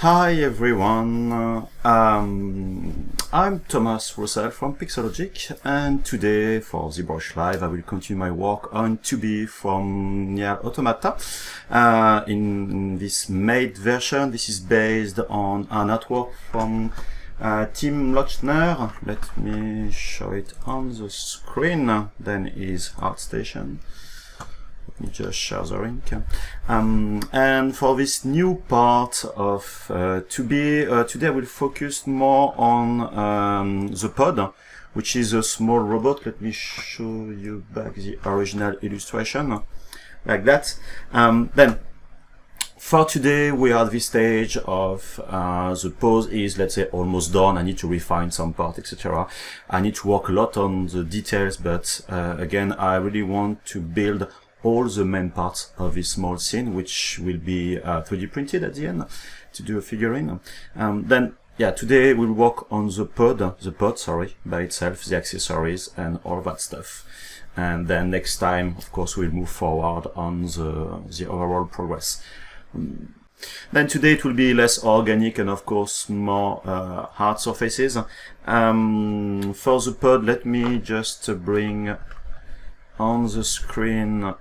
Hi everyone, I'm Thomas Russell from Pixologic, and today for ZBrushLIVE I will continue my work on 2B from NieR Automata. In this made version, this is based on an artwork from Tim Lochner. Let me show it on the screen, then his ArtStation. Let me just share the link. And for this new part of 2B, today I will focus more on the pod, which is a small robot. Let me show you back the original illustration, like that. Then, for today, we are at this stage of the pose is, let's say, almost done. I need to refine some part, etc. I need to work a lot on the details, but again, I really want to build all the main parts of this small scene, which will be 3D printed at the end to do a figurine. Then, yeah, today we'll work on the pod, by itself, the accessories and all that stuff. And then next time, of course, we'll move forward on the overall progress. Then today it will be less organic and of course more hard surfaces. For the pod, let me just bring on the screen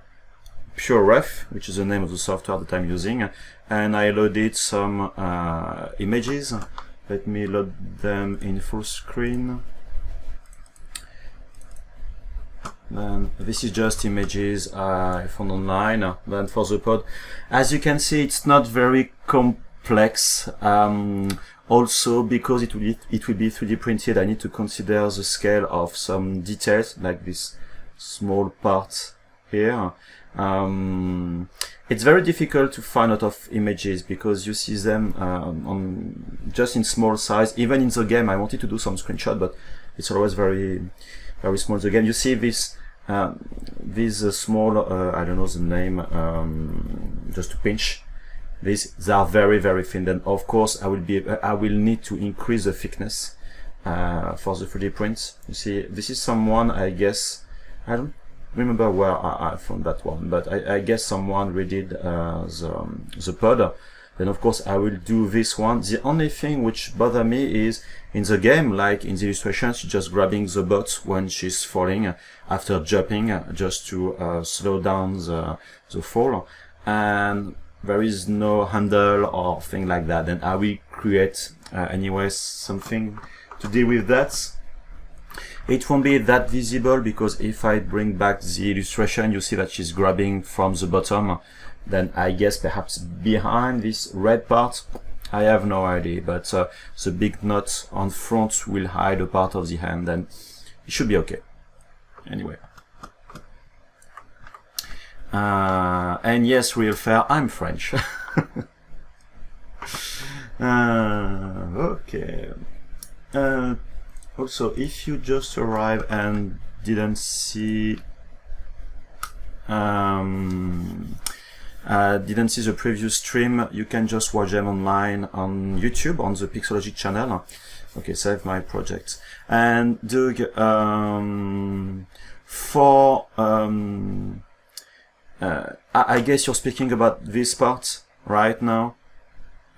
PureRef, which is the name of the software that I'm using, and I loaded some images. Let me load them in full screen. Then this is just images I found online. Then for the pod, as you can see, it's not very complex. Also, because it will be 3D printed, I need to consider the scale of some details, like this small part here. It's very difficult to find a lot of images because you see them on just in small size. Even in the game, I wanted to do some screenshot, but it's always very small. The game, you see this small, I don't know the name, just to pinch. They are very thin. Then of course I will need to increase the thickness for the 3D prints. You see, this is someone, I guess, I don't remember where I found that one, but I guess someone redid the pod. Then of course I will do this one. The only thing which bothers me is in the game, like in the illustration, she's just grabbing the butt when she's falling after jumping, just to slow down the fall, and there is no handle or thing like that. Then I will create anyway something to deal with that. It won't be that visible because if I bring back the illustration, you see that she's grabbing from the bottom. Then I guess perhaps behind this red part, I have no idea, but the big knot on front will hide a part of the hand, then it should be okay. Anyway. And yes, real fair, I'm French. Okay. Also, if you just arrived and didn't see the previous stream, you can just watch them online on YouTube on the Pixologic channel. Okay, save my project. And Doug, I guess you're speaking about this part right now,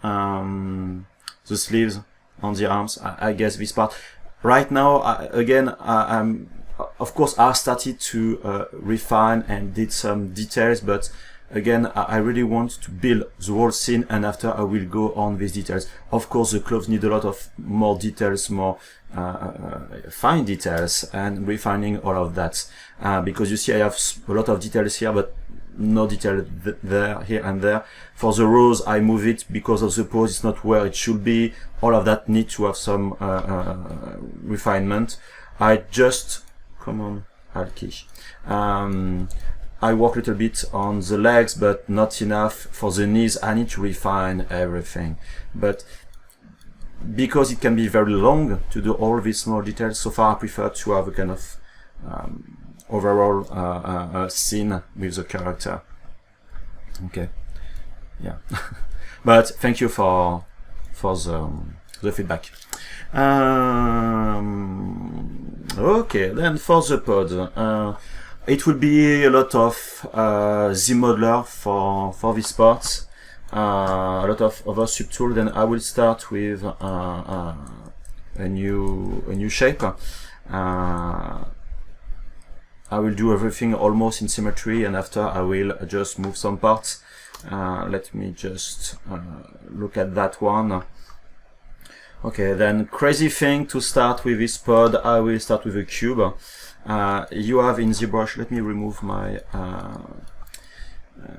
the sleeves on the arms. I guess this part. Right now, I'm of course I started to refine and did some details, but again I really want to build the whole scene, and after I will go on these details. Of course the clothes need a lot of more details, more fine details, and refining all of that, because you see I have a lot of details here but no detail there, here and there. For the rose I move it because of the pose, it's not where it should be. All of that need to have some refinement. I just, come on, Alki. I work a little bit on the legs, but not enough. For the knees, I need to refine everything. But because it can be very long to do all these small details, so far I prefer to have a kind of overall scene with the character. Okay, yeah. But thank you for the feedback. Okay, then for the pod, it will be a lot of ZModeler for this part. a lot of other subtools, then I will start with a new shape. I will do everything almost in symmetry, and after I will just move some parts. Let me just look at that one. Okay, then crazy thing to start with this pod, I will start with a cube. You have in ZBrush, let me remove my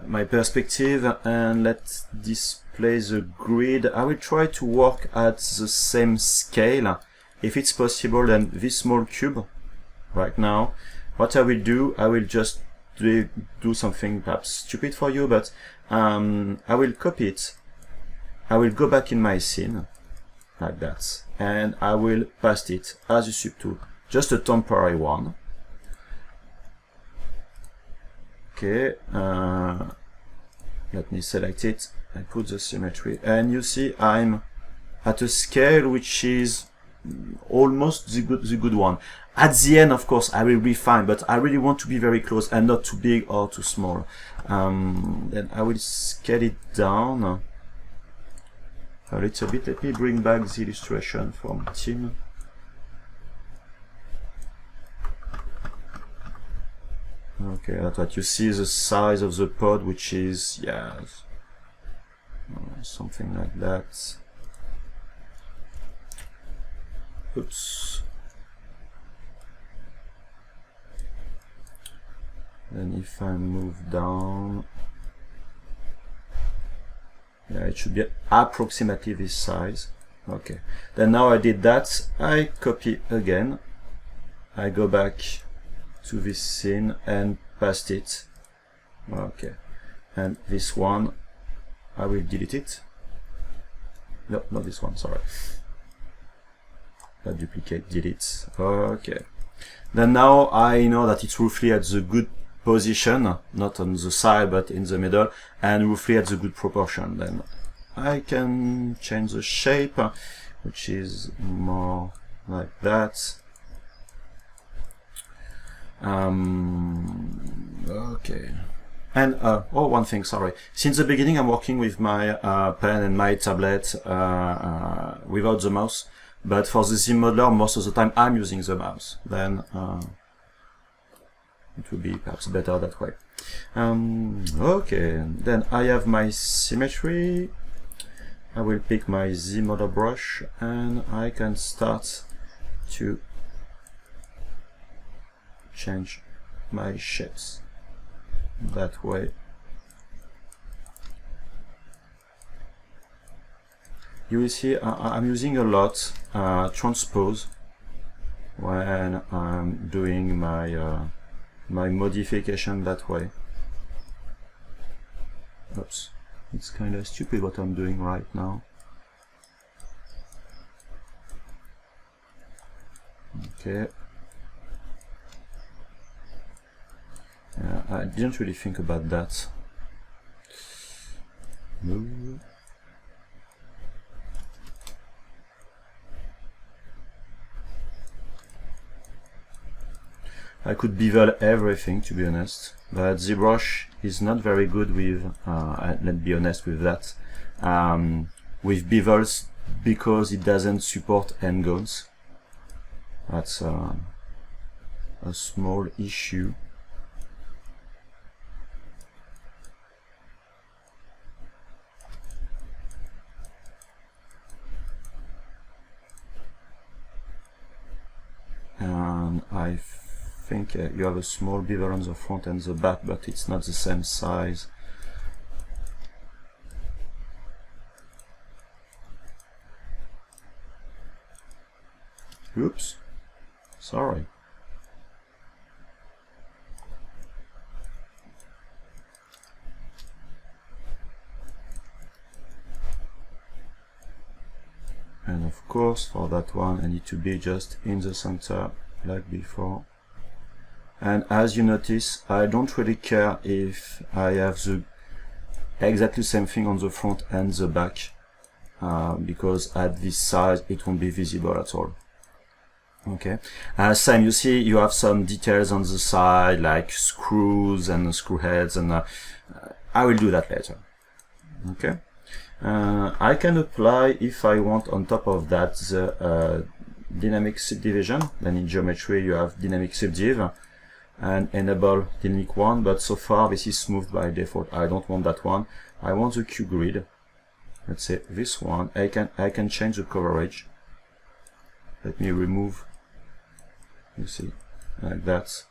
my perspective and let's display the grid. I will try to work at the same scale. If it's possible, then this small cube right now, what I will do, I will just do something perhaps stupid for you, but I will copy it. I will go back in my scene like that, and I will paste it as a subtool, just a temporary one. Okay, let me select it. I put the symmetry, and you see I'm at a scale which is almost the good one. At the end, of course, I will refine, but I really want to be very close and not too big or too small. Then I will scale it down a little bit. Let me bring back the illustration from Tim. Okay, that's what you see, the size of the pod, which is, yeah, something like that. Oops. Then if I move down, yeah, it should be approximately this size. Okay, then now I did that, I copy again, I go back to this scene and paste it. Okay, and this one I will delete it. No, not this one, sorry. Duplicate, delete. Okay, then now I know that it's roughly at the good position, not on the side but in the middle, and roughly at the good proportion. Then I can change the shape, which is more like that. Okay, and oh, one thing, sorry. Since the beginning I'm working with my pen and my tablet without the mouse, but for the ZModeler most of the time I'm using the mouse. Then it would be perhaps better that way. Okay, then I have my symmetry. I will pick my ZModeler brush and I can start to change my shapes that way. You will see I'm using a lot transpose when I'm doing my my modification that way. Oops, it's kind of stupid what I'm doing right now. Okay. I didn't really think about that. No. I could bevel everything, to be honest, but ZBrush is not very good with, let's be honest with that, with bevels, because it doesn't support endgoals. That's a small issue. And I think you have a small bevel on the front and the back, but it's not the same size. Oops, sorry. And of course, for that one, I need to be just in the center like before. And as you notice, I don't really care if I have the exactly same thing on the front and the back, because at this size it won't be visible at all. Okay, same, you see you have some details on the side like screws and screw heads, and I will do that later. Okay. I can apply, if I want, on top of that the dynamic subdivision. Then in geometry you have dynamic subdiv and enable dynamic one, but so far this is smoothed by default. I don't want that one. I want the Q grid. Let's say this one. I can change the coverage. Let me remove, you see, like that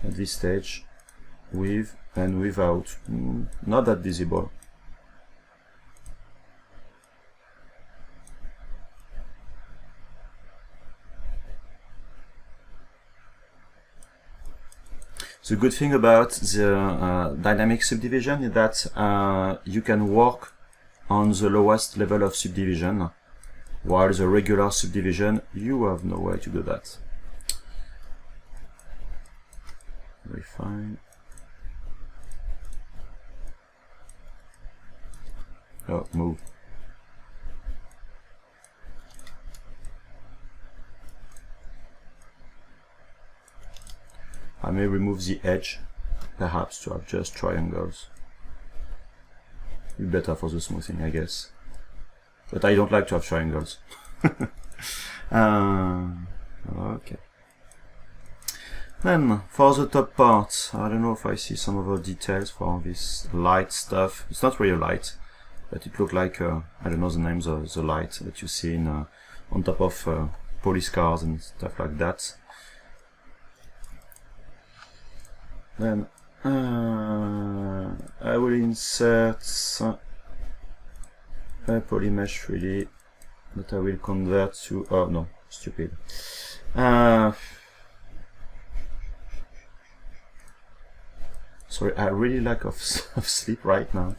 at this stage, with and without. Not that visible. The good thing about the dynamic subdivision is that you can work on the lowest level of subdivision, while the regular subdivision, you have no way to do that. Refine. Oh, move. I may remove the edge, perhaps to have just triangles. Be better for the smoothing, I guess. But I don't like to have triangles. Okay. Then, for the top part, I don't know if I see some of the details for this light stuff. It's not really light, but it looks like, I don't know the names of the light that you see in, on top of police cars and stuff like that. Then I will insert a polymesh 3D that I will convert to, oh no, stupid. Sorry, I really lack of sleep right now.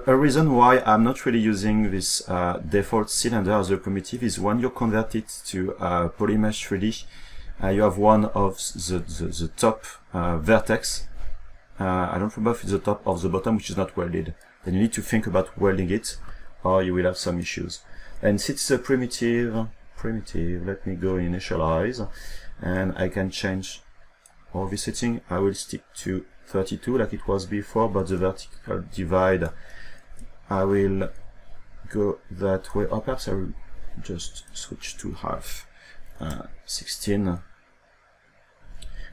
A reason why I'm not really using this default cylinder as a primitive is when you convert it to polymesh 3D, you have one of the top vertex. I don't remember if it's the top or the bottom, which is not welded. Then you need to think about welding it, or you will have some issues. And since it's a primitive, let me go initialize, and I can change all the setting. I will stick to 32 like it was before, but the vertical divide, I will go that way, or perhaps I will just switch to half, 16.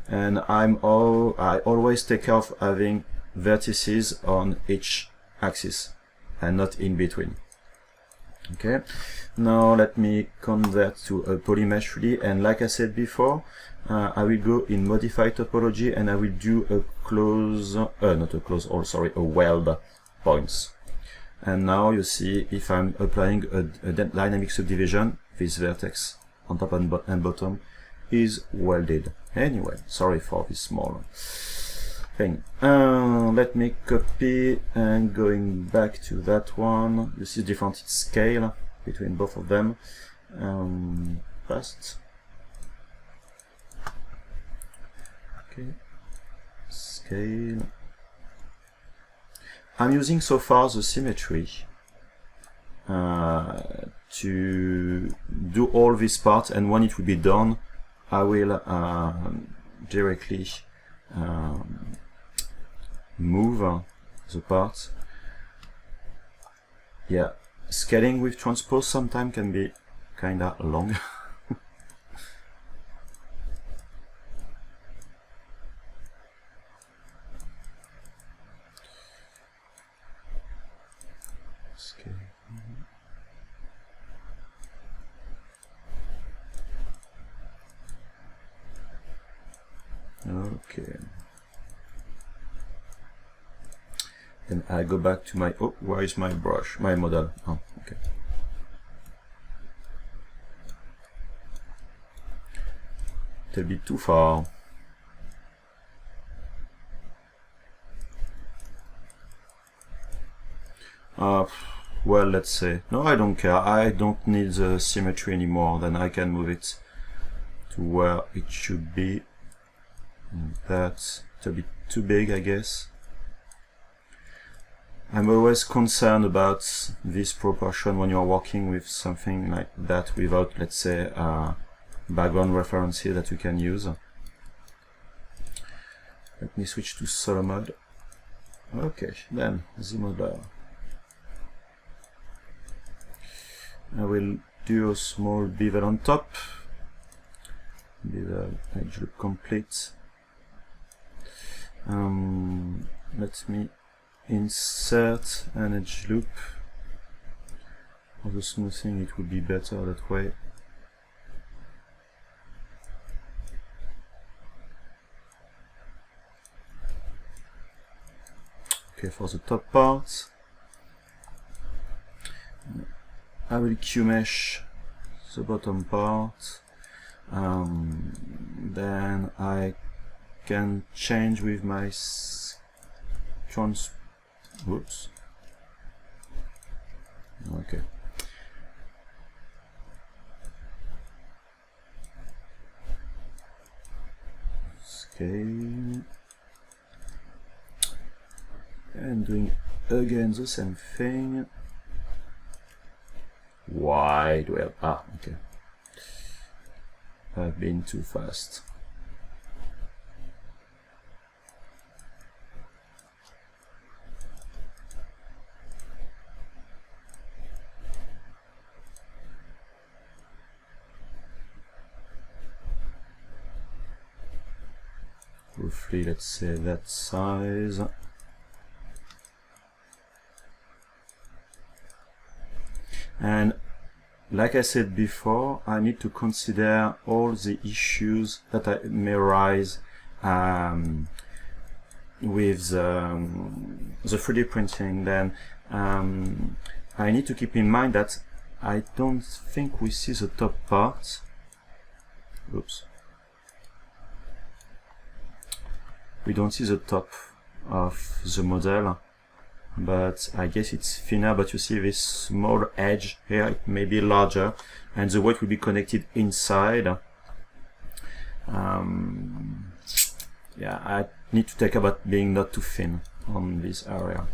And I always take care of having vertices on each axis and not in between. Okay, now let me convert to a polymesh 3D, and like I said before, I will go in modify topology and I will do a close, not a close, oh sorry, a weld points. And now you see if I'm applying a dynamic subdivision, this vertex on top and bottom is welded. Anyway, sorry for this small thing. Let me copy and going back to that one. You see different scale between both of them. First. Okay. Scale. I'm using so far the symmetry to do all this part, and when it will be done, I will directly move the part. Yeah, scaling with transpose sometimes can be kinda long. Okay. Then I go back to my, oh, where is my brush, my model? Oh, okay. It'll be too far. Well, let's say, no, I don't care. I don't need the symmetry anymore. Then I can move it to where it should be. That's a bit too big, I guess. I'm always concerned about this proportion when you're working with something like that without, let's say, background references that you can use. Let me switch to solo mode. Okay, then ZModeler. I will do a small bevel on top. Bevel edge loop complete. Let me insert an edge loop. For the smoothing, it would be better that way. Okay, for the top part, I will Q-mesh the bottom part. Then I can change with my whoops. Okay. Scale. And doing again the same thing. Why do I have, okay. I've been too fast. Roughly, let's say that size. And like I said before, I need to consider all the issues that may arise with the 3D printing. Then I need to keep in mind that I don't think we see the top part. Oops. We don't see the top of the model, but I guess it's thinner. But you see this small edge here, it may be larger, and the weight will be connected inside. Yeah, I need to take about being not too thin on this area.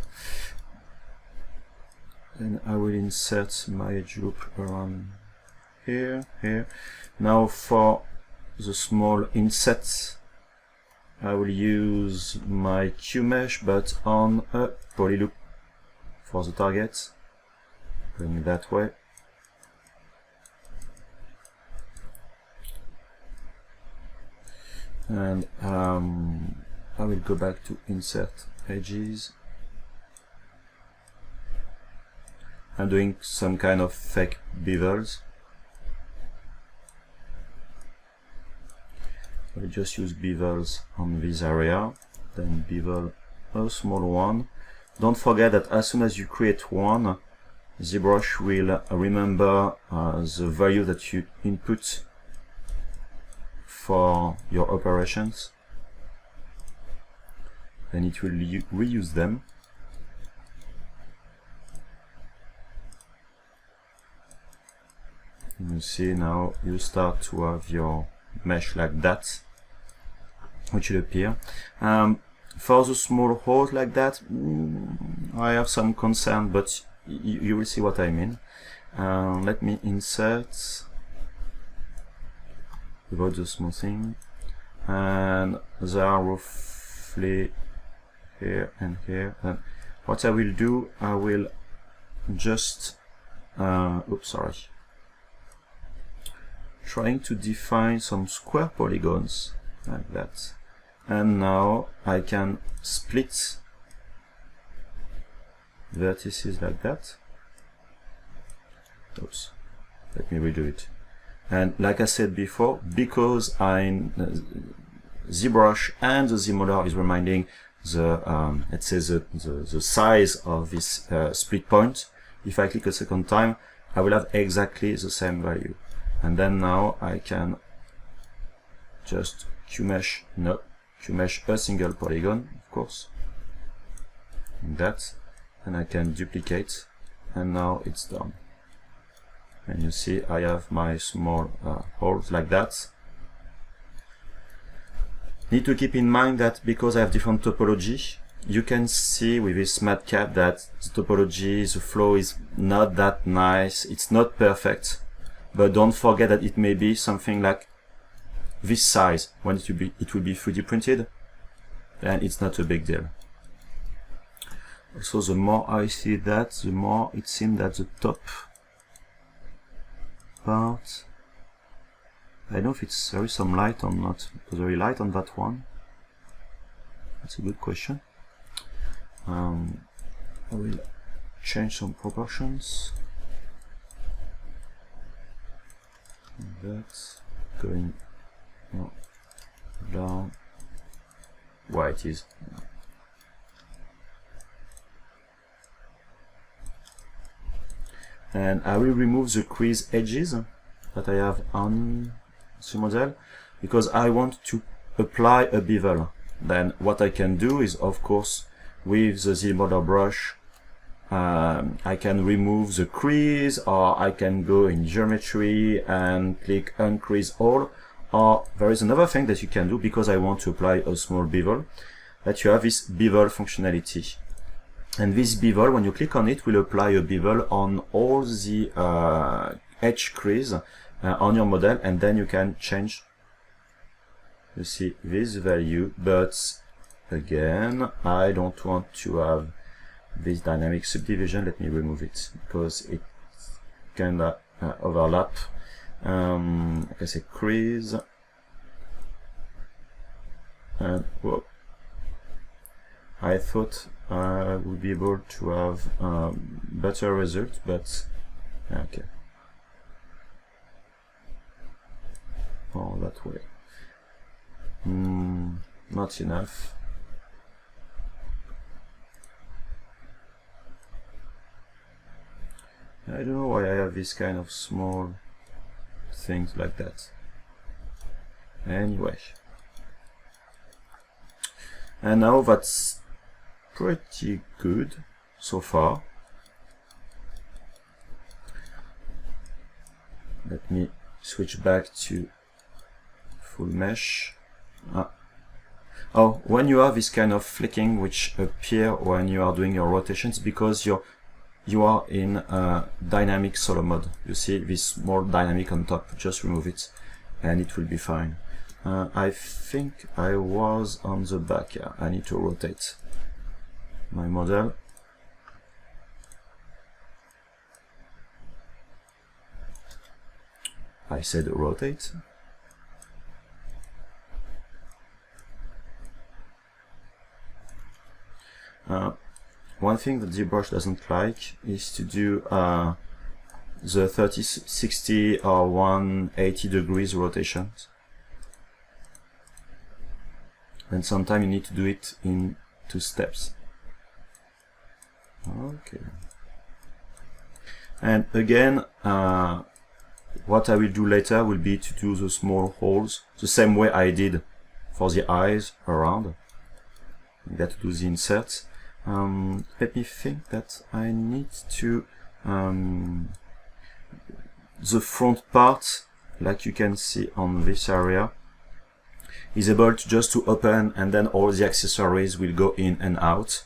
Then I will insert my edge loop around here. Now for the small insets, I will use my Q-mesh, but on a poly loop for the target, going it that way. And I will go back to insert edges. I'm doing some kind of fake bevels. I'll just use bevels on this area, then bevel a small one. Don't forget that as soon as you create one, ZBrush will remember the value that you input for your operations, and it will reuse them. And you see now you start to have your mesh like that, which will appear. For the small holes like that, I have some concern, but you will see what I mean. Let me insert without the smoothing, and they are roughly here and here. And what I will do, I will just oops, sorry, trying to define some square polygons like that. And now I can split vertices like that. Oops, let me redo it. And like I said before, because ZBrush and the ZModeler is reminding the let's say the size of this split point, if I click a second time, I will have exactly the same value. And then now I can just Q-mesh a single polygon, of course, like that, and I can duplicate, and now it's done. And you see I have my small holes like that. Need to keep in mind that because I have different topology, you can see with this matcap that the topology, the flow is not that nice, it's not perfect. But don't forget that it may be something like this size when it will be 3D printed, then it's not a big deal. Also, the more I see that, the more it seems that the top part, I don't know if there is some light or not. It's very light on that one. That's a good question. I will change some proportions. That's going down. Why it is. And I will remove the crease edges that I have on the model because I want to apply a bevel. Then what I can do is, of course, with the ZModeler brush, I can remove the crease, or I can go in geometry and click uncrease all. Or there is another thing that you can do, because I want to apply a small bevel, that you have this bevel functionality. And this bevel, when you click on it, will apply a bevel on all the edge crease on your model, and then you can change, you see, this value. But again, I don't want to have this dynamic subdivision. Let me remove it because it kinda overlap. Like I say, crease, and whoa. I thought I would be able to have better result, but okay. Oh, that way. Not enough. I don't know why I have this kind of small things like that. Anyway. And now that's pretty good so far. Let me switch back to full mesh. Oh, when you have this kind of flicking which appear when you are doing your rotations, because you are in dynamic solo mode. You see this more dynamic on top, just remove it and it will be fine. I think I was on the back. Yeah, I need to rotate my model. I said rotate. One thing that ZBrush doesn't like is to do the 30, 60 or 180 degrees rotations. And sometimes you need to do it in 2 steps. Okay. And again, what I will do later will be to do the small holes the same way I did for the eyes around. I got to do the inserts. Let me think that I need to the front part, like you can see on this area, is able to just to open, and then all the accessories will go in and out.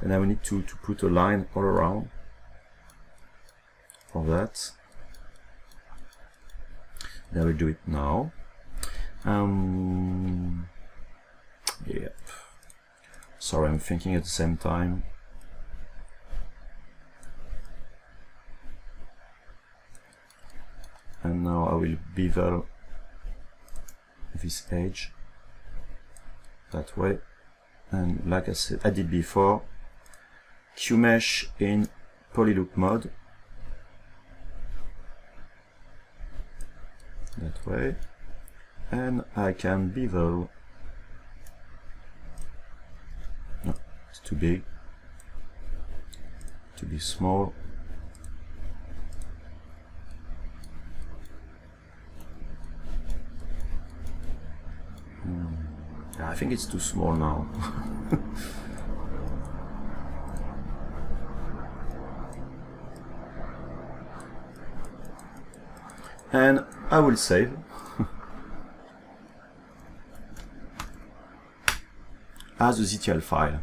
And I will need to put a line all around for that. And I will do it now. Yep. Sorry, I'm thinking at the same time. And now I will bevel this edge that way. And like I said, I did before, Q-mesh in polyloop mode. That way. And I can bevel. No, it's too big. To be small. I think it's too small now. And I will save. As a ZTL file.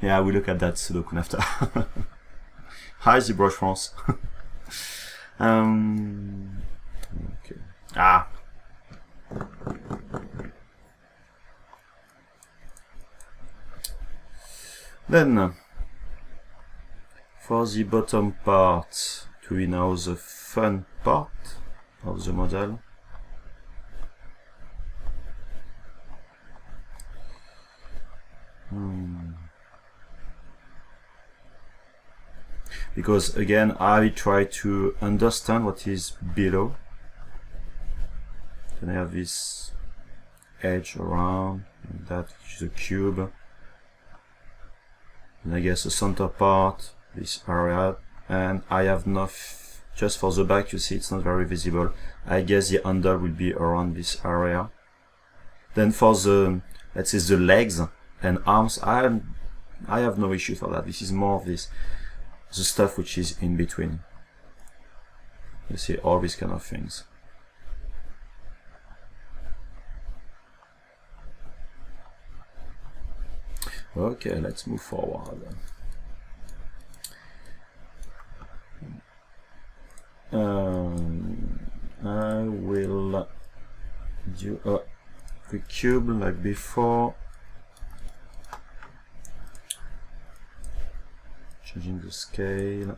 Yeah, we look at that pseudo after. Hi ZBrush France. Okay. Ah. Then, for the bottom part, do we know the fun part of the model? Because again, I try to understand what is below. Then I have this edge around that, which is a cube. And I guess the center part, this area, and I have enough, just for the back, you see it's not very visible. I guess the handle will be around this area. Then for the, let's say the legs and arms, I have no issue for that. This is more of this, the stuff which is in between. You see all these kind of things. Okay, let's move forward. I will do a quick cube like before, changing the scale.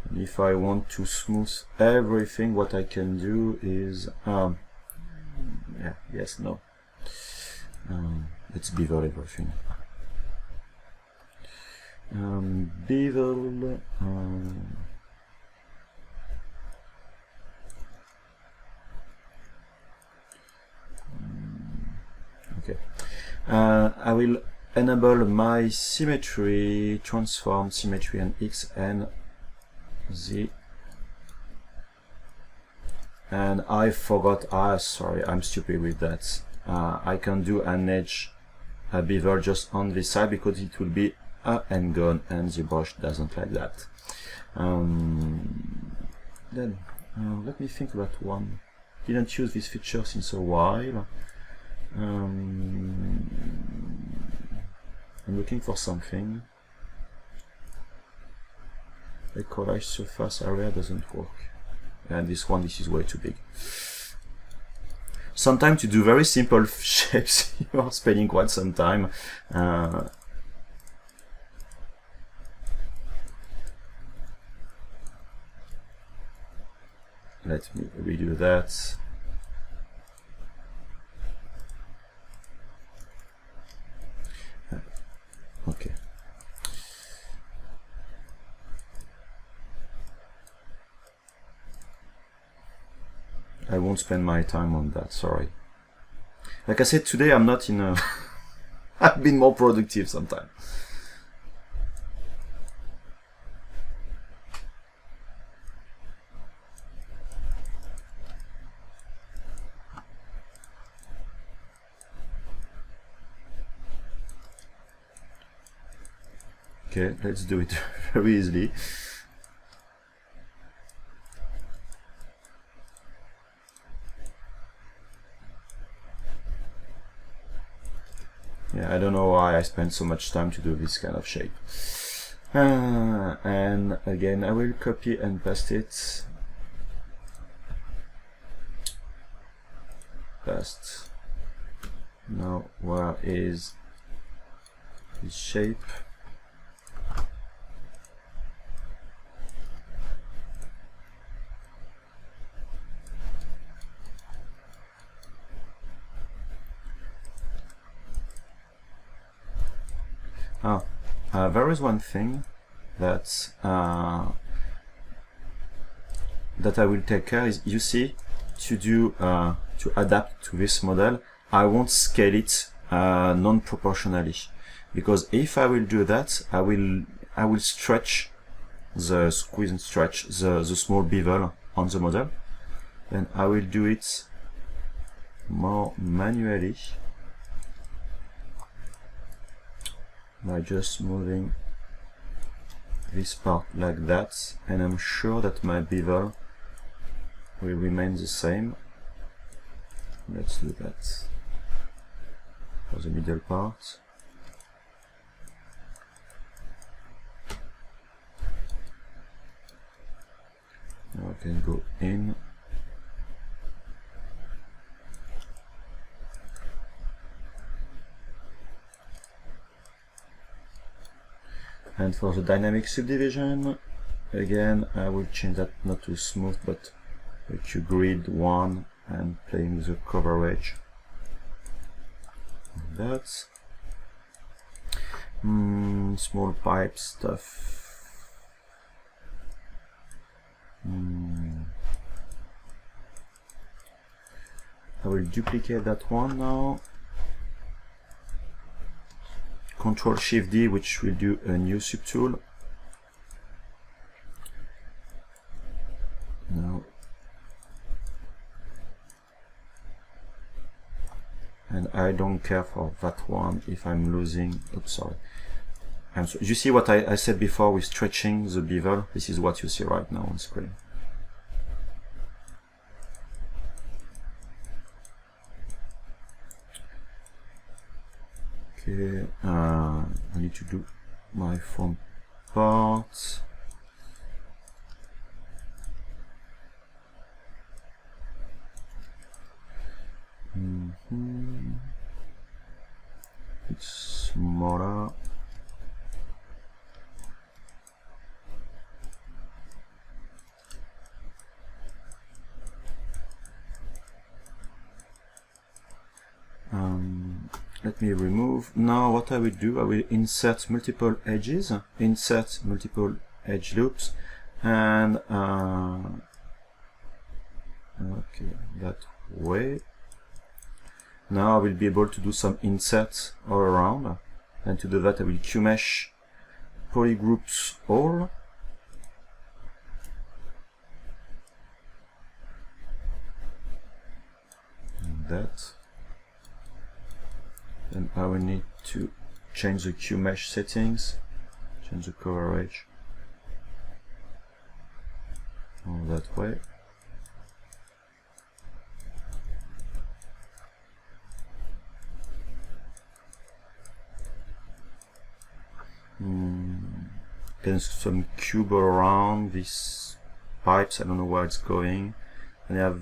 And if I want to smooth everything, what I can do is yeah, yes, no. Let's bevel everything. Bevel. Okay. I will enable my symmetry, transform symmetry and X and Z. And I forgot, sorry, I'm stupid with that. I can do an edge bevel just on this side because it will be and gone, and ZBrush doesn't like that. Then let me think about one. Didn't use this feature since a while. I'm looking for something. The collage surface area doesn't work. And this one, this is way too big. Sometimes to do very simple shapes, you are spending quite some time. Let me redo that. Okay. I won't spend my time on that, sorry. Like I said, today I'm not in a... I've been more productive sometimes. Okay, let's do it very easily. Yeah, I don't know why I spend so much time to do this kind of shape. And again, I will copy and paste it. Paste. Now, where is this shape? There is one thing that that I will take care is, you see, to do to adapt to this model, I won't scale it non-proportionally, because if I will do that, I will stretch the squeeze and stretch the small bevel on the model. Then I will do it more manually by just moving this part like that, and I'm sure that my bevel will remain the same. Let's do that for the middle part. Now I can go in. And for the dynamic subdivision, again, I will change that not to smooth, but to grid 1 and playing with the coverage. That's small pipe stuff. I will duplicate that one now. Ctrl-Shift-D, which will do a new subtool. Now, and I don't care for that one if I'm losing. Oops, sorry. You see what I said before with stretching the bevel? This is what you see right now on screen. Okay, I need to do my front part. It's smaller. Let me remove. Now what I will do, I will insert multiple edges, insert multiple edge loops, and okay, that way. Now I will be able to do some inserts all around, and to do that I will QMesh polygroups all. And that. Then I will need to change the QMesh settings, change the coverage, all that way. Then some cube around these pipes, I don't know where it's going. And I have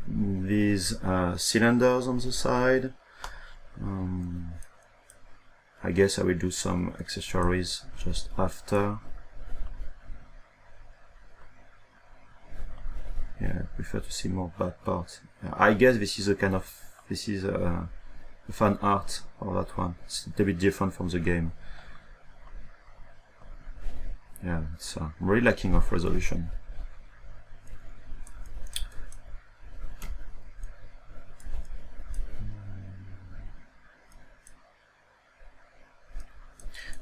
these cylinders on the side. I guess I will do some accessories just after. Yeah, I prefer to see more bad parts. I guess this is a kind of, this is a fan art for that one. It's a bit different from the game. Yeah, it's I'm really lacking of resolution.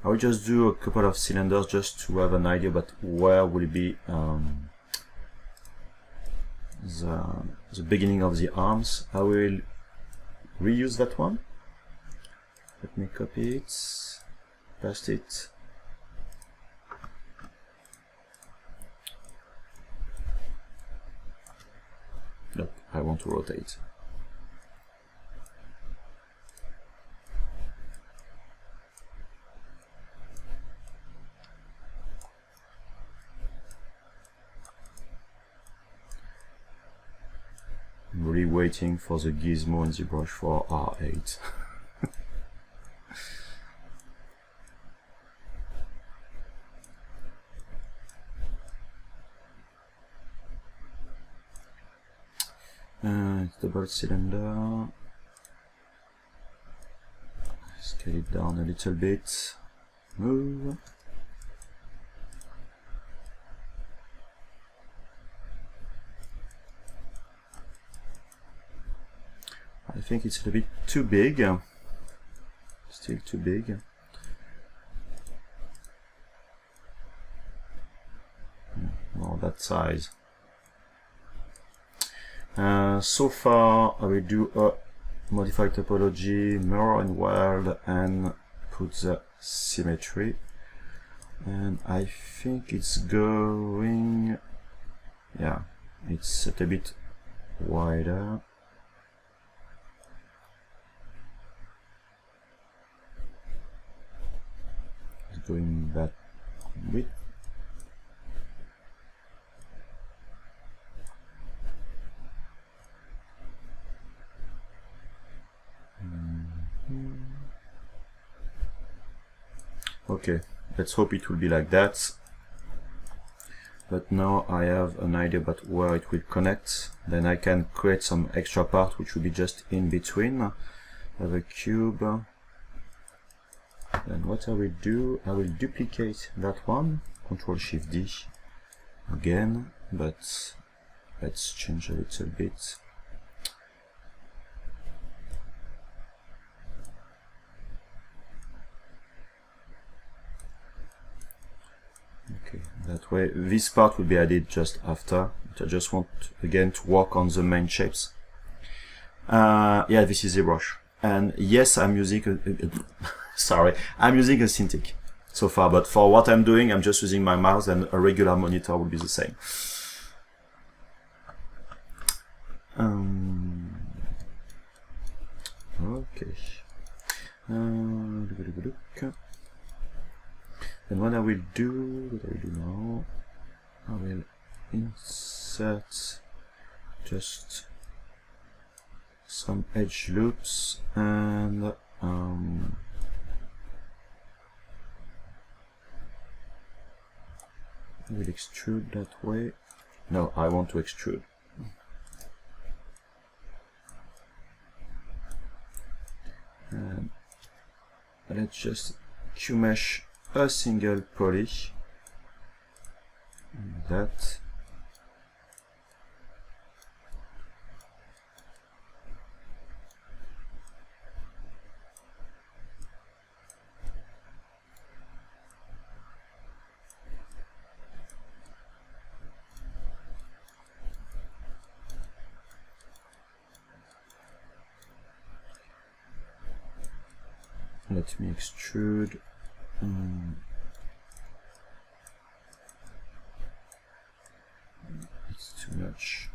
I will just do a couple of cylinders just to have an idea about where will be the beginning of the arms. I will reuse that one. Let me copy it, paste it. Nope, I want to rotate. I'm really waiting for the gizmo in ZBrush for R8. Double cylinder. Scale it down a little bit. Move. I think it's a bit too big. Still too big. More that size. So far I will do a modify topology, mirror and world, and put the symmetry, and I think it's going, yeah, it's set a bit wider. It's going that width. Okay, let's hope it will be like that. But now I have an idea about where it will connect. Then I can create some extra part which will be just in between. I have a cube. Then what I will do, I will duplicate that one, Ctrl Shift D again, but let's change a little bit. Okay, that way this part will be added just after. But I just want again to work on the main shapes. Yeah, this is ZBrush, and yes, I'm using sorry, I'm using a Cintiq so far, but for what I'm doing, I'm just using my mouse, and a regular monitor will be the same. Okay. And what I will do now, I will insert just some edge loops, and I will extrude that way. No, I want to extrude. And let's just Q-mesh a single poly. That. Let me extrude. It's too much.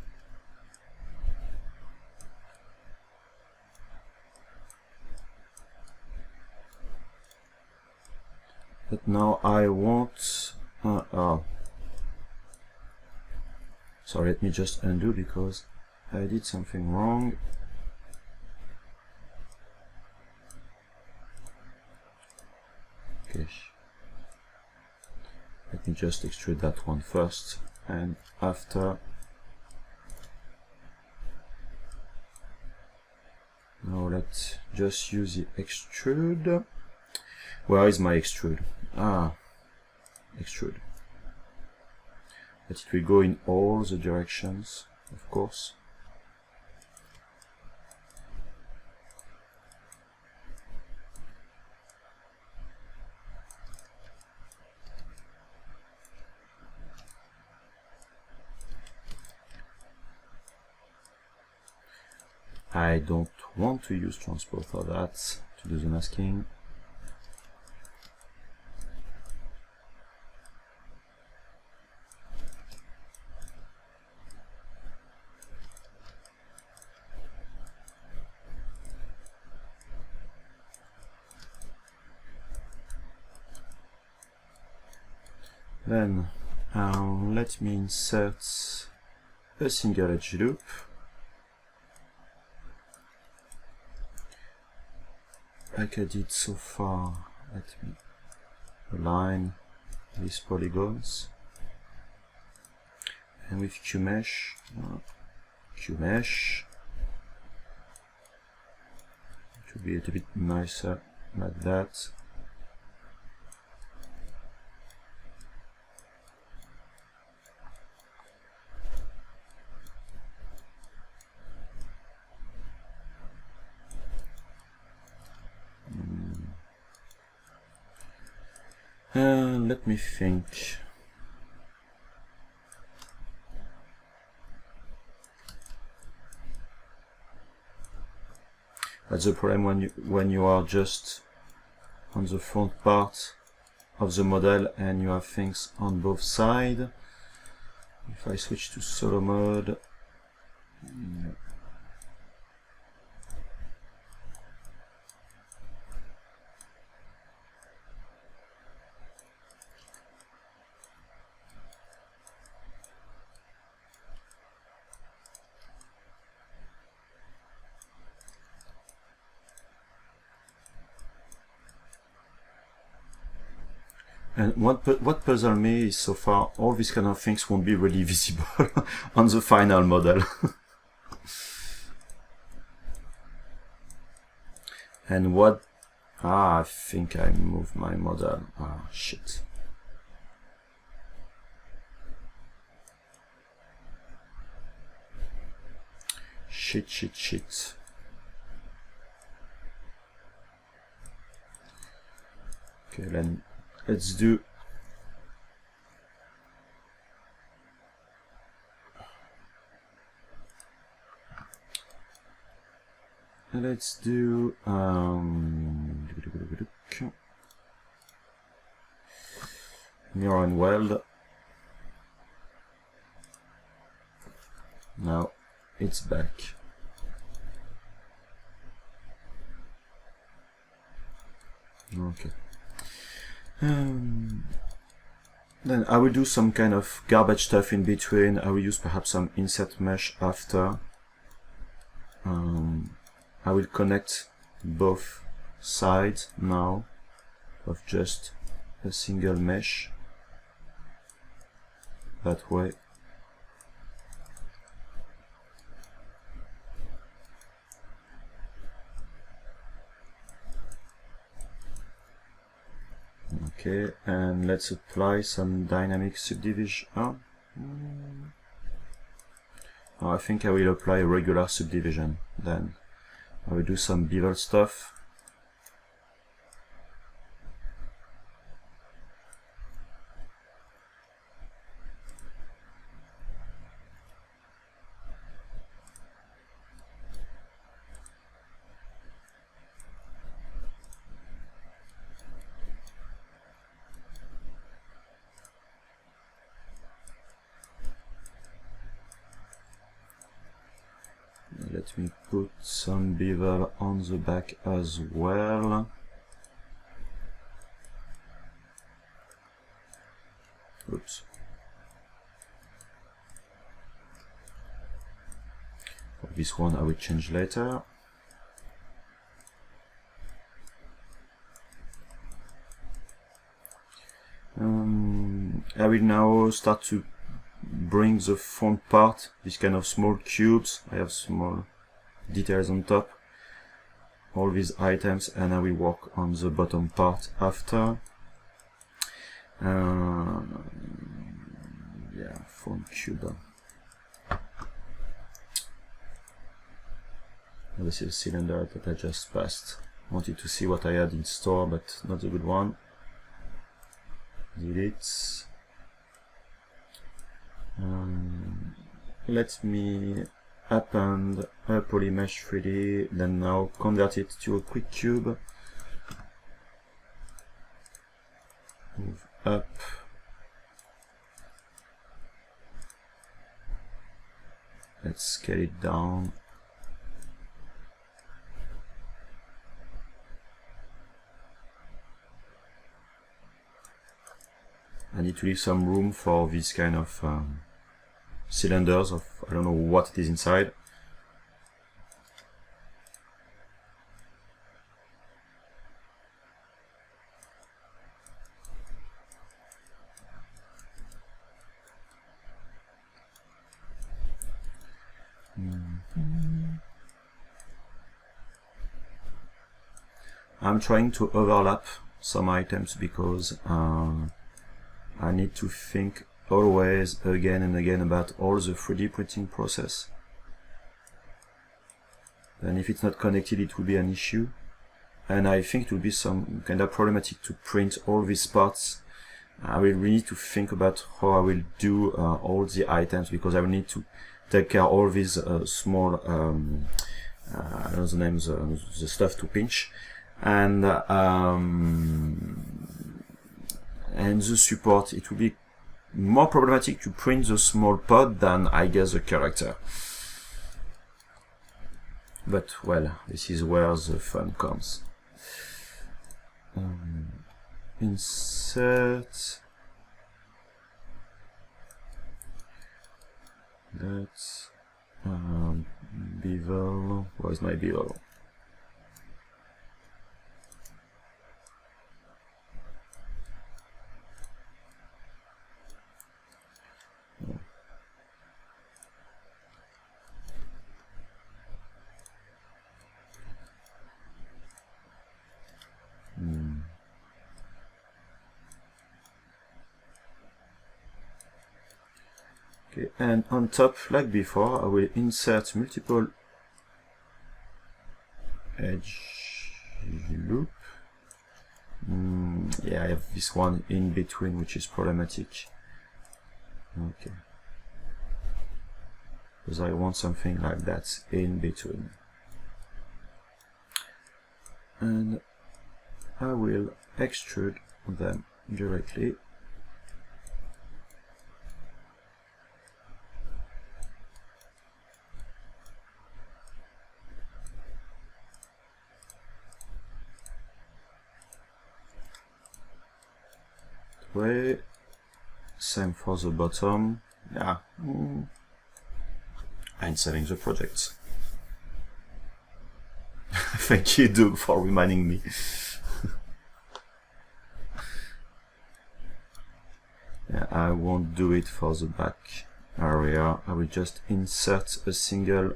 But now I want. Sorry, let me just undo because I did something wrong. Okay. Let me just extrude that one first, and after. Now let's just use the extrude. Where is my extrude? Ah, extrude. But it will go in all the directions, of course. I don't want to use transpose for that, to do the masking. Then let me insert a single edge loop. Like I did so far. Let me align these polygons, and with Q-mesh, it will be a little bit nicer like that. Let me think. That's the problem when you are just on the front part of the model and you have things on both sides. If I switch to solo mode, And what puzzled me is so far all these kind of things won't be really visible on the final model. And what? I think I moved my model. Ah, shit. Shit. Okay, then let's do mirror and weld. Now it's back. Okay. Then I will do some kind of garbage stuff in between. I will use perhaps some inset mesh after. I will connect both sides now of just a single mesh. That way. Okay, and let's apply some dynamic subdivision. I think I will apply a regular subdivision. Then I will do some bevel stuff. Let me put some bevel on the back as well. Oops. For this one I will change later. I will now start to bring the front part, this kind of small cubes. I have small details on top, all these items, and I will work on the bottom part after. Yeah, front cube. This is a cylinder that I just passed. Wanted to see what I had in store, but not a good one. Delete. Let me append a polymesh 3D, then now convert it to a quick cube. Move up. Let's scale it down. I need to leave some room for this kind of cylinders of, I don't know what it is inside. I'm trying to overlap some items because I need to think always again and again about all the 3D printing process. And if it's not connected, it will be an issue. And I think it will be some kind of problematic to print all these parts. I will really need to think about how I will do all the items, because I will need to take care of all these small, I don't know the names, the stuff to pinch. And the support, it will be more problematic to print the small pod than, I guess, the character. But well, this is where the fun comes. Insert. Let's bevel. Where is my bevel? Okay, and on top, like before, I will insert multiple edge loop. Yeah, I have this one in between, which is problematic. Okay, because I want something like that in between. And I will extrude them directly. Way. Same for the bottom. Yeah. I'm saving the project. Thank you, Doug, for reminding me. Yeah, I won't do it for the back area. I will just insert a single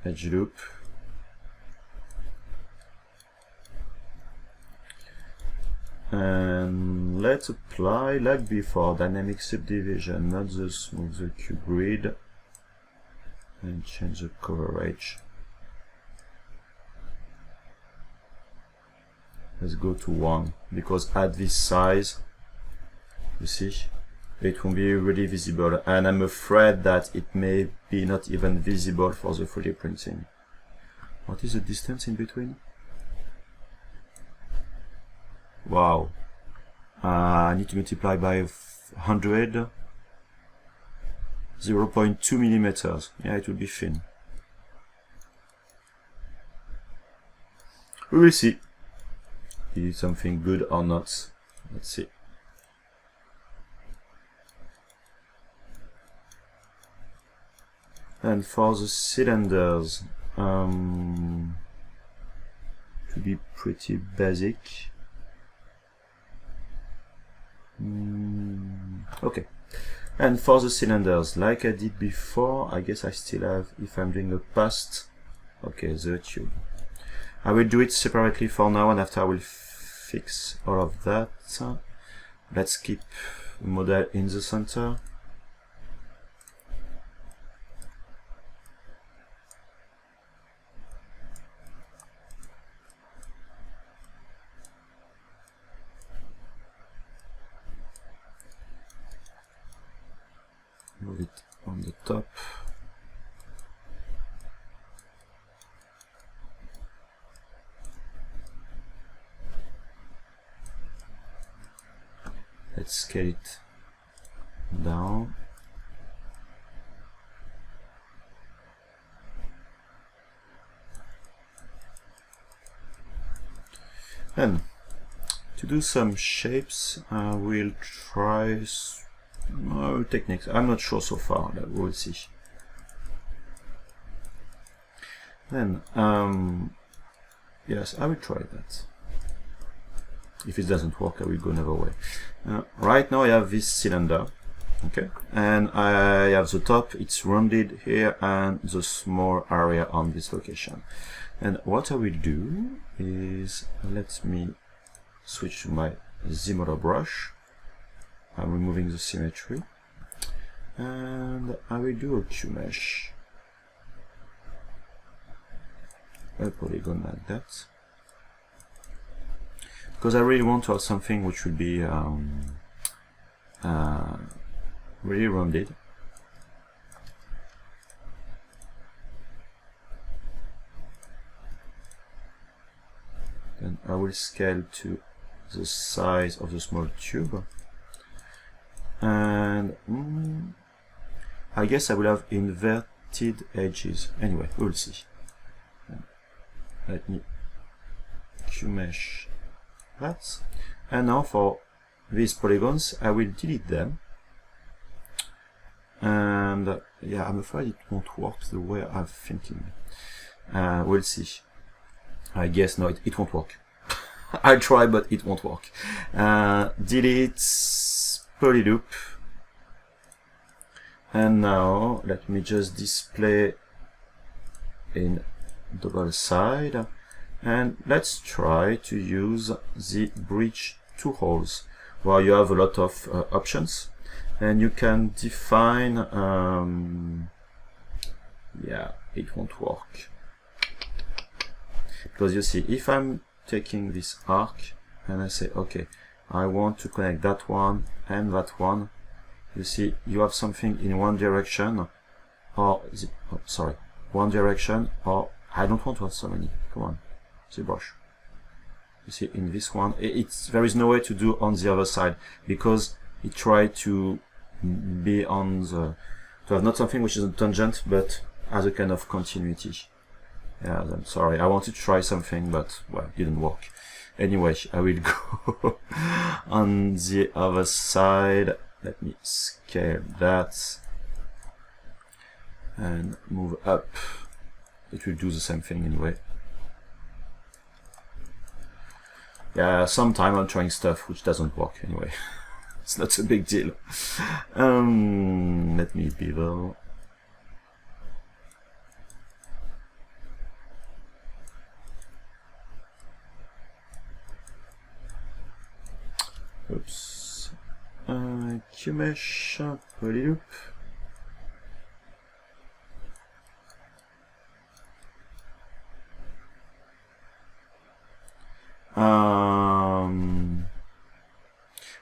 edge loop. And let's apply, like before, dynamic subdivision, not the smooth, the cube grid, and change the coverage. Let's go to 1, because at this size, you see, it won't be really visible, and I'm afraid that it may be not even visible for the 3D printing. What is the distance in between? Wow, I need to multiply by 100, 0.2 millimeters. Yeah, it will be thin. We will see. Is it something good or not? Let's see. And for the cylinders, to be pretty basic. Okay, and for the cylinders, like I did before, I guess I still have, if I'm doing a past, okay, the tube. I will do it separately for now, and after I will fix all of that. Let's keep the model in the center. Move it on the top. Let's scale it down. And to do some shapes, I will try techniques. I'm not sure so far, but we'll see. Then, yes, I will try that. If it doesn't work, I will go another way. Right now I have this cylinder, okay, and I have the top, it's rounded here, and the small area on this location. And what I will do is, let me switch to my ZModeler brush. I'm removing the symmetry, and I will do a Q-mesh, a polygon like that, because I really want to have something which will be really rounded. Then I will scale to the size of the small tube. And I guess I will have inverted edges. Anyway, we'll see. Let me Q-mesh that. And now for these polygons, I will delete them. And yeah, I'm afraid it won't work the way I'm thinking. We'll see. I guess no, it won't work. I'll try, but it won't work. Delete polyloop, and now let me just display in double side, and let's try to use the bridge two holes, where you have a lot of options, and you can define yeah, it won't work, because you see, if I'm taking this arc and I say okay, I want to connect that one and that one, you see you have something in one direction, or one direction, or I don't want to have so many. Come on, ZBrush. You see, in this one, there is no way to do on the other side, because it tried to be on the, to have not something which is a tangent, but as a kind of continuity. Yeah, I'm sorry, I wanted to try something, but well, it didn't work. Anyway, I will go on the other side. Let me scale that and move up. It will do the same thing anyway. Yeah, sometimes I'm trying stuff which doesn't work anyway. It's not a big deal. Let me bevel. Oops. QMesh, polyloop.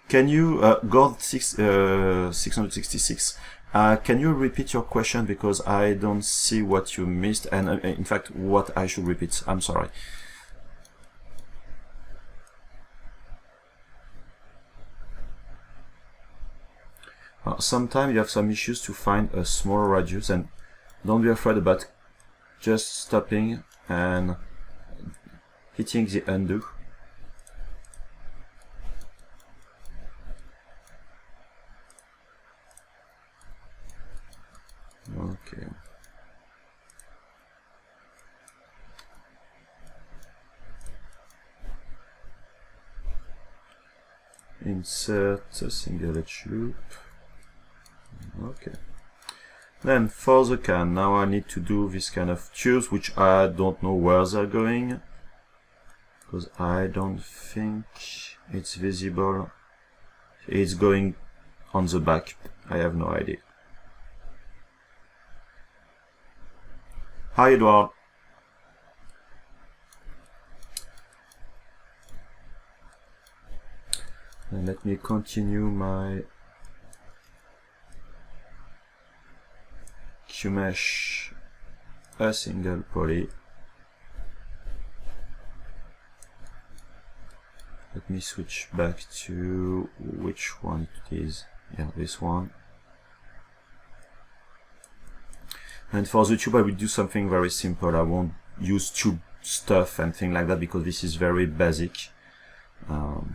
Can you, God 666, can you repeat your question, because I don't see what you missed, and in fact what I should repeat. I'm sorry. Sometimes you have some issues to find a smaller radius, and don't be afraid about just stopping and hitting the undo. Okay. Insert a single edge loop. Okay. Then for the can, now I need to do this kind of tubes, which I don't know where they're going, because I don't think it's visible. It's going on the back. I have no idea. Hi, Edward. And let me continue my QMesh a single poly. Let me switch back to which one it is. Yeah, this one. And for the tube, I will do something very simple. I won't use tube stuff and things like that, because this is very basic. Okay,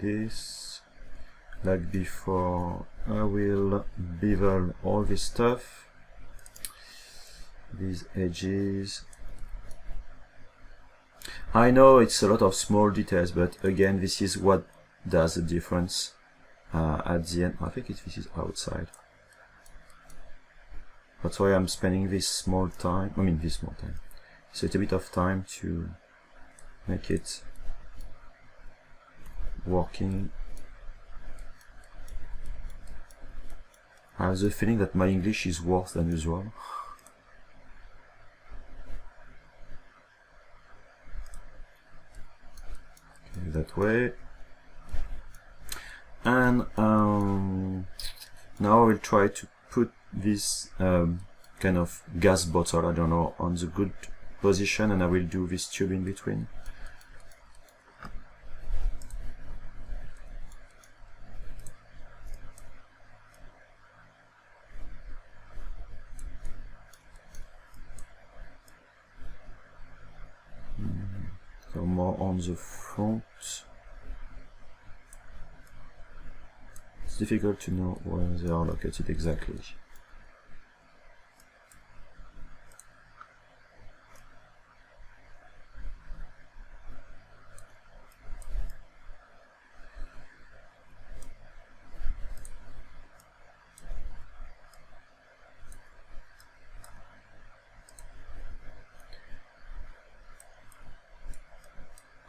this, like before, I will bevel all this stuff, these edges. I know it's a lot of small details, but again, this is what does the difference at the end. I think this is outside. That's why I'm spending this small time. I mean, this small time. It's a bit of time to make it working. I have the feeling that my English is worse than usual. Okay, that way. And now I will try to put this kind of gas bottle, I don't know, on the good position, and I will do this tube in between. So more on the front. It's difficult to know where they are located exactly.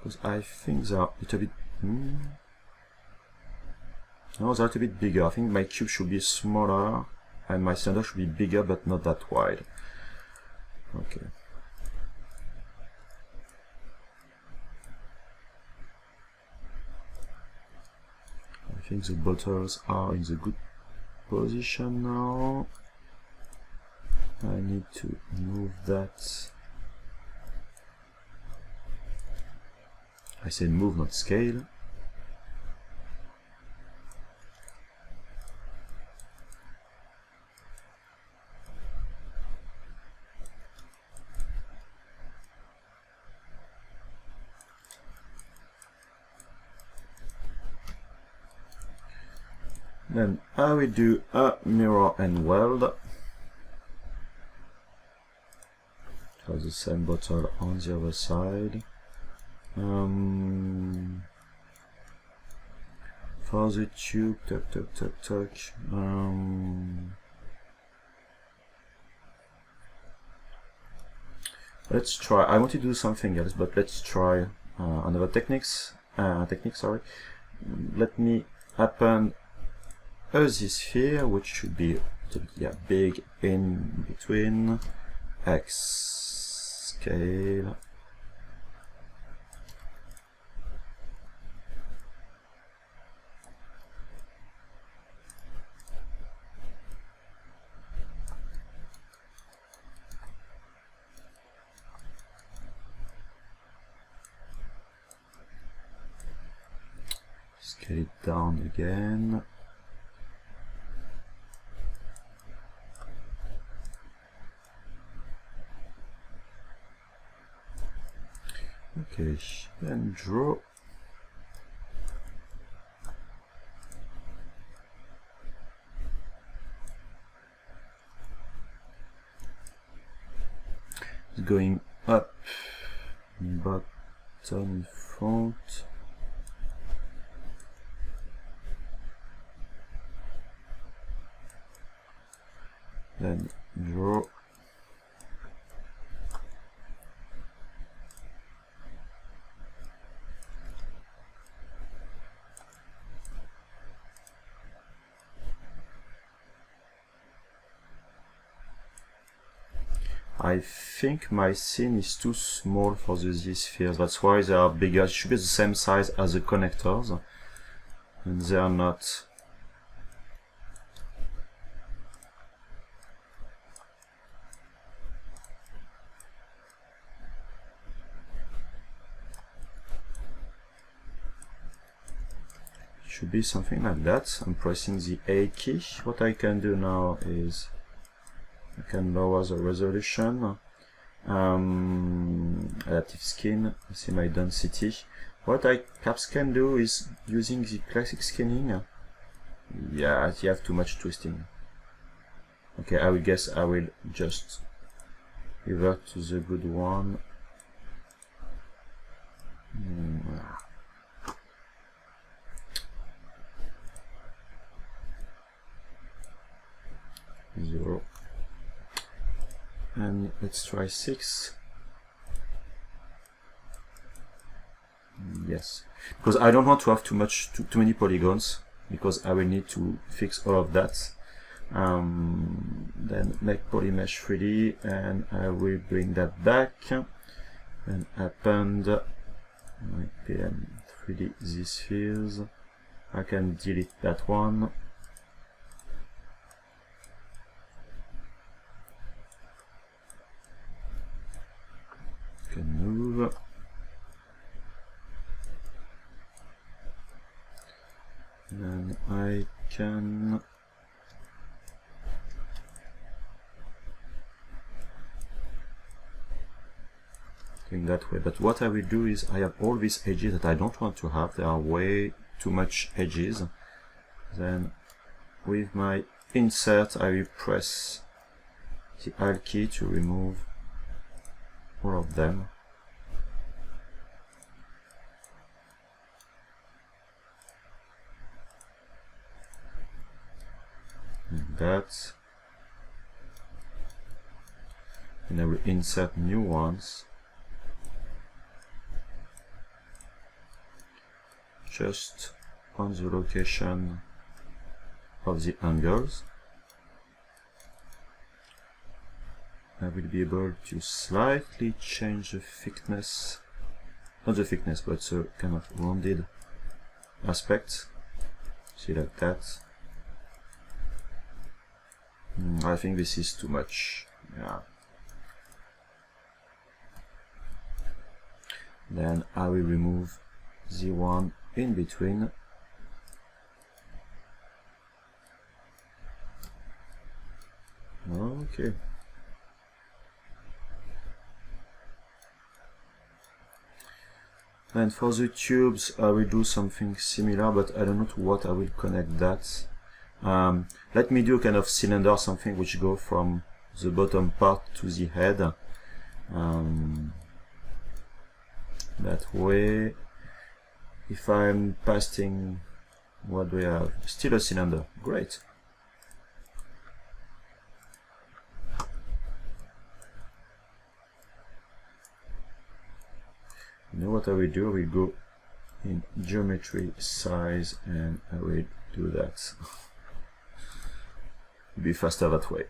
because I think they are a little bit... No, they're a little bit bigger. I think my cube should be smaller and my cylinder should be bigger but not that wide. Okay. I think the bottles are in the good position now. I need to move that. I said move, not scale. Then I will do a mirror and weld. So the same bottle on the other side. For the tube, tuck. Let's try. I want to do something else, but let's try another technique. Sorry. Let me append a ZSphere, which should be big in between. X scale. Scale it down again. Okay, and draw. It's going up, bottom, front. Then draw. I think my scene is too small for the ZSpheres, that's why they are bigger. It should be the same size as the connectors, and they are not. Should be something like that. I'm pressing the A key. What I can do now is I can lower the resolution, adaptive skin, see my density. What I perhaps can do is using the classic skinning. Yeah, you have too much twisting. Okay, I will guess I will just revert to the good one. 0. And let's try 6. Yes, because I don't want to have too many polygons, because I will need to fix all of that. Then make polymesh 3D, and I will bring that back and append my PM 3D ZSpheres. I can delete that one. Can move. And I can going that way, but what I will do is I have all these edges that I don't want to have. There are way too much edges. Then with my insert I will press the Alt key to remove all of them. Like that. And I will insert new ones. just on the location of the angles. I will be able to slightly change the thickness, not the thickness, but the kind of rounded aspect. See, like that. I think this is too much. Yeah. Then I will remove the one in between. Okay. And for the tubes, I will do something similar, but I don't know to what I will connect that. Let me do a kind of cylinder, something which go from the bottom part to the head. That way, if I'm pasting, what do we have? Still a cylinder. Great. You know what I will do? I will go in geometry, size, and I will do that. It'll be faster that way.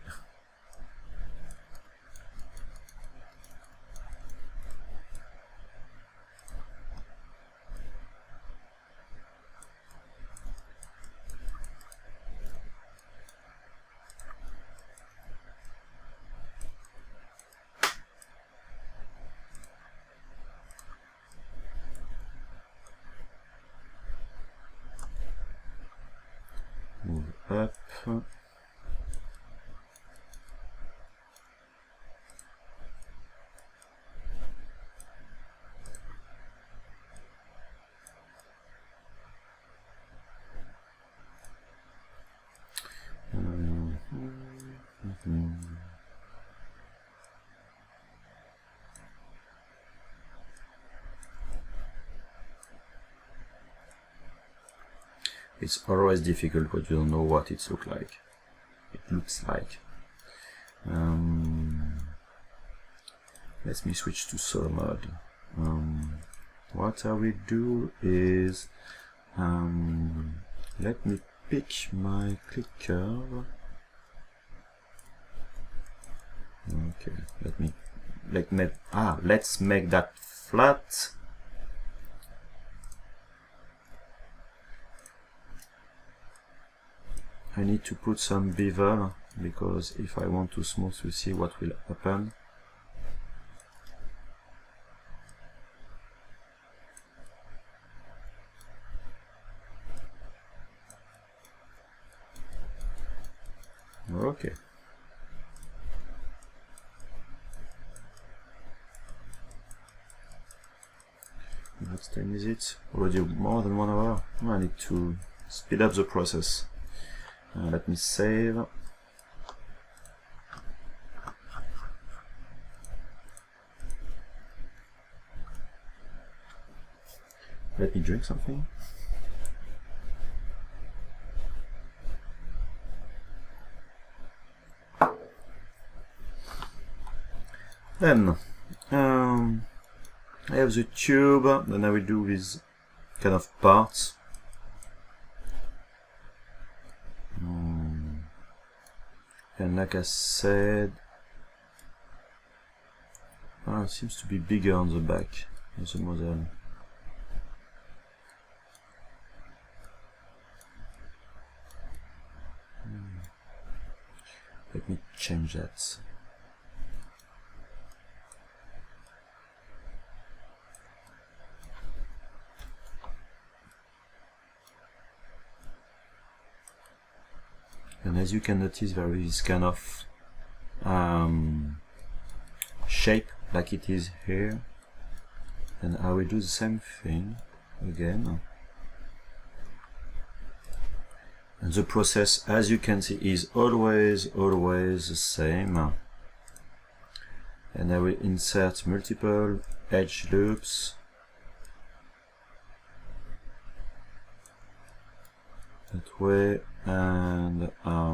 Move up. It's always difficult when you don't know what it looks like. Let me switch to solo mode. What I will do is let me pick my clicker. Okay, let's make that flat. I need to put some bevel because if I want to smooth, you see what will happen. Okay. What time is it? Already more than 1 hour. I need to speed up the process. Let me save. Let me drink something. Then I have the tube, then I will do with kind of parts. And like I said, it seems to be bigger on the back of the model. Let me change that. And as you can notice, there is kind of shape like it is here, and I will do the same thing again. And the process, as you can see, is always the same. And I will insert multiple edge loops. That way, and I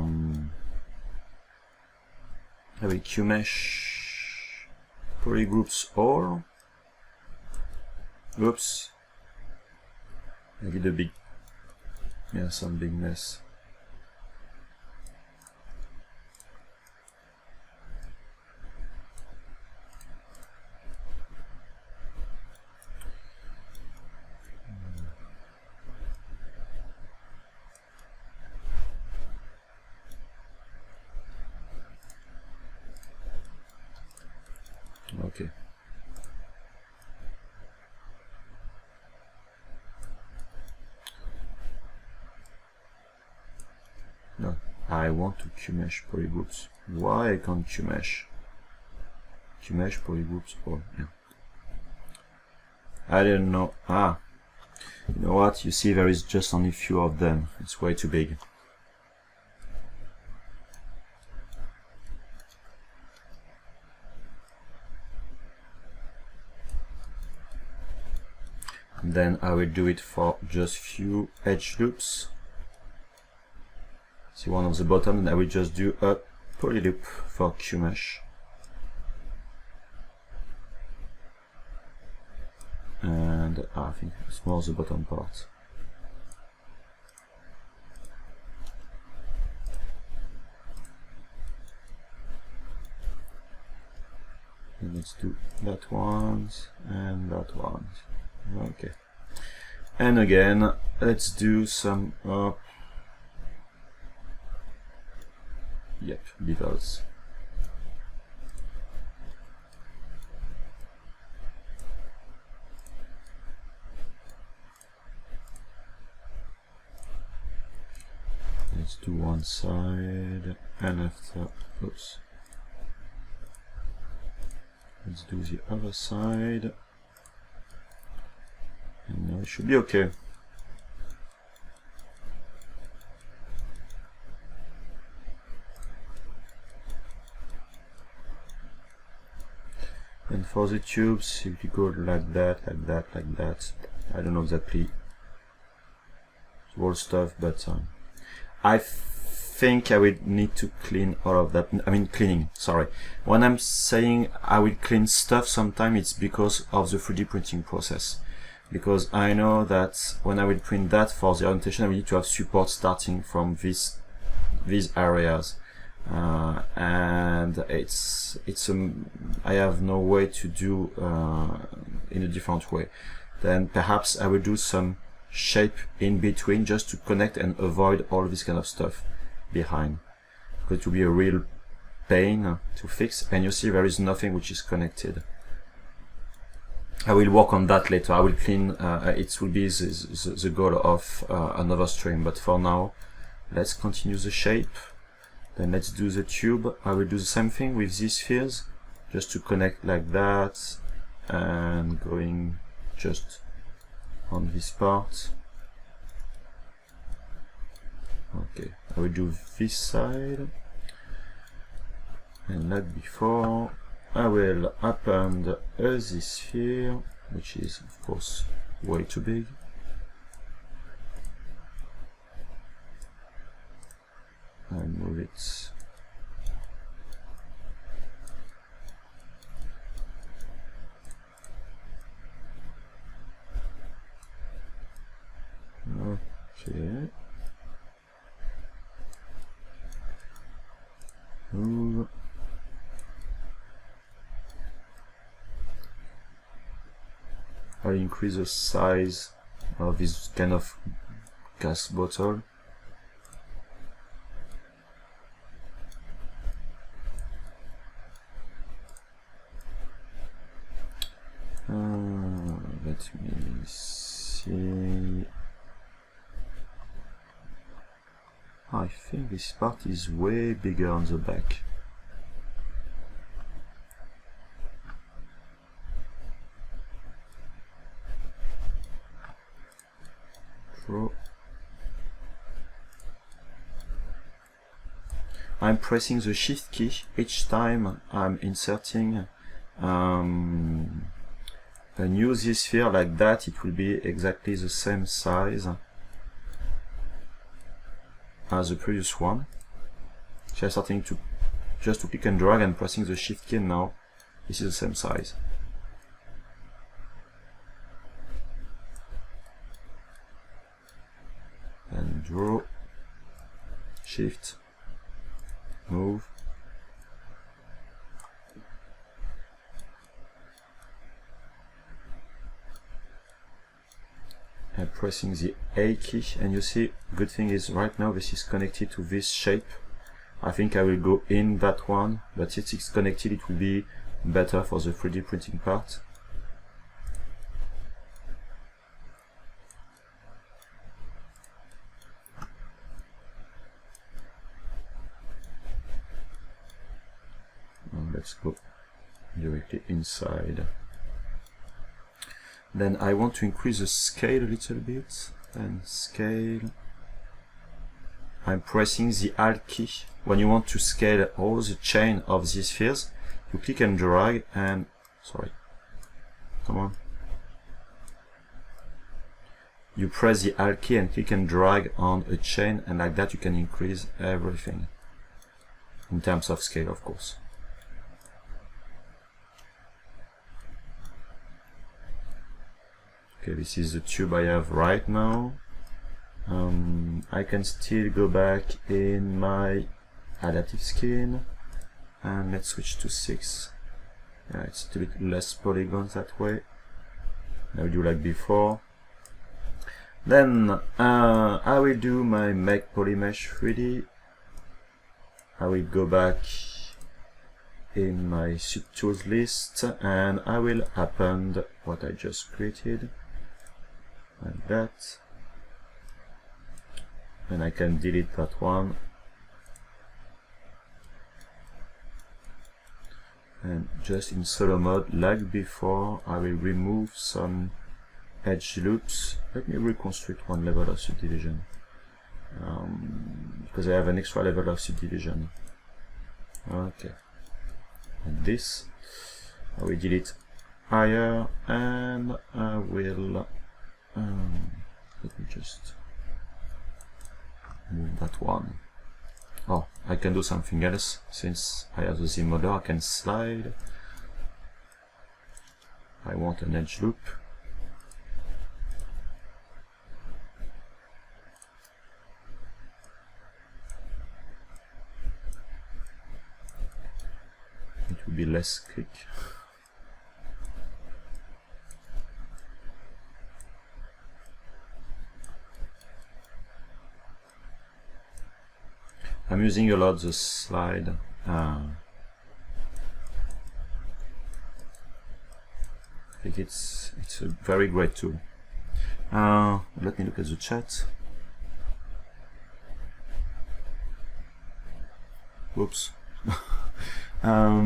will Q-mesh polygroups all. Oops. Maybe the big, yeah, some bigness. Okay. No, I want to QMesh polygroups. Why I can't QMesh? QMesh polygroups, oh yeah. I didn't know. Ah, you know what? You see, there is just only few of them. It's way too big. Then I will do it for just few edge loops. See one on the bottom, and I will just do a poly loop for QMesh. And I think it's more the bottom part. And let's do that one and that one. Okay. And again, let's do some yep, bevels. Let's do one side, and after, oops, let's do the other side, and now it should be okay. And for the tubes, if you go like that, like that, like that, I don't know exactly the whole stuff, but I think I will need to clean all of that. I mean cleaning, sorry. When I'm saying I will clean stuff, sometimes it's because of the 3D printing process. Because I know that when I will print that for the orientation, I will need to have support starting from these areas. And I have no way to do in a different way. Then perhaps I will do some shape in between just to connect and avoid all this kind of stuff behind. It will be a real pain to fix, and you see there is nothing which is connected. I will work on that later. I will clean, it will be the goal of another stream, but for now let's continue the shape. Then let's do the tube. I will do the same thing with these spheres, just to connect like that, and going just on this part. Okay, I will do this side, and like before, I will append this sphere, which is of course way too big. And move it. Okay. Move. I'll increase the size of this kind of gas bottle. Let me see. I think this part is way bigger on the back. Draw. I'm pressing the Shift key each time I'm inserting a new ZSphere like that. It will be exactly the same size as the previous one. So I'm starting to just to click and drag and pressing the Shift key, and now this is the same size. Shift, move. And pressing the A key, and you see, good thing is right now this is connected to this shape. I think I will go in that one, but since it's connected, it will be better for the 3D printing part. Now let's go directly inside. Then I want to increase the scale a little bit, and scale. I'm pressing the Alt key. When you want to scale all the chain of these spheres, you click and drag and, sorry, come on. You press the Alt key and click and drag on a chain, and like that you can increase everything. In terms of scale, of course. Okay, this is the tube I have right now. I can still go back in my adaptive skin, and let's switch to 6. Yeah, it's a bit less polygons that way. I'll do like before. Then I will do my Make Polymesh 3D. I will go back in my subtools list, and I will append what I just created. Like that, and I can delete that one, and just in solo mode like before I will remove some edge loops. Let me reconstruct one level of subdivision, because I have an extra level of subdivision. Okay, and this I will delete higher, and I will let me just move that one. Oh, I can do something else. Since I have the ZModeler, I can slide. I want an edge loop. It will be less quick. I'm using a lot the slide. I think it's a very great tool. Let me look at the chat. Whoops. How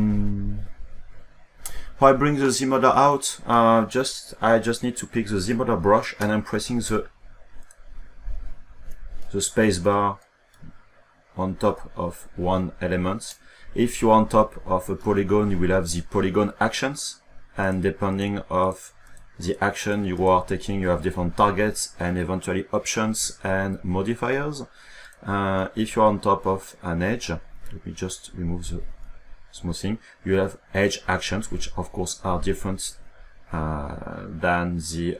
I bring the ZModeler out? I just need to pick the ZModeler brush, and I'm pressing the space bar on top of one element. If you're on top of a polygon, you will have the polygon actions, and depending of the action you are taking, you have different targets and eventually options and modifiers. If you're on top of an edge, let me just remove the smoothing, you have edge actions, which of course are different than the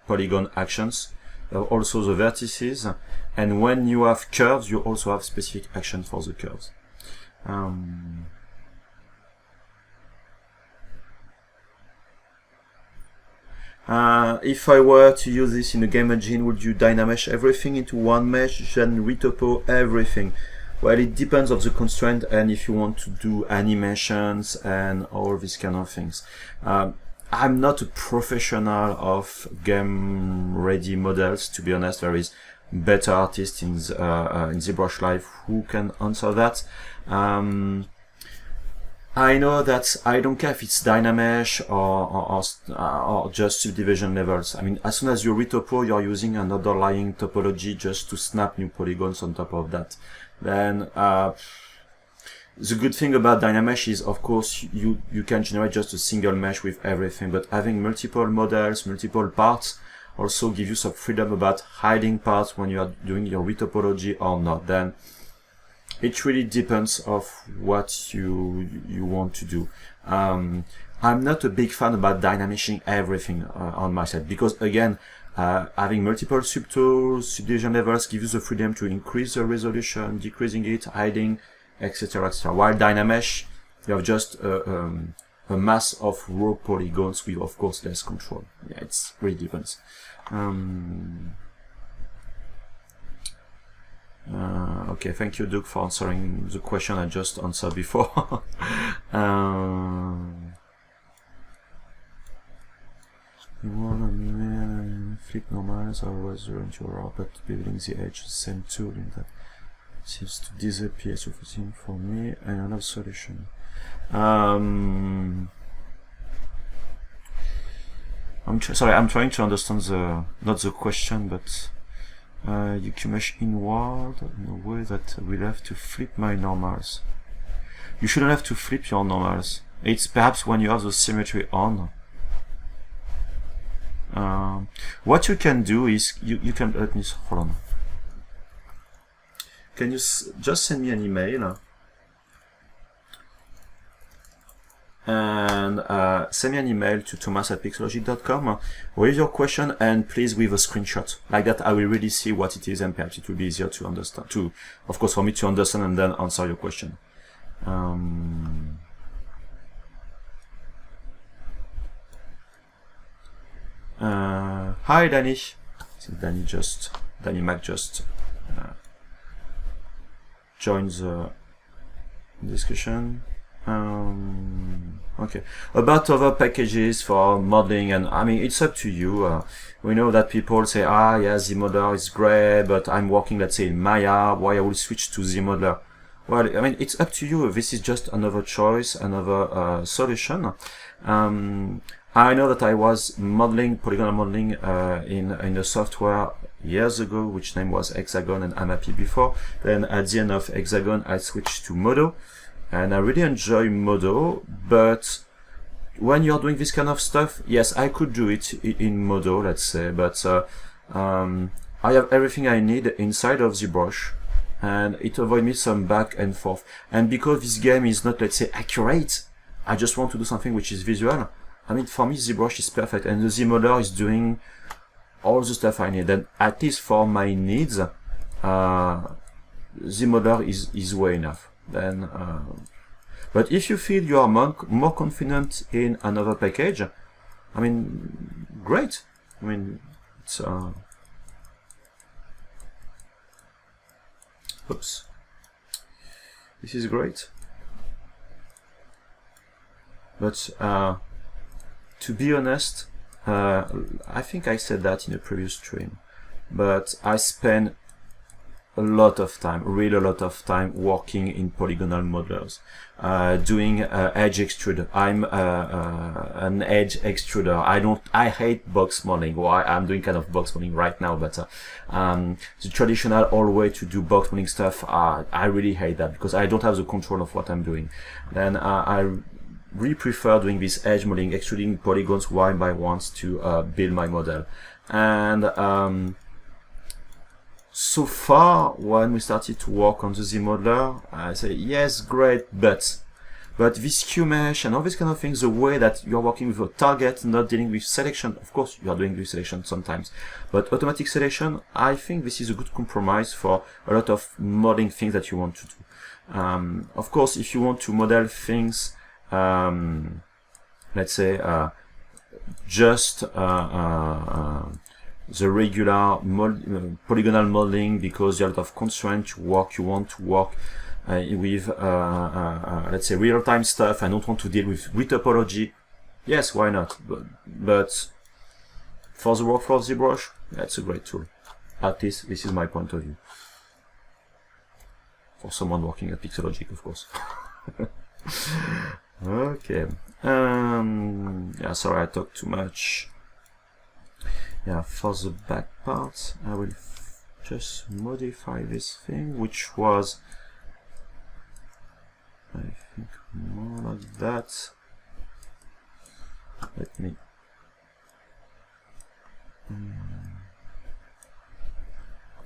polygon actions. Also the vertices, and when you have curves, you also have specific action for the curves. If I were to use this in a game engine, would you dynamesh everything into one mesh, then retopo everything? Well, it depends on the constraint, and if you want to do animations and all these kind of things. I'm not a professional of game-ready models, to be honest. There is better artists in ZBrushLIVE who can answer that. I know that I don't care if it's Dynamesh or just subdivision levels. I mean, as soon as you retopo, you're using an underlying topology just to snap new polygons on top of that. Then the good thing about Dynamesh is, of course, you can generate just a single mesh with everything, but having multiple models, multiple parts, also give you some freedom about hiding parts when you are doing your retopology or not. Then it really depends of what you want to do. I'm not a big fan about dynameshing everything on my side, because again, Having multiple subtools, subdivision levels give you the freedom to increase the resolution, decreasing it, hiding, etc. etc. While Dynamesh, you have just a mass of raw polygons with, of course, less control. Yeah, it's really different. Okay, thank you, Doug, for answering the question I just answered before. Flip normals always run to raw, but building the edge, same tool in that seems to disappear. So for me, and another solution. Sorry, I'm trying to understand not the question, but you can mesh inward in a way that will have to flip my normals. You shouldn't have to flip your normals. It's perhaps when you have the symmetry on. What you can do is you can let me hold on. Can you just send me an email and send me an email to thomas@pixologic.com with your question, and please with a screenshot. Like that I will really see what it is, and perhaps it will be easier to understand, of course, for me to understand and then answer your question. Hi Danny. Danny Mac just joined the discussion. Okay, about other packages for modeling, and I mean, it's up to you. We know that people say, yeah, ZModeler is great, but I'm working, let's say, in Maya, why I will switch to ZModeler? Well, I mean, it's up to you. This is just another choice, another solution. I know that I was modeling, polygonal modeling, in a software years ago, which name was Hexagon and Amapi before. Then at the end of Hexagon, I switched to Modo, and I really enjoy Modo. But when you're doing this kind of stuff, yes, I could do it in Modo, let's say, but I have everything I need inside of ZBrush, and it avoids me some back and forth. And because this game is not, let's say, accurate, I just want to do something which is visual. I mean, for me, ZBrush is perfect, and the ZModeler is doing all the stuff I need. And at least for my needs, ZModeler is way enough. Then, but if you feel you are more confident in another package, I mean, great. I mean, it's oops, this is great. But to be honest, I think I said that in a previous stream, but I spend a lot of time, really a lot of time working in polygonal modelers, doing edge extrude. I'm an edge extruder. I hate box modeling. Well, I'm doing kind of box modeling right now, but the traditional old way to do box modeling stuff, I really hate that because I don't have the control of what I'm doing. Then I really prefer doing this edge modeling, extruding polygons one by one to build my model. And so far, when we started to work on the ZModeler, I say, yes, great, but this Q-mesh and all these kind of things, the way that you're working with a target, not dealing with selection, of course, you are doing with selection sometimes, but automatic selection, I think this is a good compromise for a lot of modeling things that you want to do. Of course, if you want to model things, let's say, just the regular polygonal modeling, because you have a lot of constraints you want to work with, let's say, real-time stuff, and don't want to deal with retopology. Yes, why not? But for the workflow of ZBrush, that's a great tool. At least this is my point of view. For someone working at Pixologic, of course. Okay. Yeah, sorry, I talked too much. Yeah, for the back part, I will just modify this thing, which was, I think, more like that. Let me.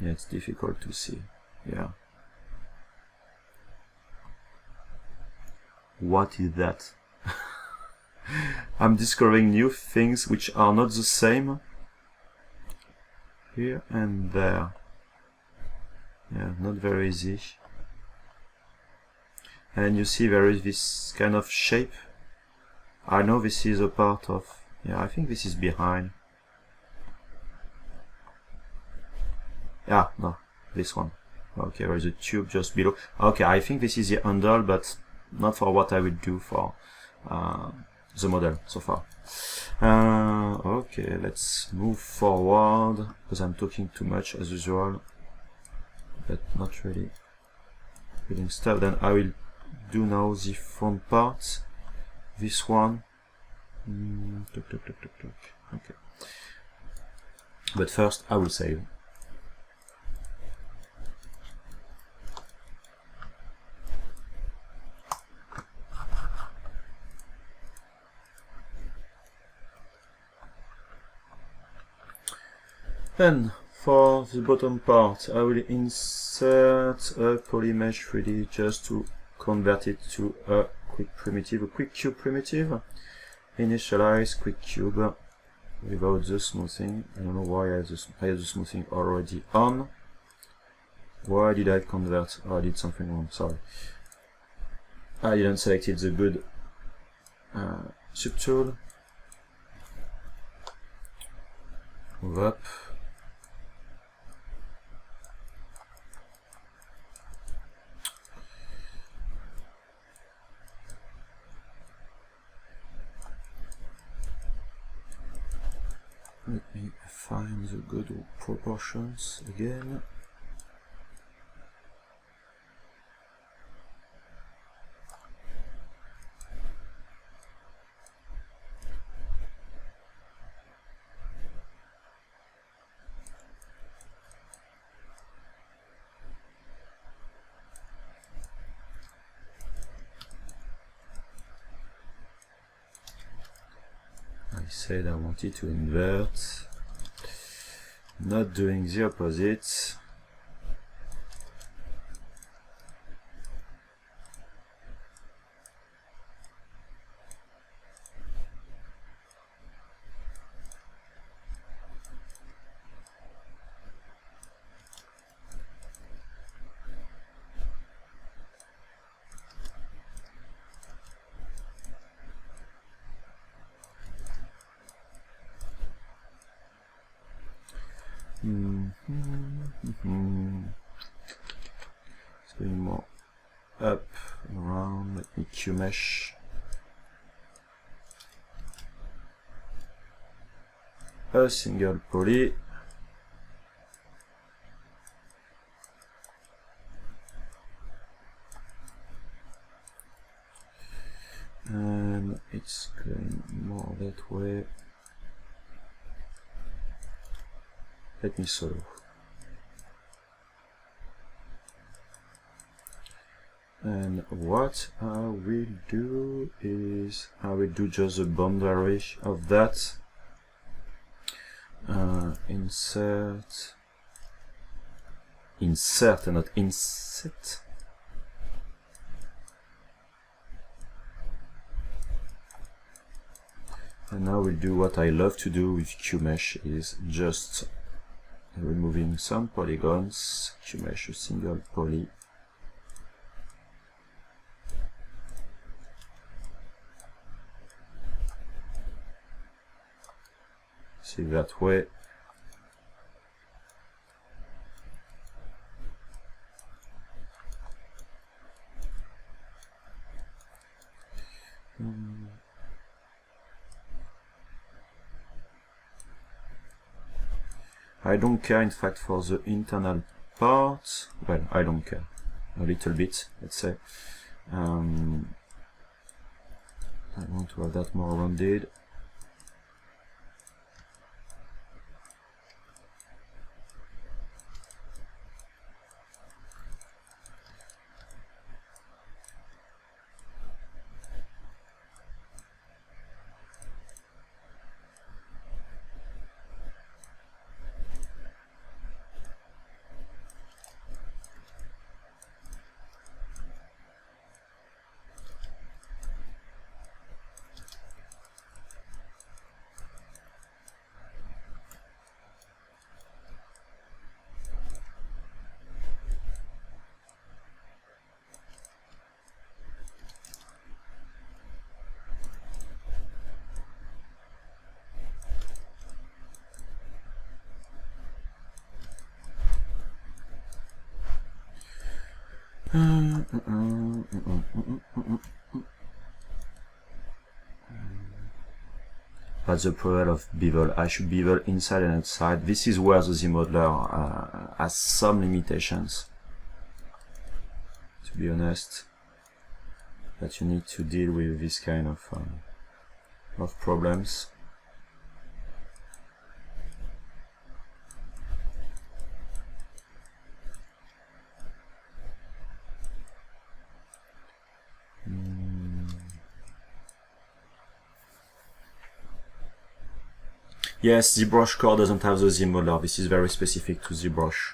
Yeah, it's difficult to see. Yeah. What is that? I'm discovering new things which are not the same. here and there. Yeah, not very easy. And you see there is this kind of shape. I know this is a part of, yeah, I think this is behind. Yeah, no, this one. Okay, there is a tube just below. Okay, I think this is the handle, but not for what I will do for the model so far. Okay, let's move forward, because I'm talking too much as usual, but not really getting stuff. Then I will do now the front part, this one. Okay, but first I will save. Then for the bottom part, I will insert a polymesh 3D just to convert it to a quick primitive, a quick cube primitive. Initialize quick cube without the smoothing. I don't know why I have the smoothing already on. Why did I convert? Oh, I did something wrong, sorry. I didn't select the good subtool. Move up. Let me find the good proportions again. I said I wanted to invert, not doing the opposite. It's going more up, around. Let me Q-mesh. A single poly. And it's going more that way. Let me solo. And what I will do is I will do just the boundary of that. Insert and not inset. And now we'll do what I love to do with Q-mesh, is just removing some polygons, Q-mesh a single poly. See that way. I don't care, in fact, for the internal part. Well, I don't care a little bit, let's say. I want to have that more rounded. That's the problem of bevel. I should bevel inside and outside. This is where the ZModeler has some limitations, to be honest, that you need to deal with this kind of problems. Yes, ZBrush core doesn't have the ZModeler. This is very specific to ZBrush.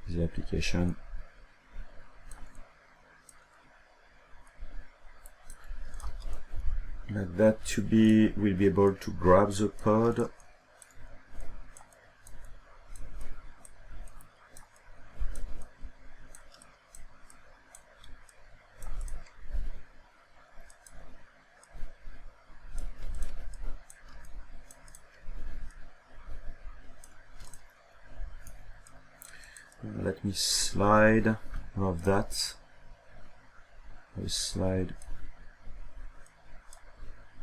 The application. Like that, 2B will be able to grab the pod. Let me slide all of that. I slide.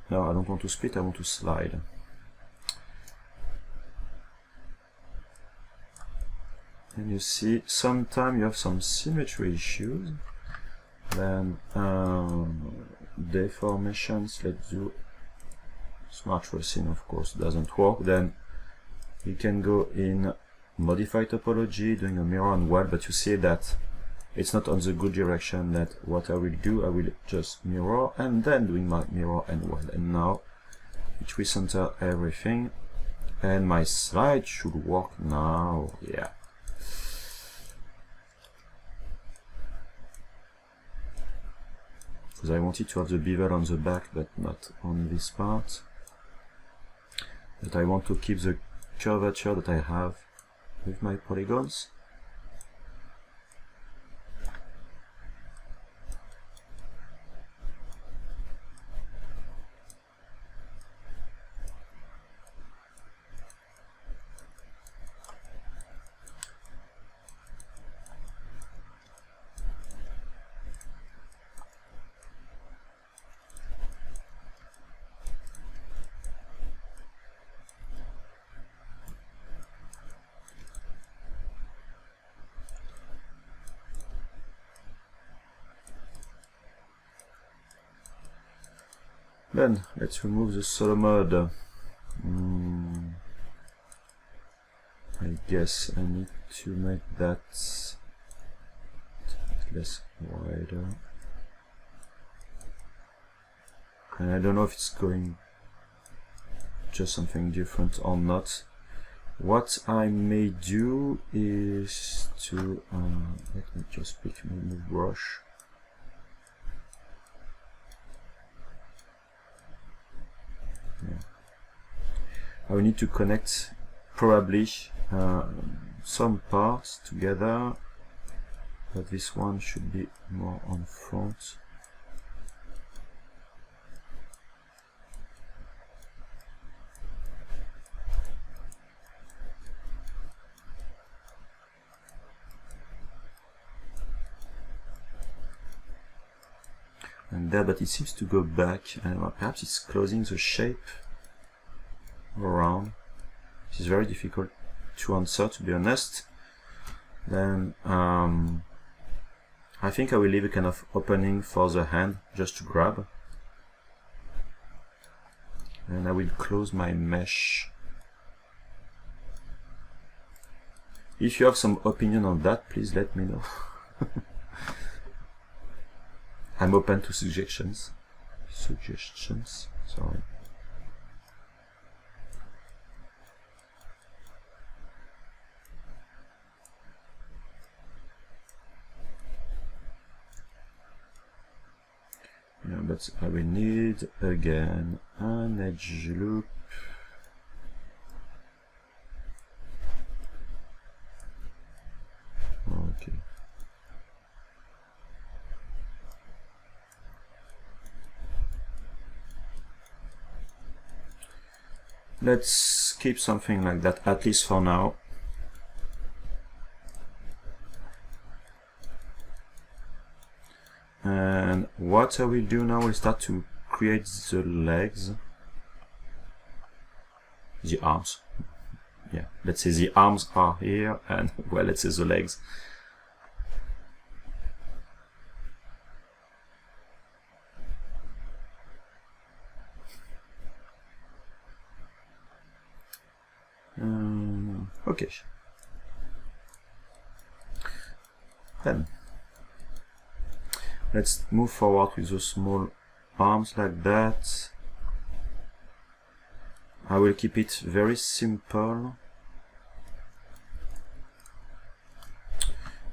No, I don't want to split, I want to slide. And you see, sometimes you have some symmetry issues. Then deformations, let's do smart tracing, of course, doesn't work. Then you can go in modify topology, doing a mirror and weld, but you see that it's not on the good direction. That what I will do, I will just mirror and then doing my mirror and weld, and now it recenter everything and my slide should work now. Yeah, because I wanted to have the bevel on the back but not on this part, but I want to keep the curvature that I have with my polygons. Then let's remove the solo mode. I guess I need to make that less wider. And I don't know if it's going just something different or not. What I may do is to let me just pick my new brush. Yeah. I will need to connect probably some parts together, but this one should be more on front. And there, but it seems to go back, and perhaps it's closing the shape around. This is very difficult to answer, to be honest. Then I think I will leave a kind of opening for the hand just to grab, and I will close my mesh. If you have some opinion on that, please let me know. I'm open to suggestions. Sorry. Yeah, but I will need again an edge loop. Okay. Let's keep something like that, at least for now. And what I will do now is start to create the legs, the arms. Yeah, let's say the arms are here, and well, let's say the legs. Okay. Then let's move forward with the small arms like that. I will keep it very simple.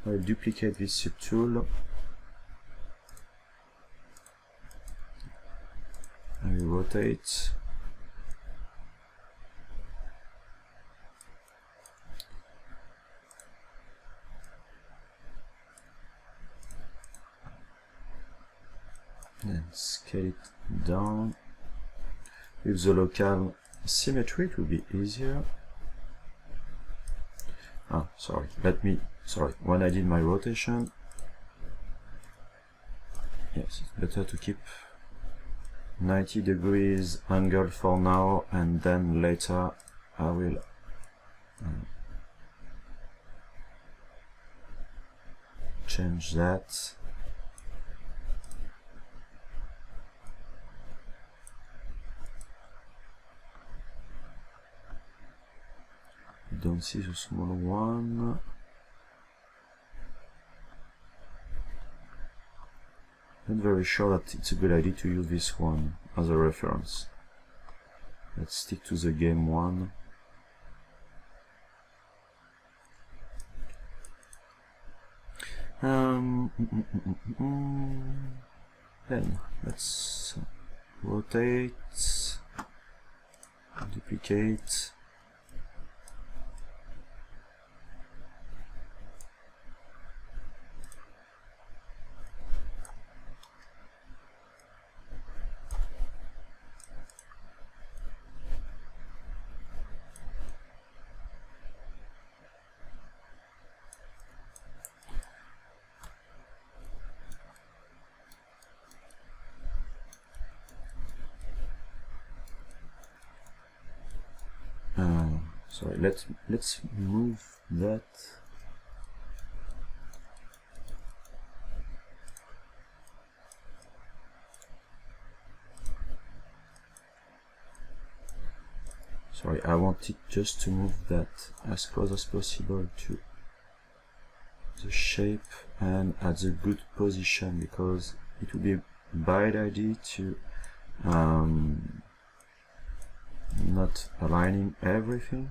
I will duplicate this subtool. I will rotate. And scale it down. With the local symmetry it will be easier. Sorry, when I did my rotation, yes, it's better to keep 90 degrees angle for now, and then later I will change that. Don't see the small one. Not very sure that it's a good idea to use this one as a reference. Let's stick to the game one. Then let's rotate, duplicate. Sorry, let's move that. Sorry, I wanted just to move that as close as possible to the shape and at the good position, because it would be a bad idea to not aligning everything.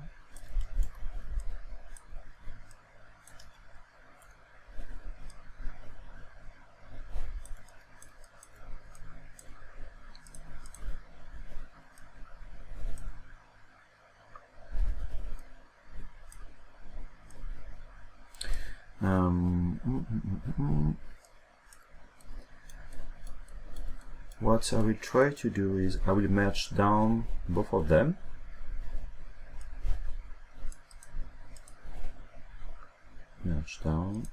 What I will try to do is I will merge down both of them. Merge down.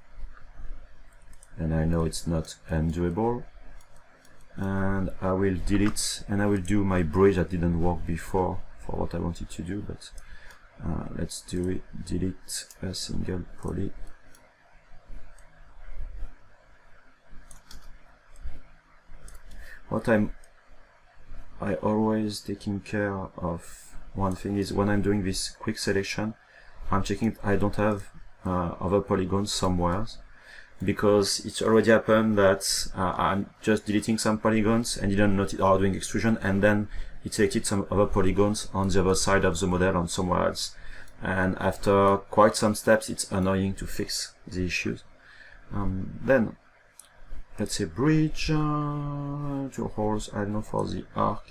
And I know it's not undoable. And I will delete, and I will do my bridge that didn't work before for what I wanted to do, but let's do it. Delete a single poly. What I always taking care of, one thing is when I'm doing this quick selection, I'm checking I don't have other polygons somewhere, because it's already happened that I'm just deleting some polygons and didn't notice, or doing extrusion, and then it selected some other polygons on the other side of the model on somewhere else, and after quite some steps it's annoying to fix the issues. Then let's say bridge, 2 holes, I don't know, for the arc.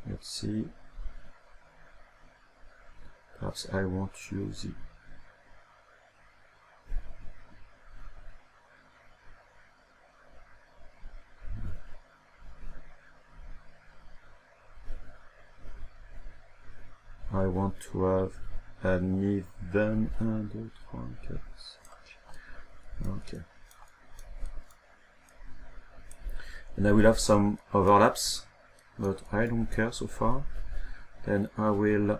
Let's see. Perhaps I won't use the I want to have an even 1, 2, 3, 4. Okay. and I will have some overlaps, but I don't care so far. Then I will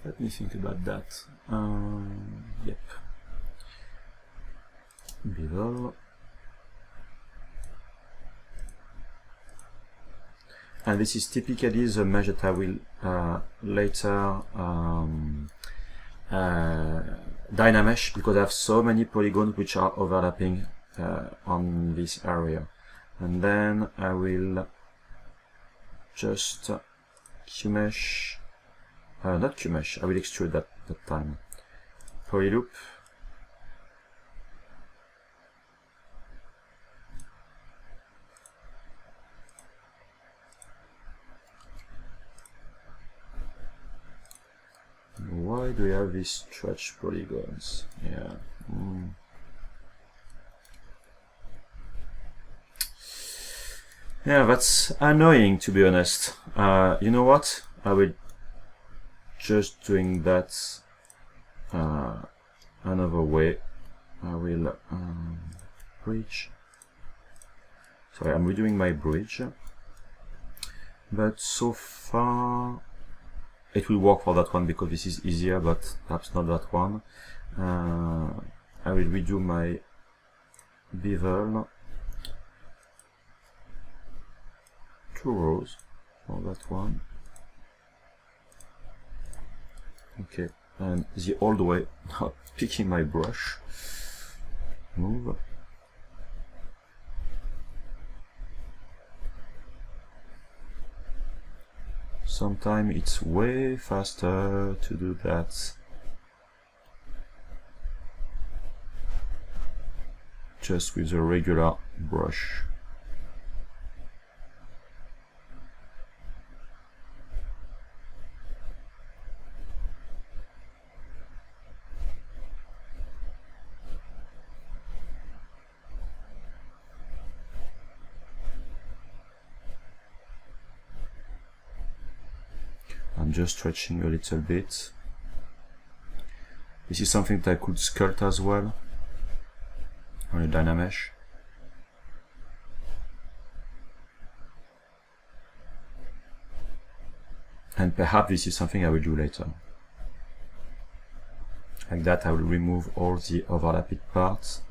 let me think about that. Yep. Bevel. And this is typically the mesh that I will later dynamesh, because I have so many polygons which are overlapping on this area. And then I will just QMesh, not QMesh, I will extrude that time. Polyloop. Why do we have these stretch polygons? Yeah. Yeah, that's annoying, to be honest. You know what? I will just doing that another way. I will bridge. Sorry, I'm redoing my bridge. But so far it will work for that one because this is easier, but perhaps not that one. I will redo my bevel. 2 rows for that one. Okay, and the old way, not picking my brush. Move. Sometimes it's way faster to do that just with a regular brush. I'm just stretching a little bit. This is something that I could sculpt as well on a dynamesh. And perhaps this is something I will do later. Like that, I will remove all the overlapping parts.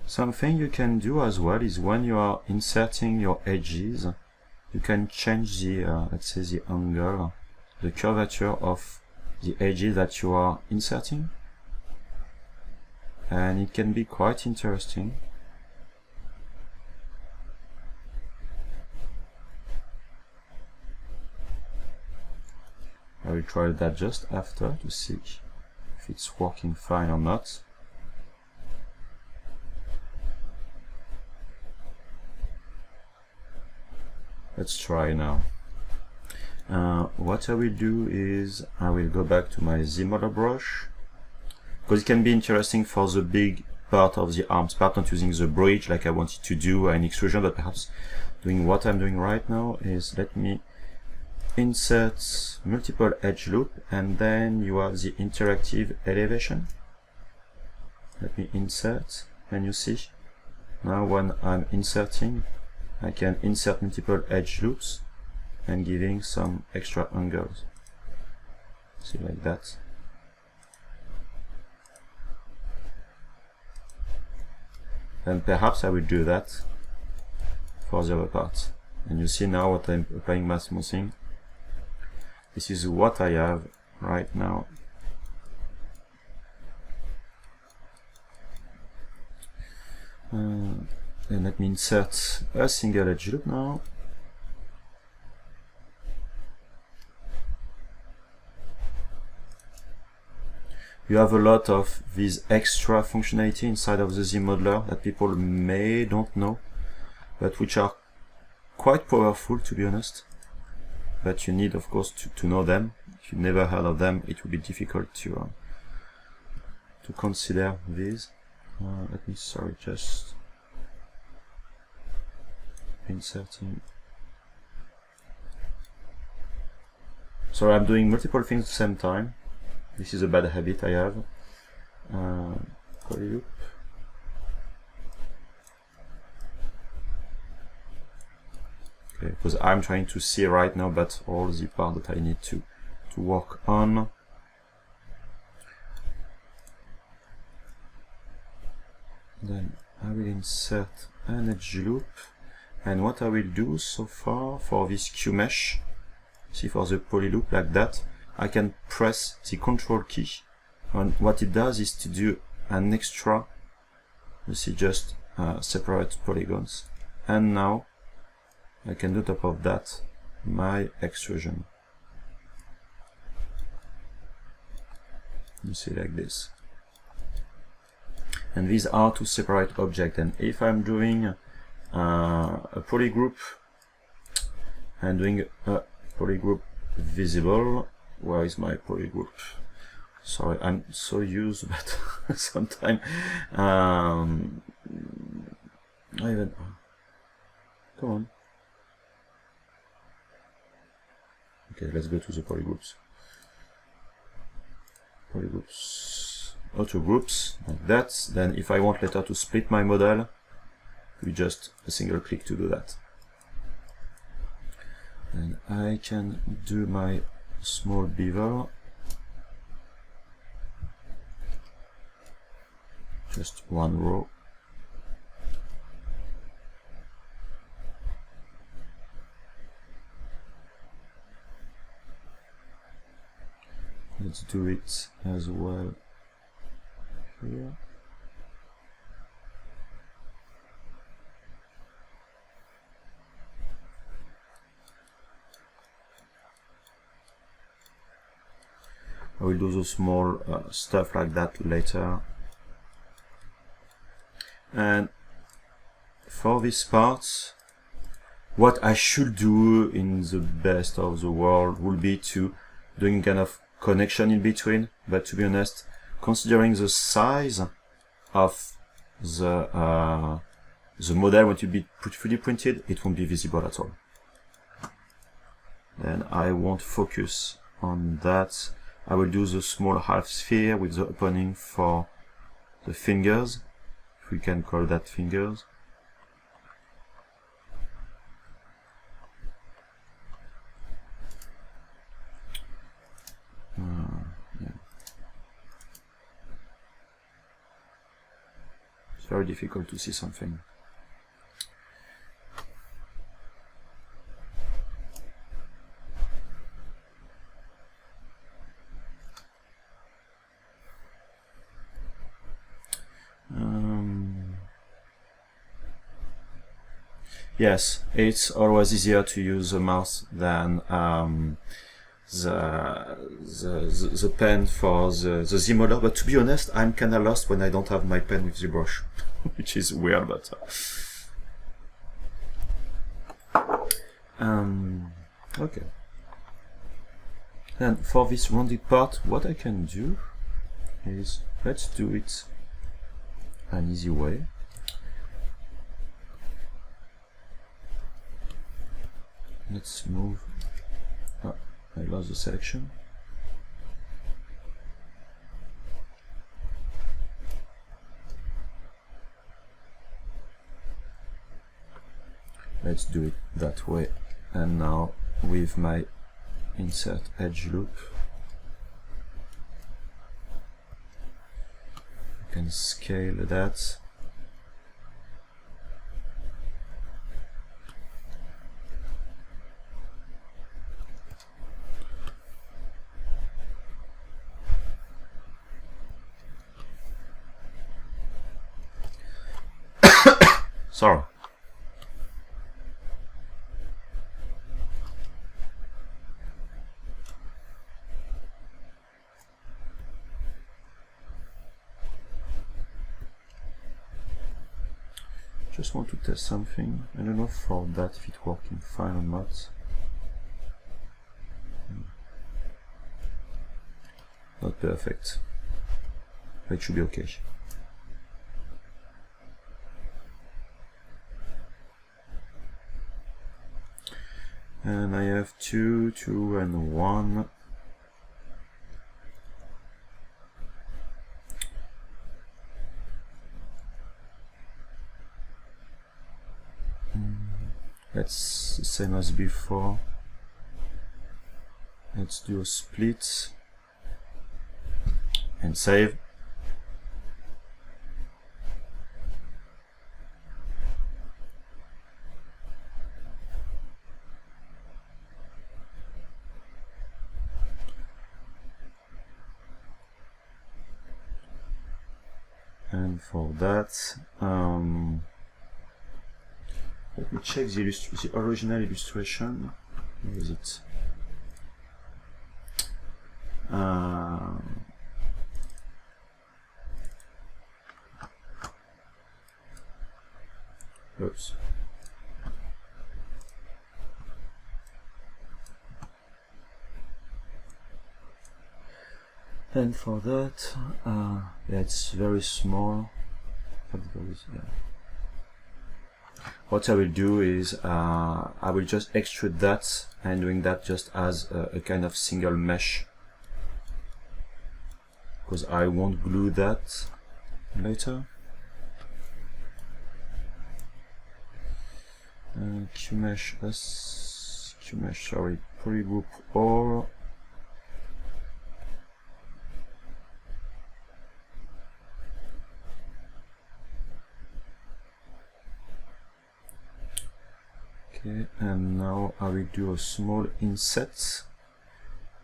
Something you can do as well is when you are inserting your edges, you can change the, let's say, the angle, the curvature of the edges that you are inserting, and it can be quite interesting. I will try that just after to see if it's working fine or not. Let's try now. What I will do is I will go back to my ZModeler brush, because it can be interesting for the big part of the arms part, not using the bridge like I wanted to do an extrusion, but perhaps doing what I'm doing right now is let me insert multiple edge loop, and then you have the interactive elevation. Let me insert, and you see now when I'm inserting, I can insert multiple edge loops and giving some extra angles. See, like that. And perhaps I will do that for the other parts. And you see now what I'm applying my smoothing. This is what I have right now. And let me insert a single edge loop now. You have a lot of this extra functionality inside of the ZModeler that people don't know. but which are quite powerful, to be honest. But you need, of course, to know them. If you've never heard of them, it will be difficult to consider these. Let me, sorry, just inserting. So I'm doing multiple things at the same time. This is a bad habit I have. Polyloop. Okay, because I'm trying to see right now, but all the part that I need to work on. Then I will insert an edge loop, and what I will do so far for this Q mesh, see, for the poly loop like that, I can press the control key, and what it does is to do an extra, you see, just separate polygons, and now I can do top of that my extrusion. You see, like this. And these are two separate objects. And if I'm doing a polygroup and doing a polygroup visible, where is my polygroup? Sorry, I'm so used, but sometimes I even come on. Okay, let's go to the polygroups. Polygroups, auto groups, like that. Then if I want later to split my model, we just a single click to do that. And I can do my small beaver, just one row. Let's do it as well here. I will do the small stuff like that later. And for this part, what I should do in the best of the world would be to doing kind of connection in between, but to be honest, considering the size of the model when it will be 3D printed, it won't be visible at all. Then I won't focus on that. I will do the small half sphere with the opening for the fingers, if we can call that fingers. Yeah. It's very difficult to see something. Yes, it's always easier to use the mouse than the pen for the ZModeler, but to be honest, I'm kinda lost when I don't have my pen with ZBrush, which is weird, but okay. And for this rounded part, what I can do is, let's do it an easy way. Let's move. Oh, I lost the selection. Let's do it that way. And now with my insert edge loop, I can scale that. Sorry. just want to test something. I don't know for that if it's working fine or not. Not perfect, but it should be okay. And I have 2, 2, and 1. That's the same as before. Let's do a split and save. And for that, let me check the original illustration. Where is it? Oops. And for that, yeah, it's very small. What I will do is I will just extrude that, and doing that just as a kind of single mesh, because I won't glue that later. QMesh, sorry, polygroup all. Okay, and now I will do a small inset,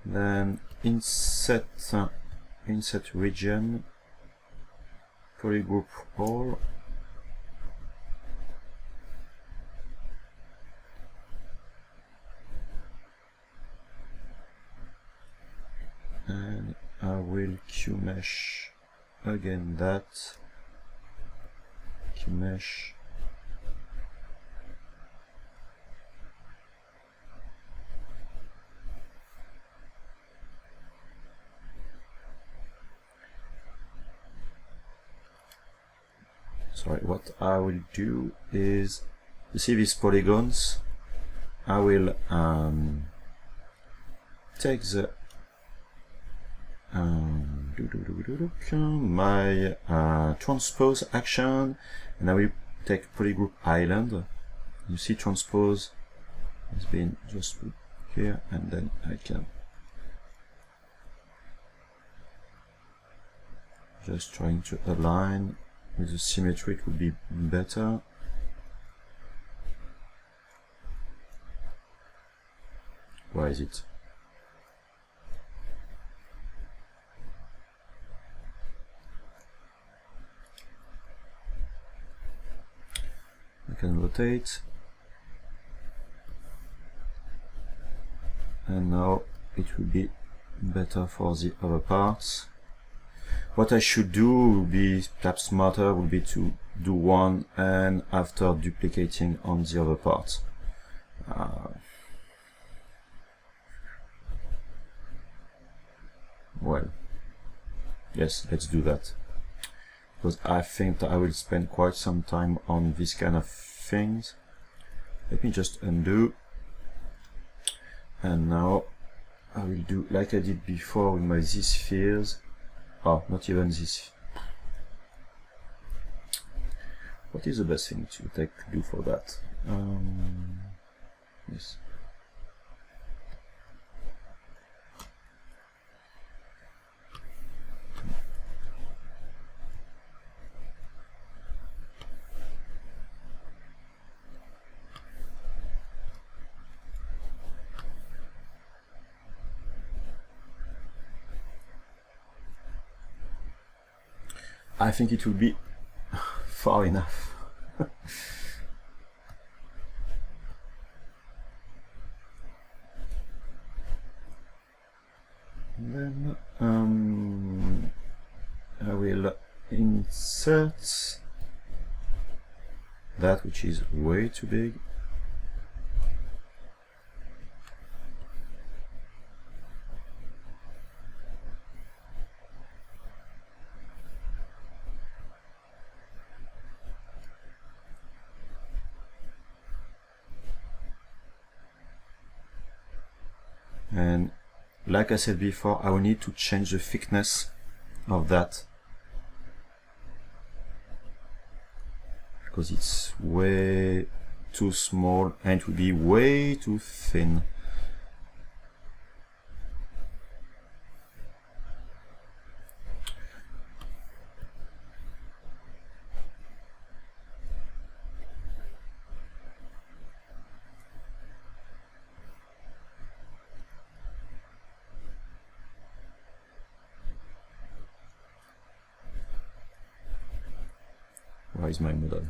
then inset region, polygroup all, and I will QMesh again that, QMesh. Sorry, what I will do is, you see these polygons, I will take the my transpose action, and I will take polygroup island. You see transpose has been just put here, and then I can just trying to align with the symmetry. It would be better. Why is it? I can rotate, and now it will be better for the other parts. What I should do would be perhaps smarter, would be to do one and after duplicating on the other part. Well, yes, let's do that, because I think that I will spend quite some time on this kind of things. Let me just undo, and now I will do like I did before with my ZSpheres. Oh, not even this. What is the best thing to do for that? Yes. I think it will be far enough. Then I will insert that which is way too big. And like I said before, I will need to change the thickness of that because it's way too small and it will be way too thin. Where is my model?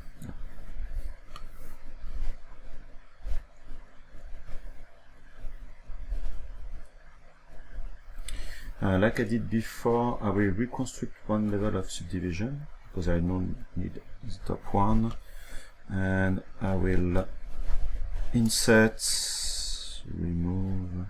Like I did before, I will reconstruct one level of subdivision because I don't need the top one, and I will insert, remove,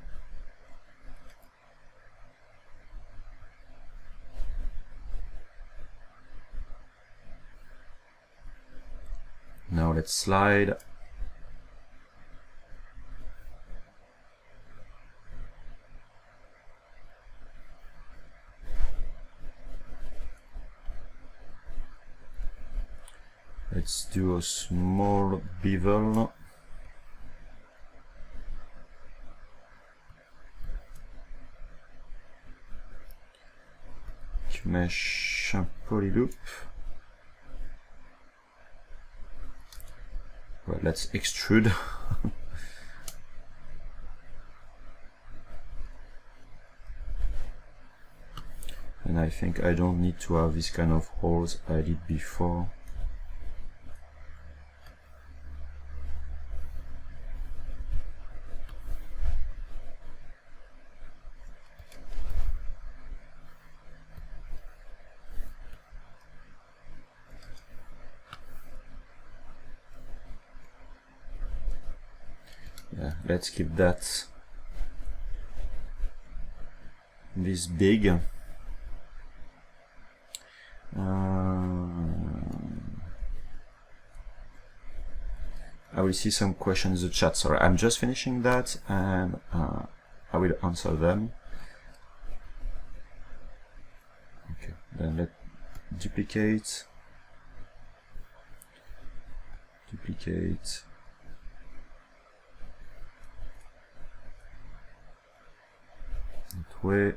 now let's slide. Let's do a small bevel. Mesh un polyloop. Well, let's extrude. And I think I don't need to have this kind of holes I did before. Yeah, let's keep that this big. I will see some questions in the chat. Sorry, I'm just finishing that and I will answer them. Okay, then let's duplicate. That way.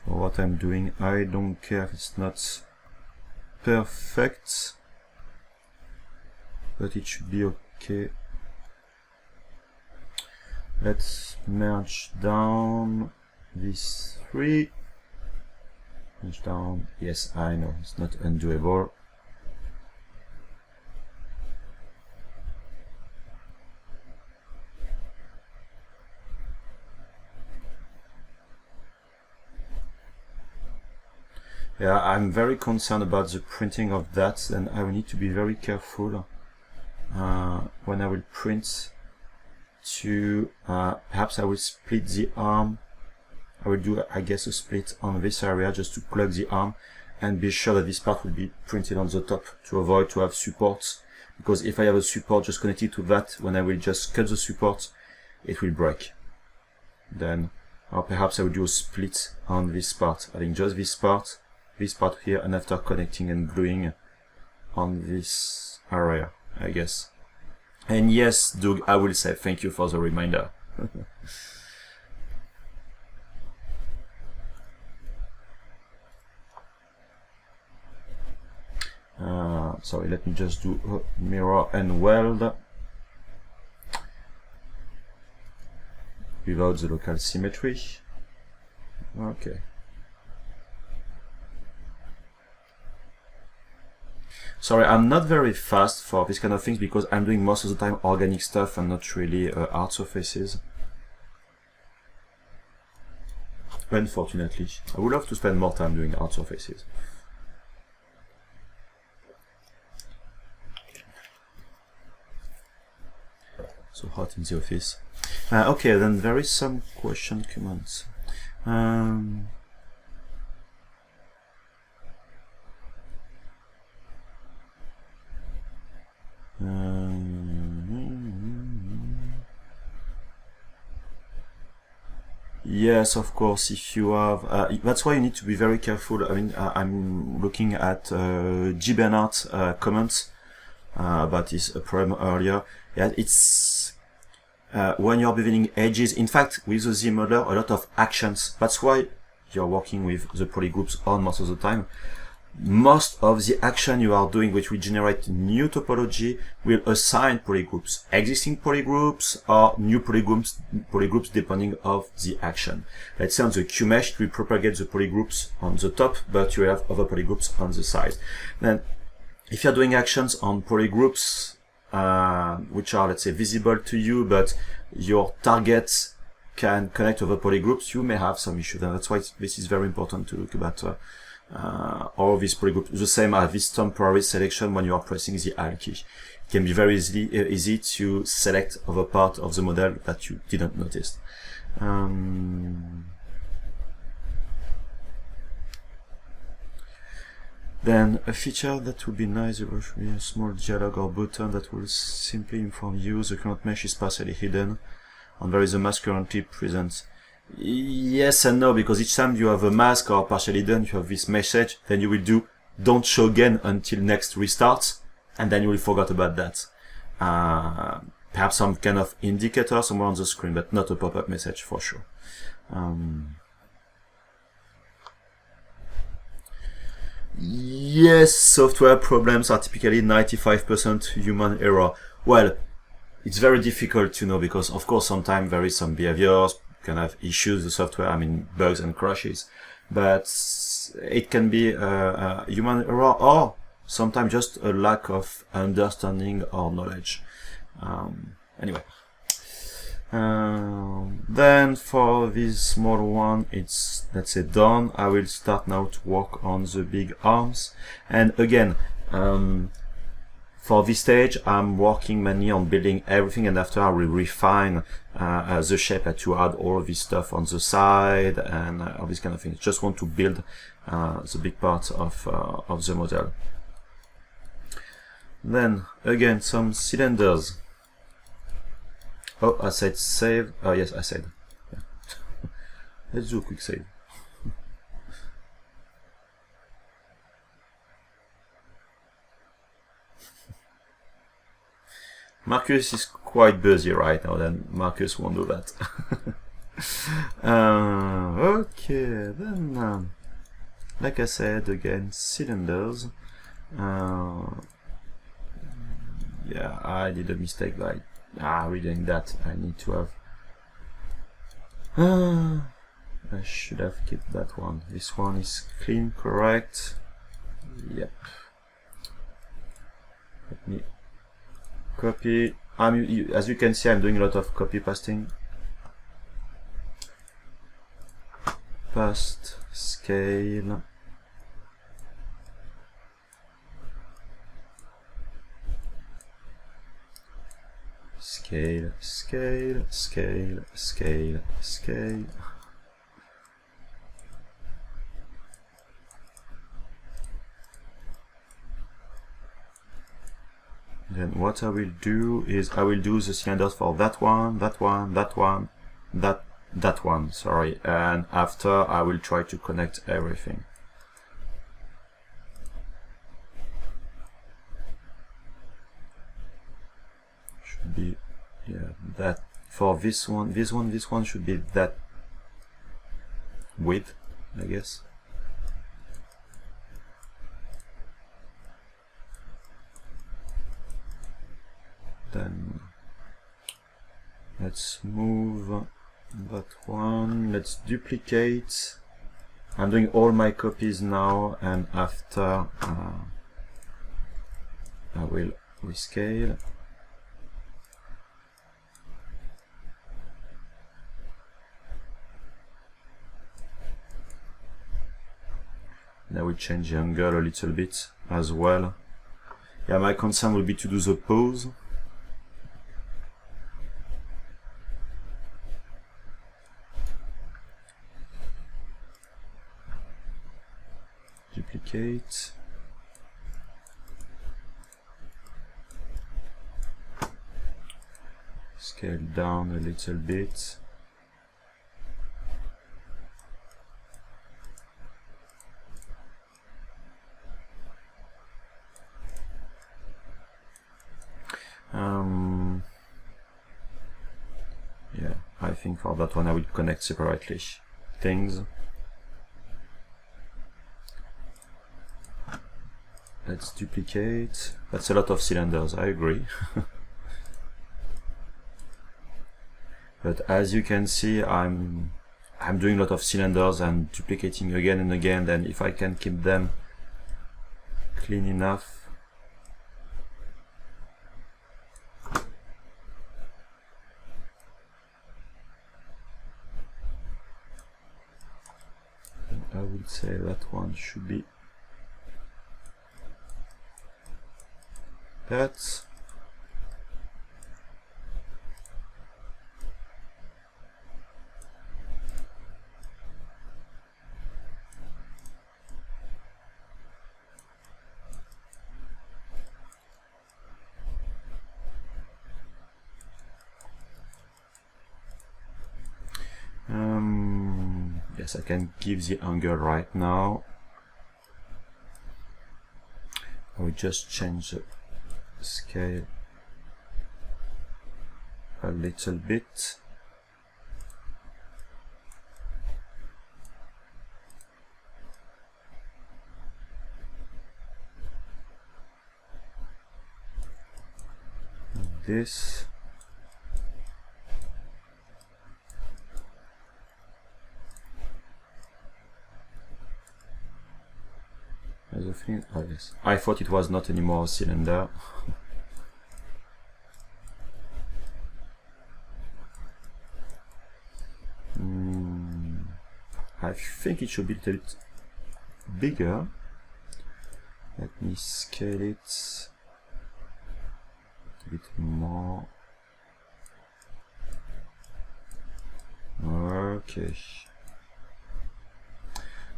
For what I'm doing, I don't care if it's not perfect, but it should be okay. Let's merge down these three. Merge down. Yes, I know it's not undoable. Yeah, I'm very concerned about the printing of that, and I will need to be very careful when I will print to perhaps I will split the arm. I will do, I guess, a split on this area just to plug the arm and be sure that this part will be printed on the top to avoid to have supports, because if I have a support just connected to that, when I will just cut the support, it will break. Then, or perhaps I will do a split on this part, having just this part here, and after connecting and gluing on this area, I guess. And yes, Doug, I will say thank you for the reminder. Sorry, let me just do a mirror and weld without the local symmetry. Okay. Sorry, I'm not very fast for this kind of things because I'm doing most of the time organic stuff and not really art surfaces. Unfortunately, I would love to spend more time doing art surfaces. So hot in the office. Okay, then there is some question comments. Yes, of course, if you have, that's why you need to be very careful. I mean, I'm looking at G. Bernard's comments about his problem earlier. Yeah, it's when you're beveling edges, in fact, with the ZModeler, a lot of actions. That's why you're working with the polygroups on most of the time. Most of the action you are doing, which will generate new topology, will assign polygroups, existing polygroups or new polygroups depending of the action. Let's say on the Q mesh, it will propagate the polygroups on the top, but you have other polygroups on the side. Then, if you're doing actions on polygroups, which are, let's say, visible to you, but your targets can connect over polygroups, you may have some issues. And that's why this is very important to look at all of these polygroups. The same as this temporary selection when you are pressing the Alt key. It can be very easy to select other part of the model that you didn't notice. Then a feature that would be nice, there should be a small dialog or button that will simply inform you the current mesh is partially hidden and there is a mask currently present. Yes and no, because each time you have a mask or partially hidden, you have this message, then you will do don't show again until next restarts, and then you will forget about that. Perhaps some kind of indicator somewhere on the screen, but not a pop-up message for sure. Yes, software problems are typically 95% human error. Well, it's very difficult to know because, of course, sometimes there is some behaviors, can have issues with the software, I mean bugs and crashes, but it can be human error or sometimes just a lack of understanding or knowledge. Anyway. Then for this small one, it's, let's say, done. I will start now to work on the big arms. And again, for this stage, I'm working mainly on building everything, and after I will refine the shape to add all of this stuff on the side and all these kind of things. Just want to build the big part of the model. Then again, some cylinders. Oh, I said save. Oh, yes, I said. Yeah. Let's do a quick save. Marcus is quite busy right now, then Marcus won't do that. Okay, then, like I said, again, cylinders. Yeah, I did a mistake by reading that. I need to have... I should have kept that one. This one is clean, correct. Yep. Let me copy. As you can see, I'm doing a lot of copy pasting. Past, scale. Scale, scale, scale, scale, scale. Then what I will do is I will do the cylinders for that one, that one, that one, that one, sorry, and after I will try to connect everything. Should be, yeah, that for this one should be that width, I guess. Then let's move that one, let's duplicate. I'm doing all my copies now, and after I will rescale. And I will change the angle a little bit as well. Yeah, my concern will be to do the pose. Duplicate. Scale down a little bit. Yeah, I think for that one I will connect separately things. Let's duplicate. That's a lot of cylinders, I agree. But as you can see, I'm doing a lot of cylinders and duplicating again and again. Then if I can keep them clean enough, I would say that one should be that. Yes, I can give the angle right now. I will just change the scale a little bit. This. Oh, yes. I thought it was not anymore a cylinder. I think it should be a little bit bigger. Let me scale it a bit more. Okay.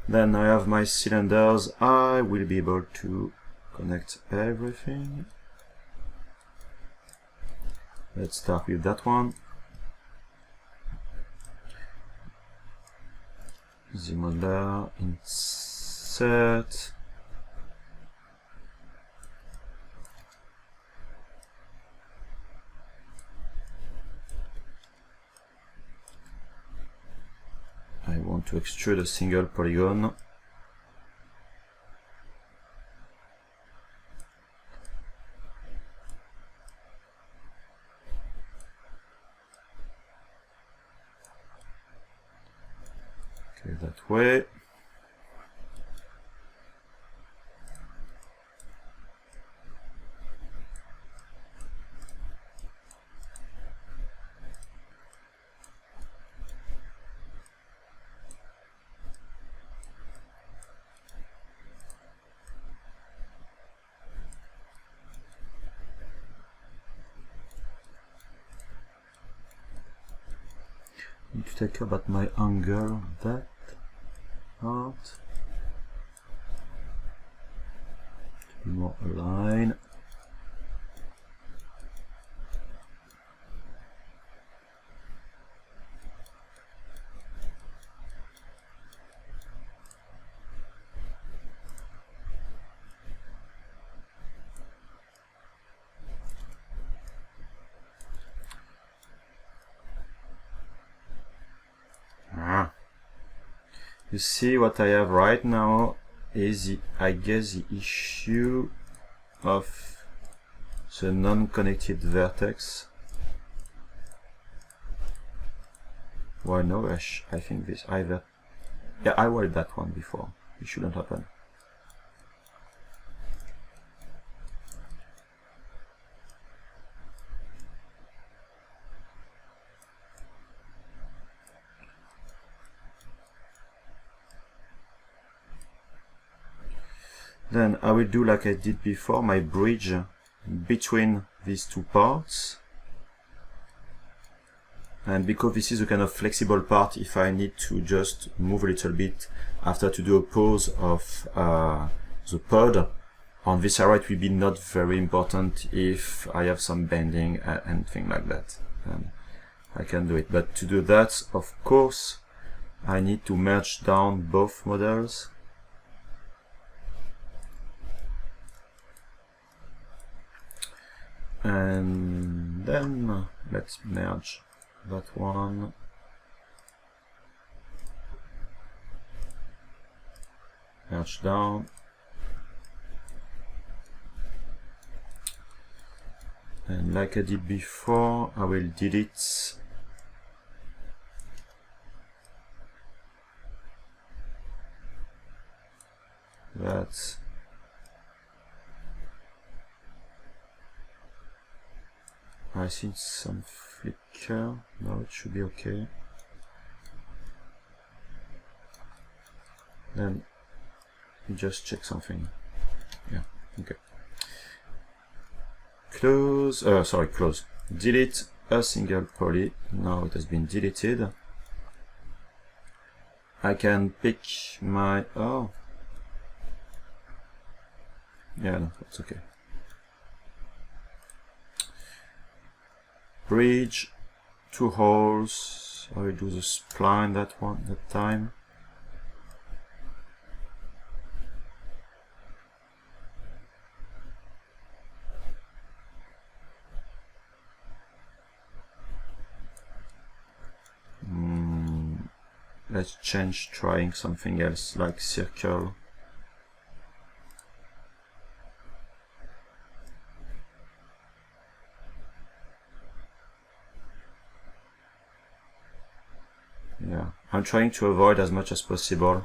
Then I have my cylinders. I will be able to connect everything. Let's start with that one. ZModeler, insert. I want to extrude a single polygon. Okay, that way. Need to take care about my angle of that part to be more aligned. You see, what I have right now is, I guess, the issue of the non-connected vertex. Well, no, I think this either. Yeah, I wired that one before. It shouldn't happen. Then I will do like I did before, my bridge between these two parts. And because this is a kind of flexible part, if I need to just move a little bit after to do a pose of the pod, on this area it will be not very important if I have some bending and things like that. And I can do it. But to do that, of course, I need to merge down both models. And then let's merge that one. Merge down. And like I did before, I will delete that. I see some flicker. No, it should be okay. Then you just check something. Yeah, okay. Close, close. Delete a single poly. Now it has been deleted. I can pick my, oh. Yeah, no, that's okay. Bridge, 2 holes. I will do the spline that time. Let's change, trying something else like circle. Yeah, I'm trying to avoid as much as possible.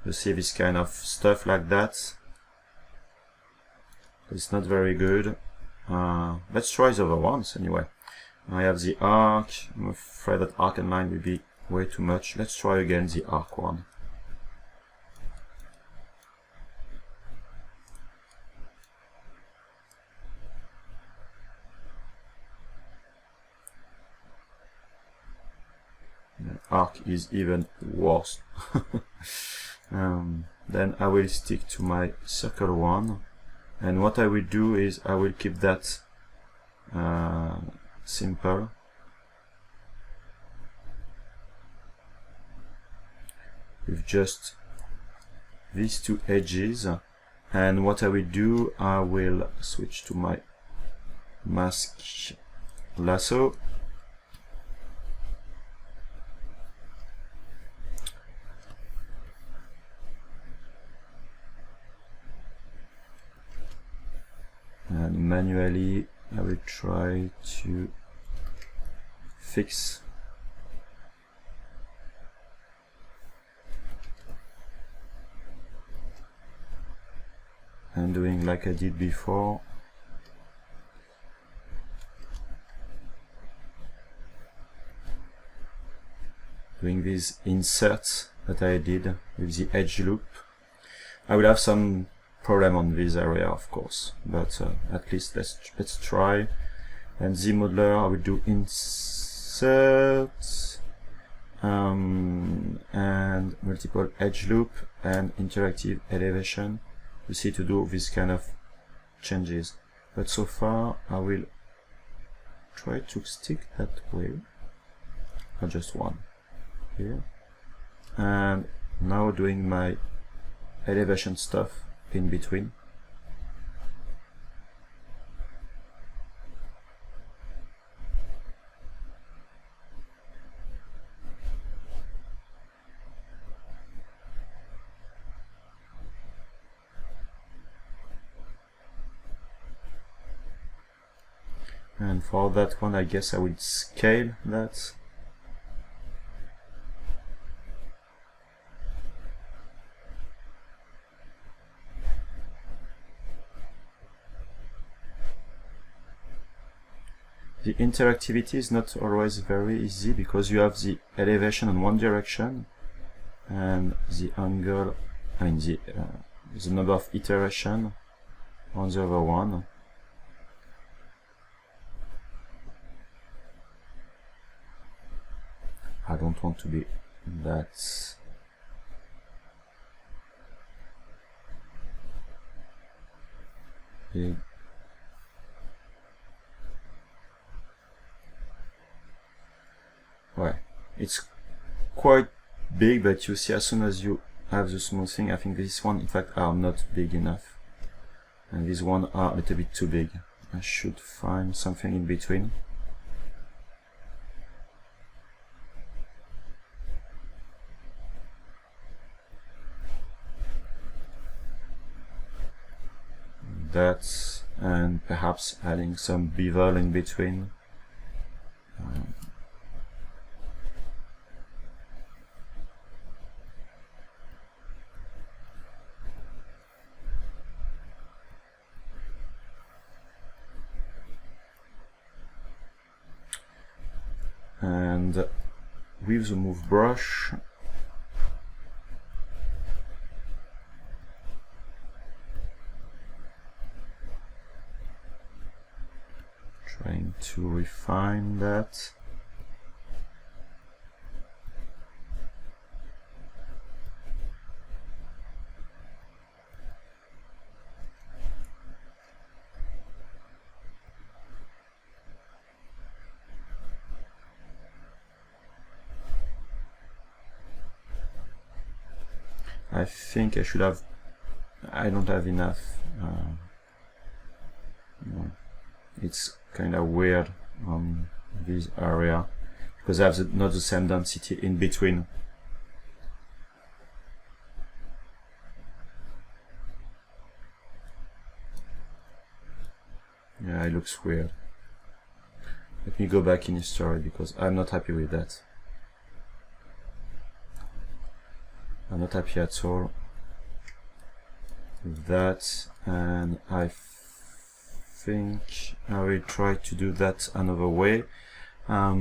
You see this kind of stuff like that. It's not very good. Let's try the other ones anyway. I have the arc. I'm afraid that arc and line will be way too much. Let's try again the arc one. The arc is even worse. Then I will stick to my circle one, and what I will do is I will keep that simple. With just these two edges, and what I will do, I will switch to my mask lasso, and manually I will try to fix and doing like I did before. Doing these inserts that I did with the edge loop. I will have some problem on this area, of course, but at least let's try. And ZModeler, I will do insert and multiple edge loop and interactive elevation. You see, to do this kind of changes, but so far I will try to stick that way, or just one here, and now doing my elevation stuff in between. And for that one, I guess I would scale that. The interactivity is not always very easy because you have the elevation in one direction and the angle, I mean the number of iteration on the other one. I don't want to be that big. Well, it's quite big, but you see, as soon as you have the smoothing, I think this one in fact are not big enough, and these one are a little bit too big. I should find something in between. That, and perhaps adding some bevel in between. And with the move brush, trying to refine that. I think I should have, I don't have enough. No. It's kind of weird on this area because I have not the same density in between. Yeah, it looks weird. Let me go back in history because I'm not happy with that. I'm not happy at all with that, and I think I will try to do that another way. Let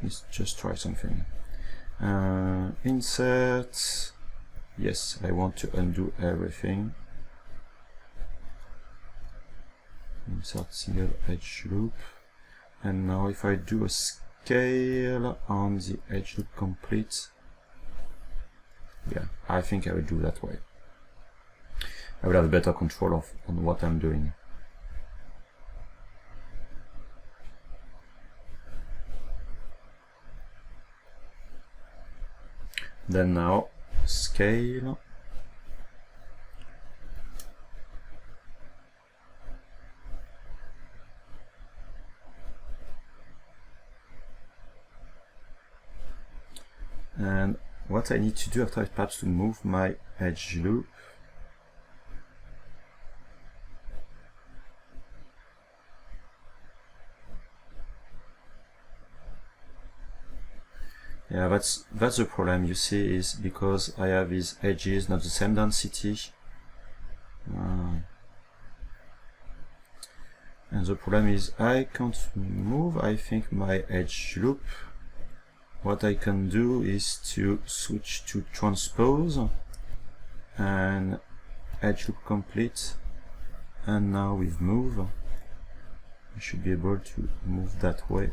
me just try something. Insert. Yes, I want to undo everything. Insert single edge loop. And now if I do a scale on the edge loop complete, yeah, I think I will do that way. I will have better control on what I'm doing. Then now scale. And what I need to do after is perhaps to move my edge loop. Yeah, that's the problem, you see, is because I have these edges not the same density. And the problem is I can't move, I think, my edge loop. What I can do is to switch to transpose and edge loop complete, and now with move I should be able to move that way.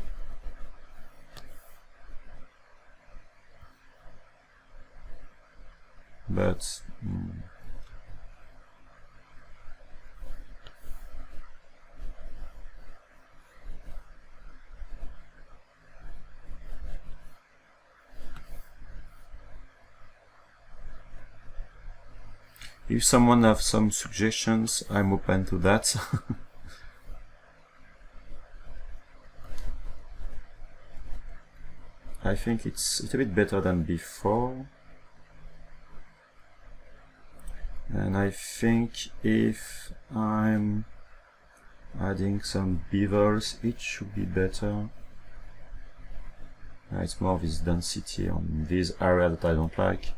But if someone has some suggestions, I'm open to that. I think it's a bit better than before. And I think if I'm adding some bevels, it should be better. It's more of this density on this area that I don't like.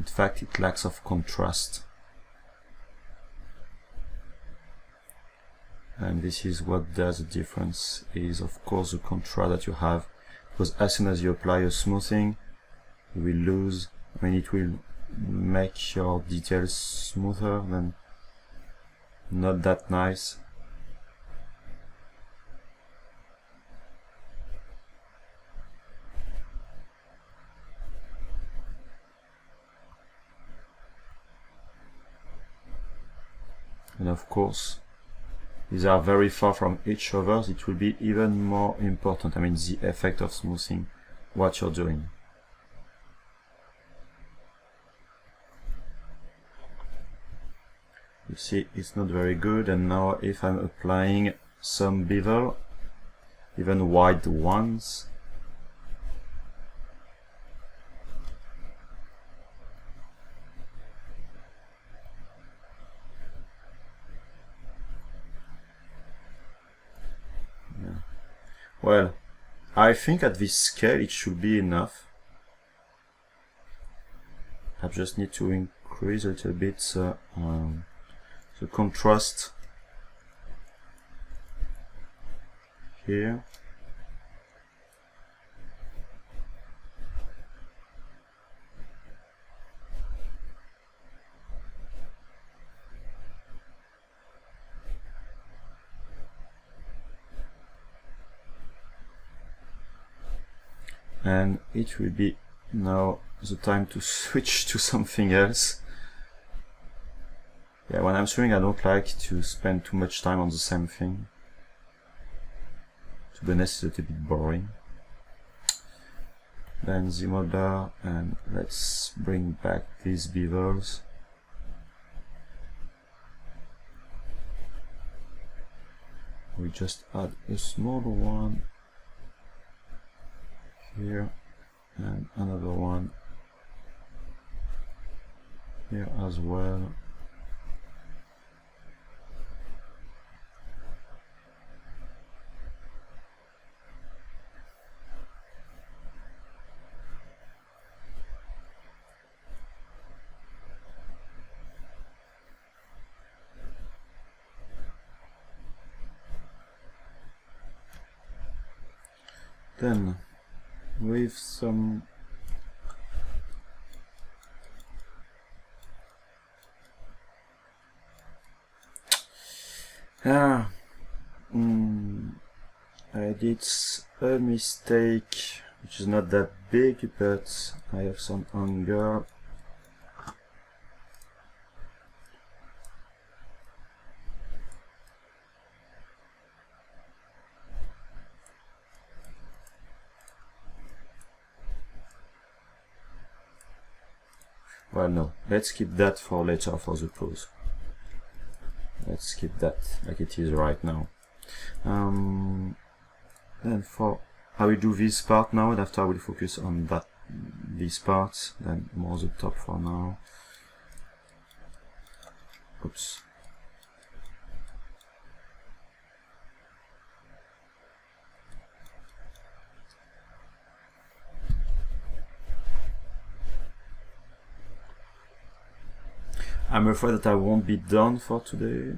In fact, it lacks of contrast. And this is what does the difference, is of course the contrast that you have, because as soon as you apply a smoothing, you will lose, I mean, it will make your details smoother, then not that nice. And of course, these are very far from each other, it will be even more important, I mean the effect of smoothing, what you're doing. You see, it's not very good, and now if I'm applying some bevel, even wide ones, well, I think at this scale it should be enough. I just need to increase a little bit the contrast here. And it will be now the time to switch to something else. Yeah, when I'm showing, I don't like to spend too much time on the same thing. To be honest, it's a little bit boring. Then ZModeler, and let's bring back these bevels. We just add a smaller one here and another one here as well. Then with some I did a mistake, which is not that big, but I have some anger. Well, no, let's keep that for later for the pose. Let's keep that like it is right now. Then I will do this part now, and after I will focus on this part, then more the top for now. Oops. I'm afraid that I won't be done for today.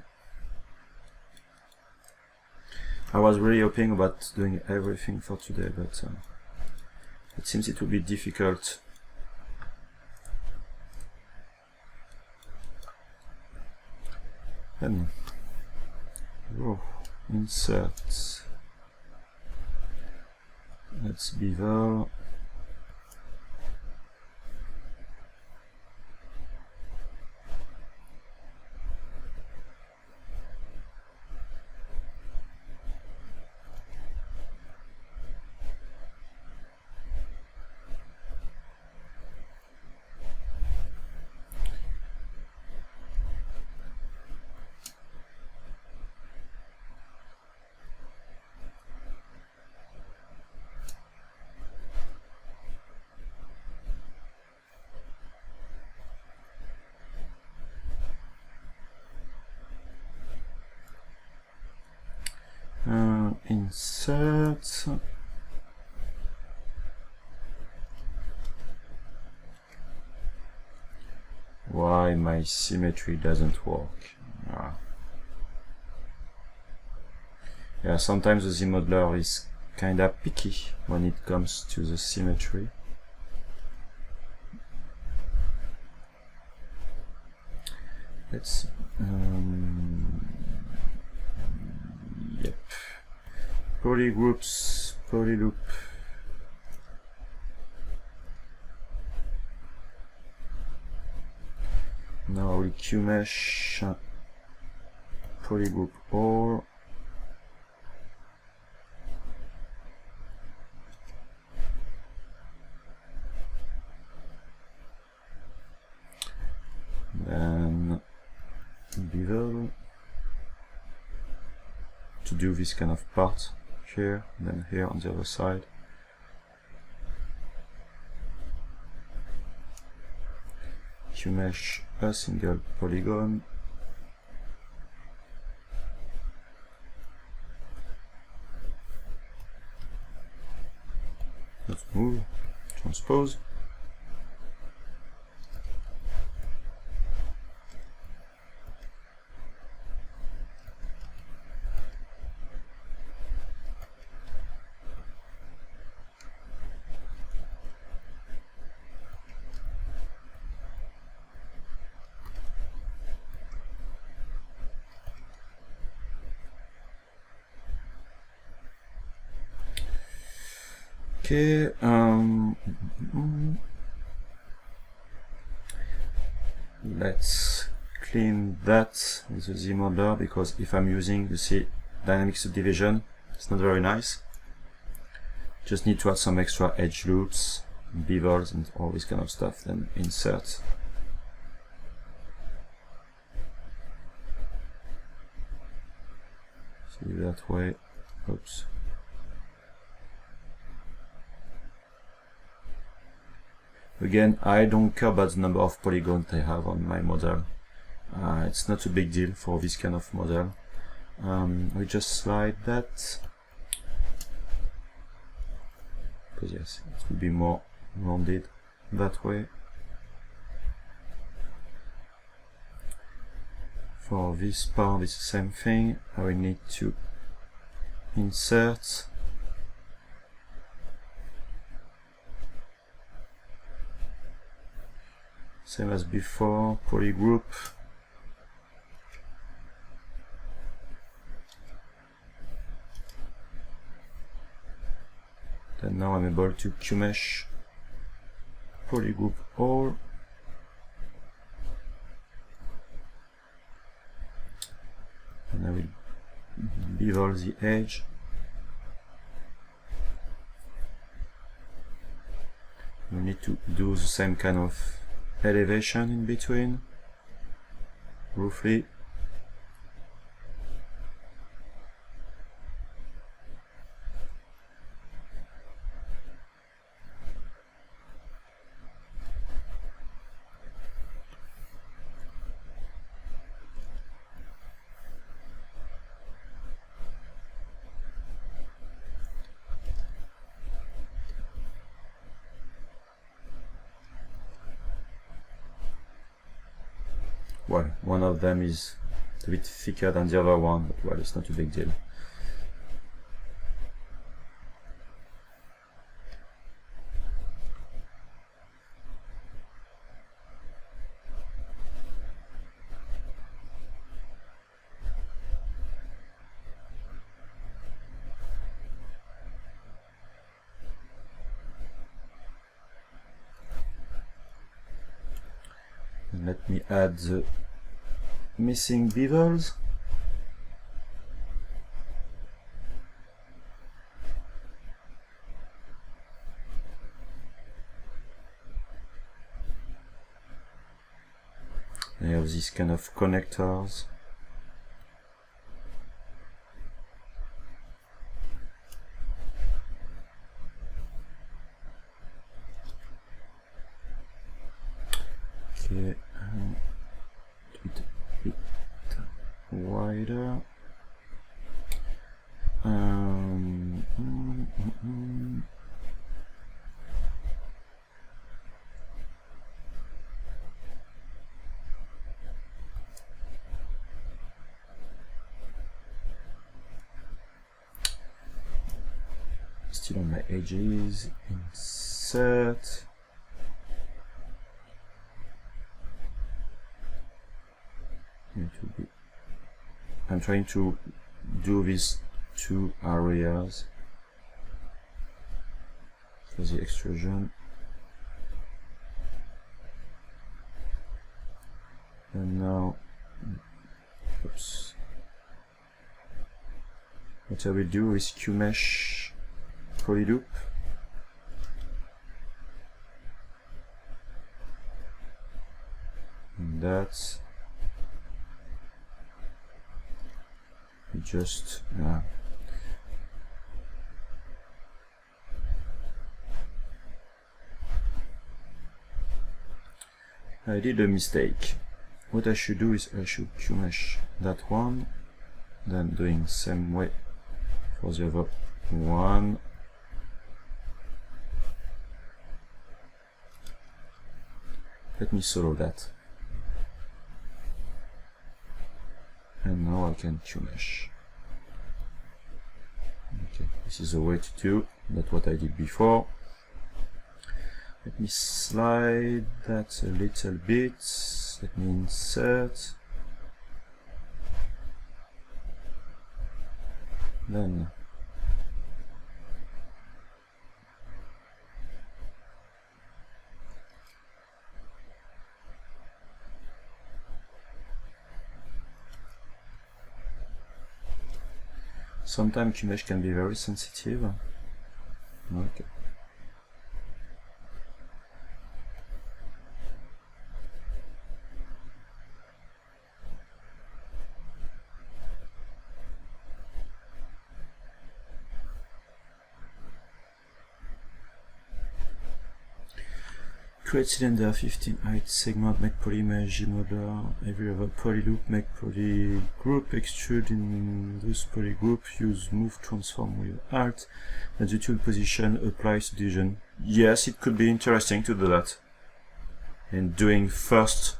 I was really hoping about doing everything for today, but it seems it will be difficult. Then, insert. Let's bevel. Insert. why my symmetry doesn't work. Yeah, sometimes the ZModeler is kinda picky when it comes to the symmetry. Let's see. Yep. Polygroups, polyloop. Now we QMesh polygroup all. Then bevel to do this kind of part here, then here on the other side. QMesh a single polygon. Let's move, transpose. Okay, let's clean that with the ZModeler, because if I'm using, you see, dynamic subdivision, it's not very nice. Just need to add some extra edge loops, bevels, and all this kind of stuff, then insert. See that way, oops. Again, I don't care about the number of polygons I have on my model. It's not a big deal for this kind of model. We just slide that, because yes, it will be more rounded that way. For this part, it's the same thing. I will need to insert. Same as before, polygroup. Then now I'm able to QMesh polygroup all. And I will bevel the edge. We need to do the same kind of elevation in between, roughly. Well, one of them is a bit thicker than the other one, but well, it's not a big deal. And let me add the missing bevels. I have these kind of connectors. Okay, do it a bit wider. still on my edges, insert. I'm trying to do these two areas for the extrusion. And now, oops. What I will do is QMesh polyloop. And that's just I did a mistake. What I should do is I should QMesh that one, then doing same way for the other one. Let me solo that. And now I can QMesh. Okay, this is the way to do, not what I did before. Let me slide that a little bit. Let me insert. Then sometimes QMesh can be very sensitive. Okay. Create cylinder 15 height segment, make poly mesh, ZModeler, every other poly loop, make poly group, extrude in this poly group, use move transform with Alt, and the tool position applies to division. Yes, it could be interesting to do that. And doing first,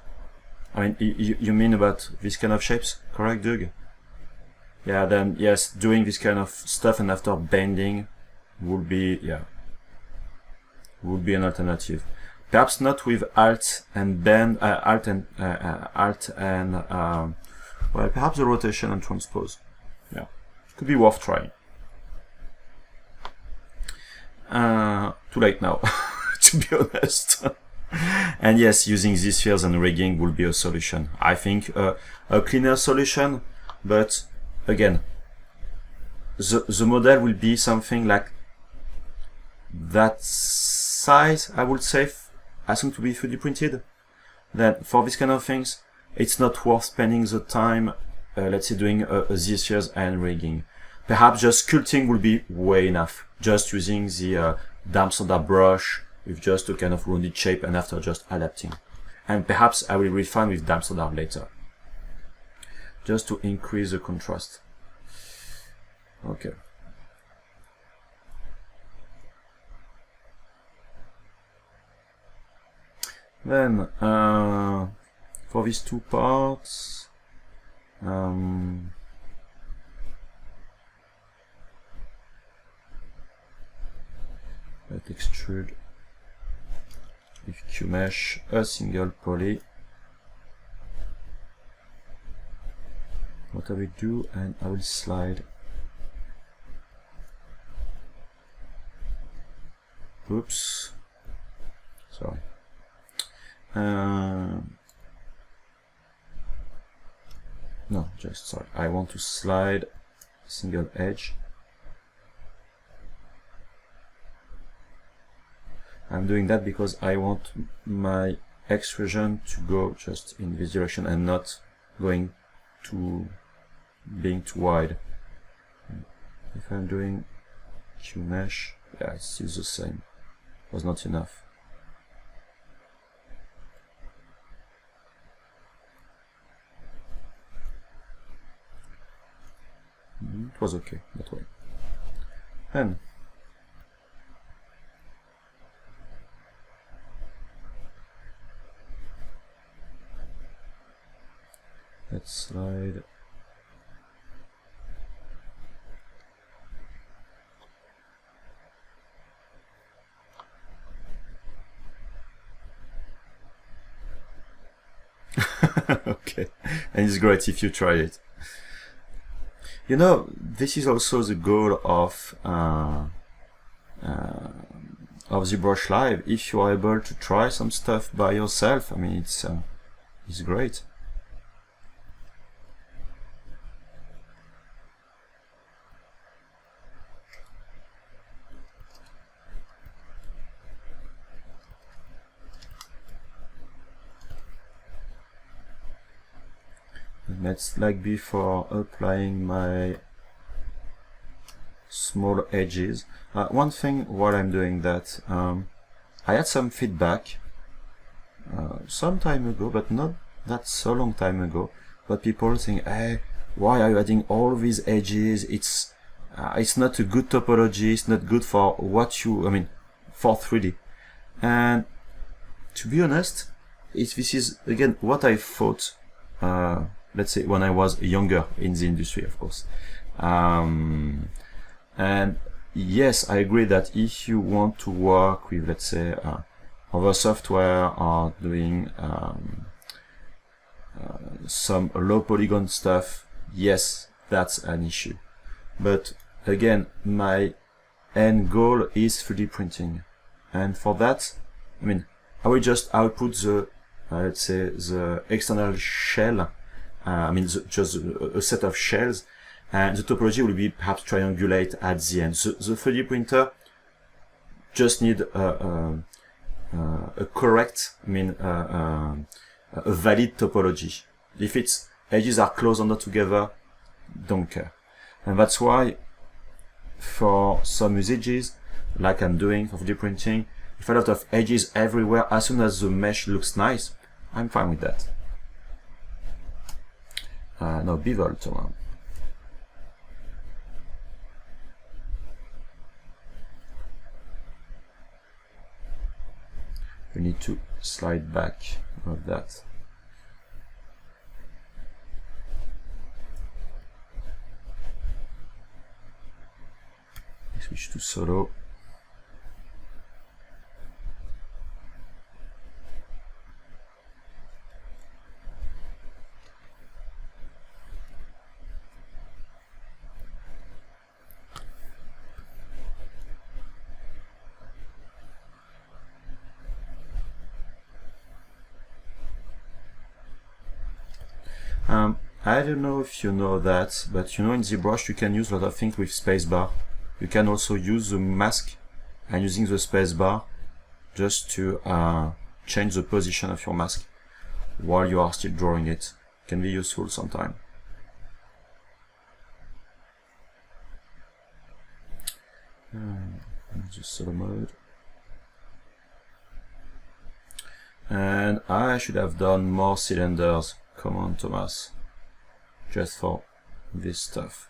I mean, you mean about this kind of shapes, correct, Doug? Yeah, then yes, doing this kind of stuff and after bending would be, yeah, would be an alternative. Perhaps not with Alt and bend, Alt and well, perhaps the rotation and transpose. Yeah, it could be worth trying. Too late now, to be honest. And yes, using ZSpheres and rigging will be a solution. I think a cleaner solution, but again, the model will be something like that size, I would say, assumed to be 3D printed. Then for this kind of things, it's not worth spending the time, let's say, doing a ZSpheres and rigging. Perhaps just sculpting will be way enough. Just using the damp soda brush with just a kind of rounded shape and after just adapting. And perhaps I will refine with damp soda later, just to increase the contrast. Okay. Then, for these two parts, let's extrude with QMesh a single poly. What I will do, and I will slide. Oops, sorry. No, just sorry. I want to slide single edge. I'm doing that because I want my extrusion to go just in this direction and not going to being too wide. If I'm doing QMesh, yeah, it's still the same. It was not enough. It was okay that way. And let's slide Okay, and it's great if you try it. You know, this is also the goal of ZBrushLIVE. If you are able to try some stuff by yourself, I mean, it's great. That's like before applying my small edges. One thing while I'm doing that, I had some feedback some time ago, but not that so long time ago, but people saying, hey, why are you adding all these edges? It's not a good topology, it's not good for what you, I mean, for 3D. And to be honest, this is again what I thought, let's say when I was younger in the industry, of course. And yes, I agree that if you want to work with, let's say, other software or doing some low polygon stuff, yes, that's an issue. But again, my end goal is 3D printing. And for that, I mean, I will just output the, let's say, the external shell, I mean, just a set of shells, and the topology will be perhaps triangulate at the end. So the 3D printer just need a correct, I mean, a valid topology. If its edges are close under together, don't care. And that's why for some usages, like I'm doing for 3D printing, if a lot of edges everywhere, as soon as the mesh looks nice, I'm fine with that. No, bevel, Thomas. We need to slide back of that. Switch to solo. I don't know if you know that, but you know in ZBrush you can use a lot of things with spacebar. You can also use the mask and using the spacebar just to change the position of your mask while you are still drawing it. Can be useful sometime. Just solo mode. And I should have done more cylinders. Come on, Thomas. Just for this stuff.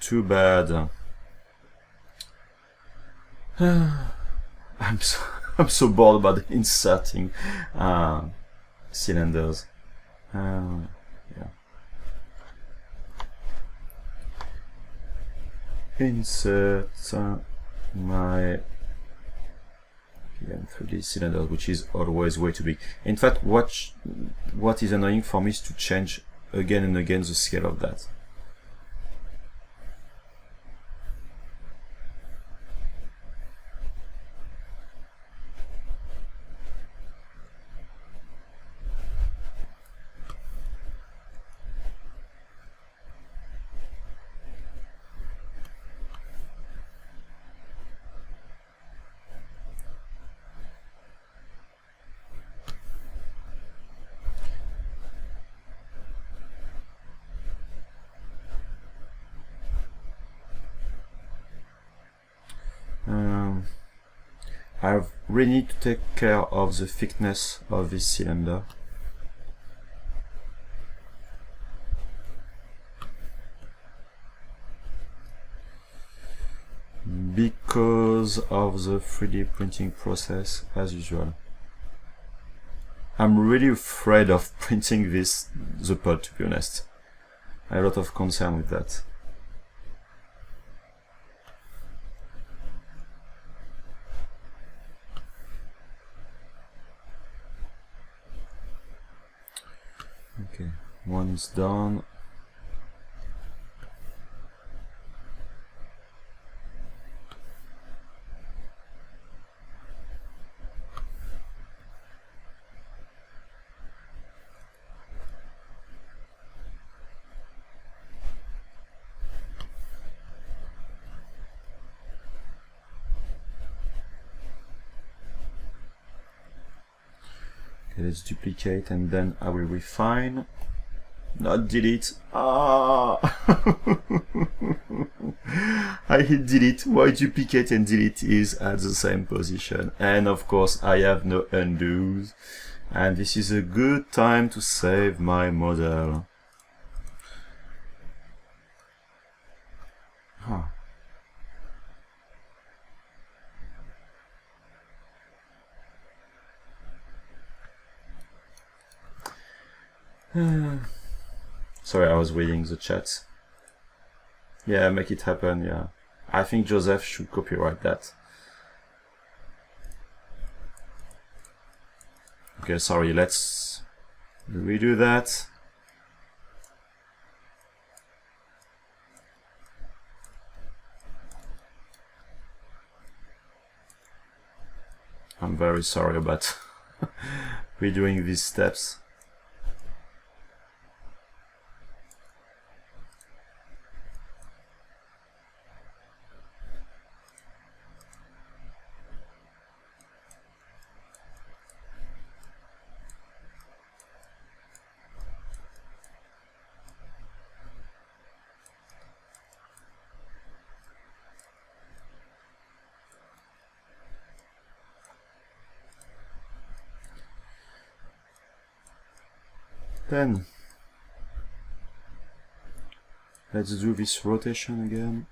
Too bad. I'm so bored about inserting cylinders. Yeah. Insert my PM3D cylinder, which is always way too big. In fact, what is annoying for me is to change again and again the scale of that. I really need to take care of the thickness of this cylinder. Because of the 3D printing process, as usual. I'm really afraid of printing the pod, to be honest. I have a lot of concern with that. Okay, one is done. Okay, let's duplicate and then I will refine. Not delete. Ah! I hit delete. Why duplicate and delete is at the same position? And of course I have no undos. And this is a good time to save my model. Huh. Sorry, I was reading the chat. Yeah, make it happen, yeah. I think Joseph should copyright that. Okay, sorry, let's redo that. I'm very sorry about redoing these steps. Then let's do this rotation again.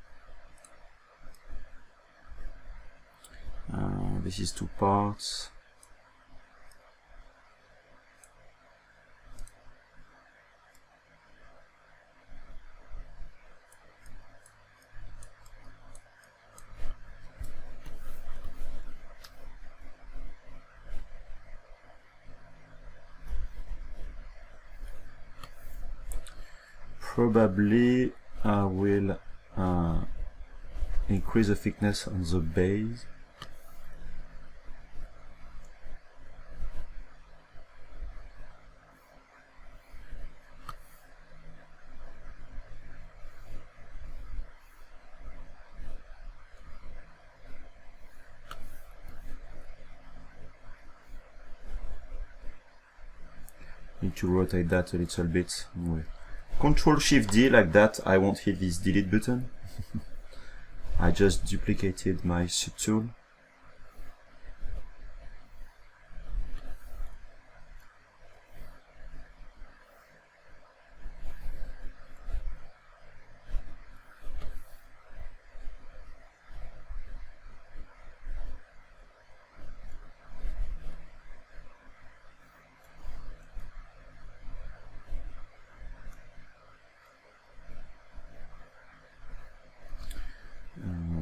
This is 2 parts. Probably I will increase the thickness on the base. Need to rotate that a little bit. Anyway. Control-Shift-D, like that, I won't hit this delete button. I just duplicated my subtool.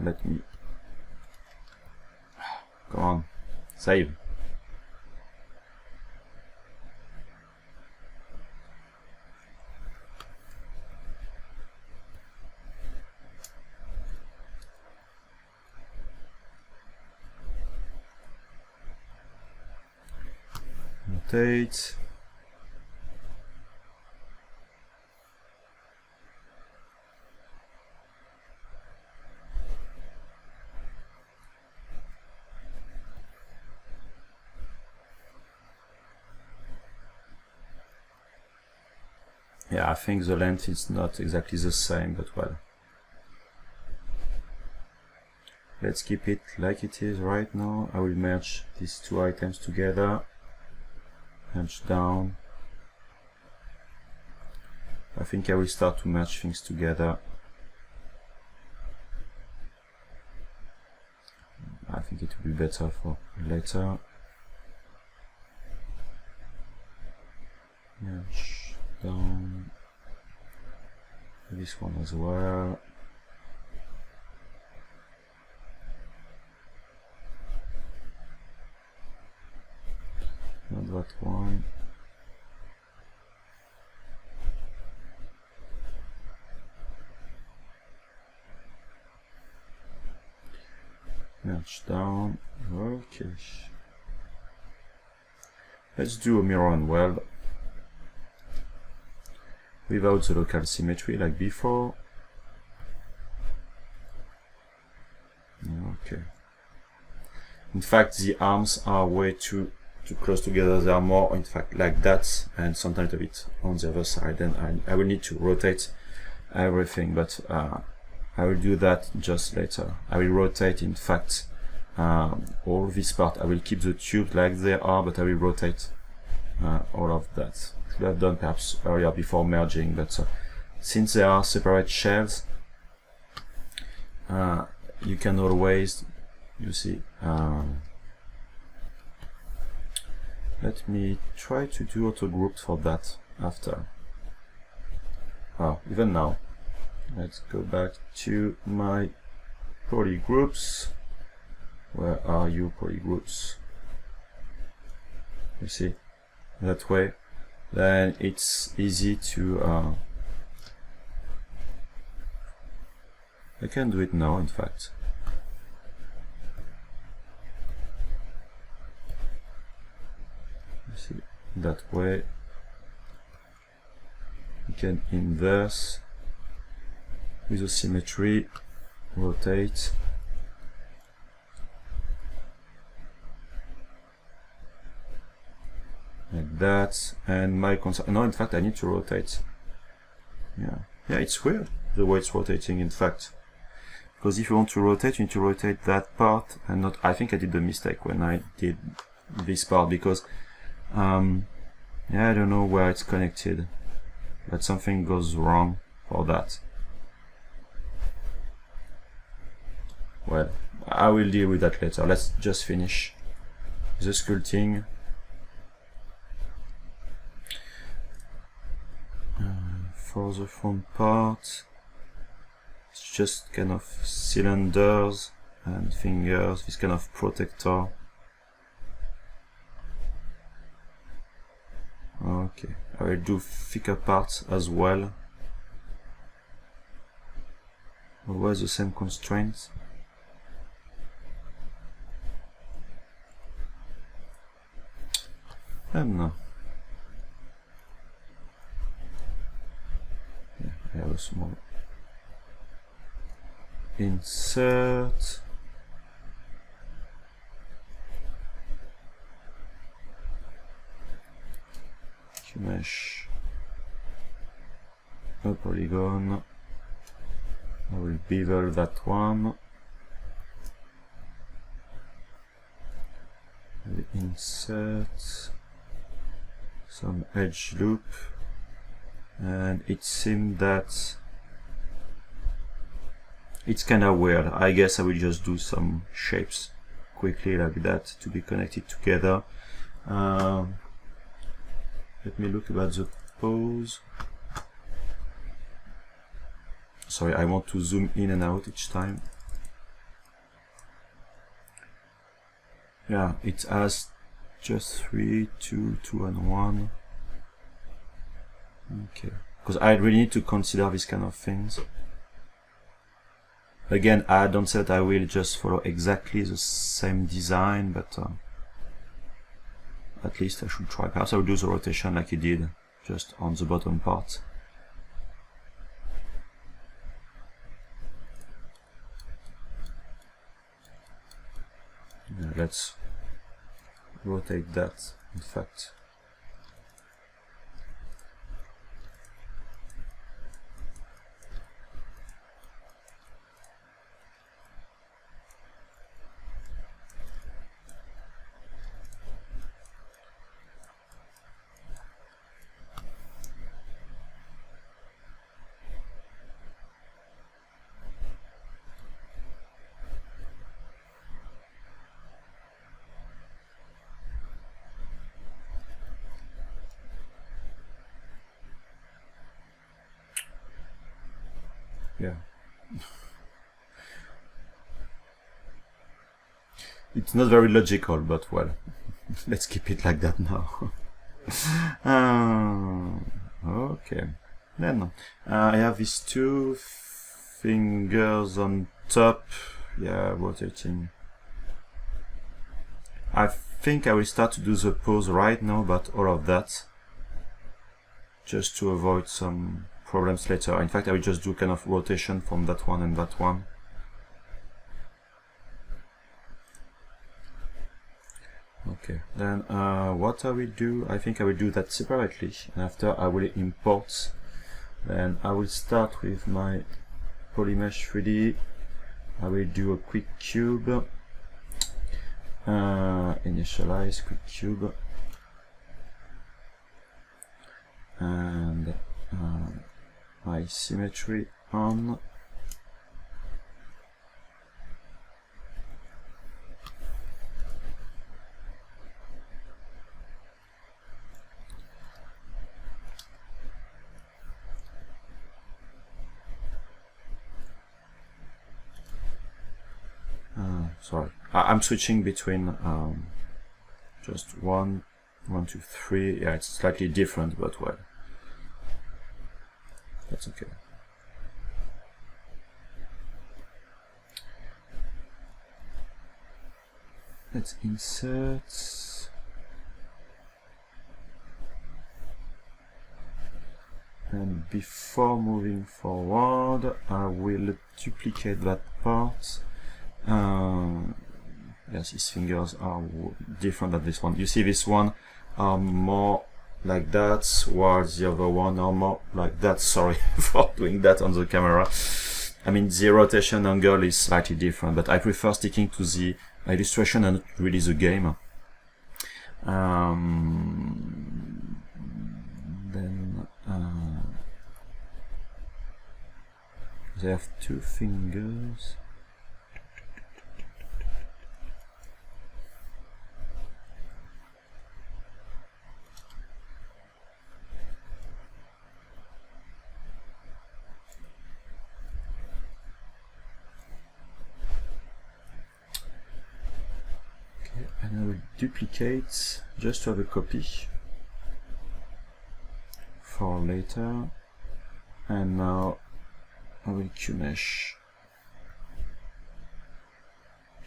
Let me... Come on, save. Rotate. Yeah, I think the length is not exactly the same, but well. Let's keep it like it is right now. I will merge these two items together. Merge down. I think I will start to merge things together. I think it will be better for later. Merge down this one as well. Not that one. Merge down. Okay. Let's do a mirror and weld without the local symmetry like before. Okay. In fact, the arms are way too close together. They are more, in fact, like that, and sometimes a bit on the other side. Then I will need to rotate everything, but I will do that just later. I will rotate, in fact, all this part. I will keep the tubes like they are, but I will rotate all of that. Should have done perhaps earlier before merging, but since they are separate shells, you can always, you see, let me try to do auto groups for that after. Even now, let's go back to my poly groups. Where are you, poly groups? You see, that way, then it's easy to I can do it now, in fact. You see, that way you can inverse with the symmetry, rotate. Like that, and my concern. No, in fact, I need to rotate. Yeah, it's weird the way it's rotating, in fact. Because if you want to rotate, you need to rotate that part, and not. I think I did the mistake when I did this part, because yeah, I don't know where it's connected, but something goes wrong for that. Well, I will deal with that later. Let's just finish the sculpting. For the front part, it's just kind of cylinders and fingers, this kind of protector. Okay, I will do thicker parts as well. Always the same constraints. And now. I have a small insert. To mesh a polygon. I will bevel that one. I will insert some edge loop. And it seemed that it's kind of weird. I guess I will just do some shapes quickly like that to be connected together. Let me look about the pose. Sorry, I want to zoom in and out each time. Yeah, it has just 3, 2, 2 and 1. Okay, because I really need to consider these kind of things. Again, I don't say that I will just follow exactly the same design, but at least I should try. Perhaps I will do the rotation like you did, just on the bottom part. Yeah, let's rotate that, in fact. yeah. It's not very logical, but well, let's keep it like that now. Okay, then I have these two fingers on top, yeah, rotating. I think I will start to do the pose right now, but all of that, just to avoid some problems later. In fact, I will just do kind of rotation from that one and that one. Okay, then what I will do, I think I will do that separately, and after I will import. Then I will start with my Polymesh 3D. I will do a quick cube, initialize quick cube, and my symmetry on. Sorry, I'm switching between just 1, 2, 3. Yeah, it's slightly different, but well, that's okay. Let's insert. And before moving forward, I will duplicate that part. Yes, his fingers are different than this one. You see, this one are more like that, while the other one are more like that. Sorry for doing that on the camera. I mean, the rotation angle is slightly different, but I prefer sticking to the illustration and not really the game. Then they have two fingers. And I will duplicate just to have a copy for later. And now I will Q-mesh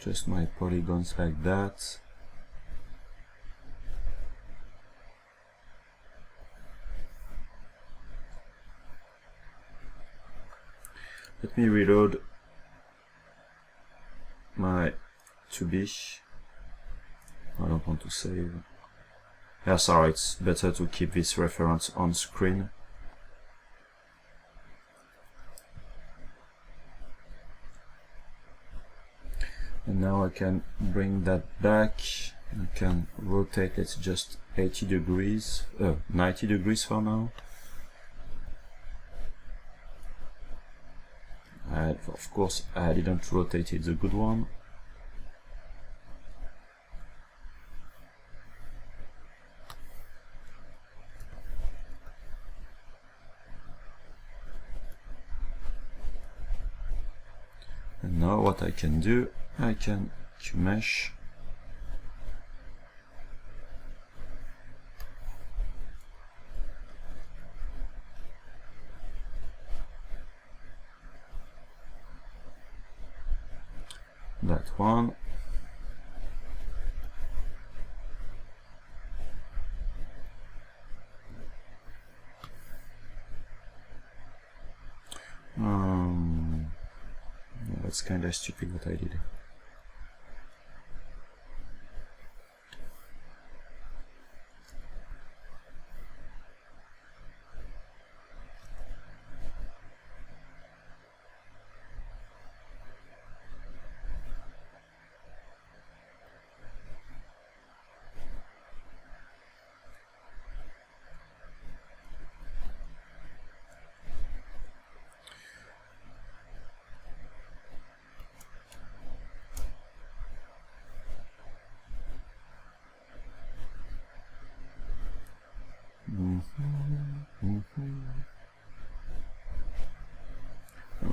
just my polygons like that. Let me reload my 2B. I don't want to save. Yeah, sorry, it's better to keep this reference on screen. And now I can bring that back. I can rotate it just 80 degrees, 90 degrees for now. Of course, I didn't rotate it the good one. And now what I can do, I can Q-mesh that one. That's kind of stupid what I did.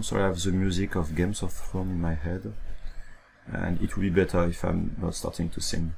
I'm sorry, I have the music of Games of Thrones in my head, and it will be better if I'm not starting to sing.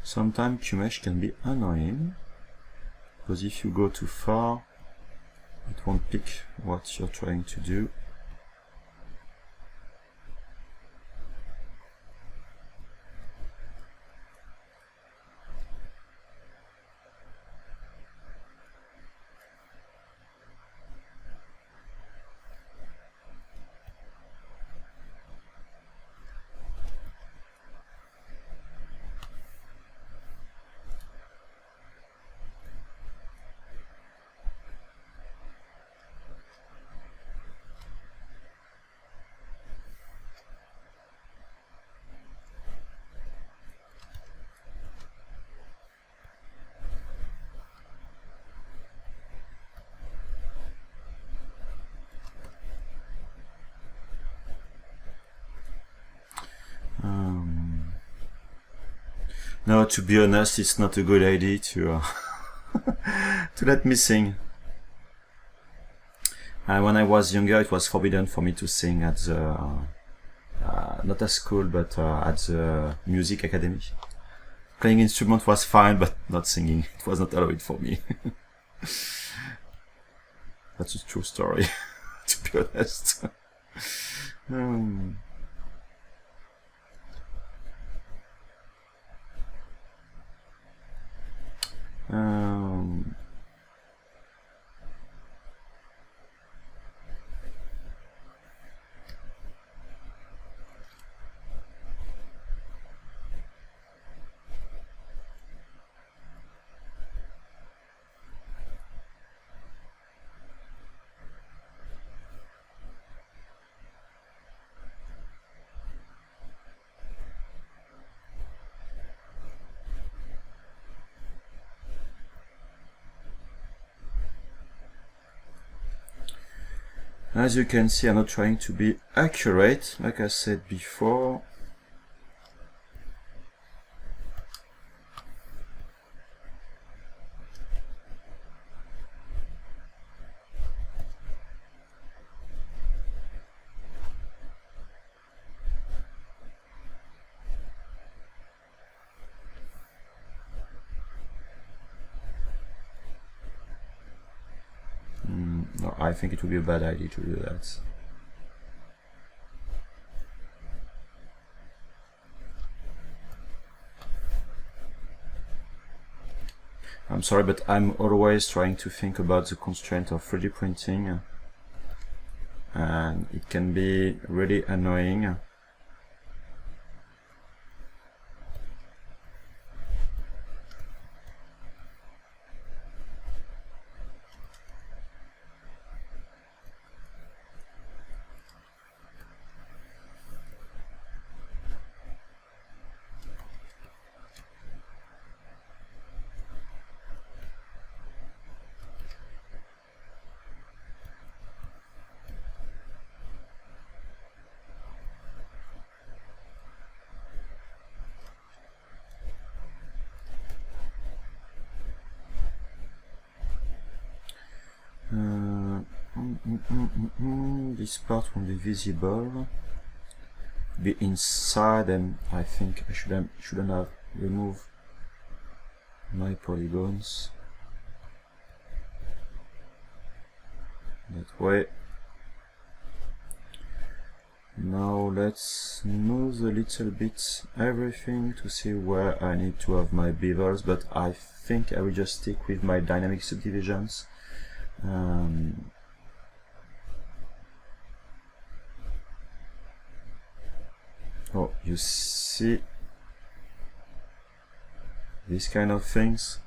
Sometimes QMesh can be annoying, because if you go too far, it won't pick what you're trying to do. No, to be honest, it's not a good idea to to let me sing. When I was younger, it was forbidden for me to sing at the not at school, but at the music academy. Playing instrument was fine, but not singing. It was not allowed for me. That's a true story, to be honest. As you can see, I'm not trying to be accurate, like I said before. No, I think it would be a bad idea to do that. I'm sorry, but I'm always trying to think about the constraint of 3D printing, and it can be really annoying. This part won't be visible, be inside, and I think I shouldn't have removed my polygons that way. Now let's smooth a little bit everything to see where I need to have my beavers, but I think I will just stick with my dynamic subdivisions. Oh, you see, these kind of things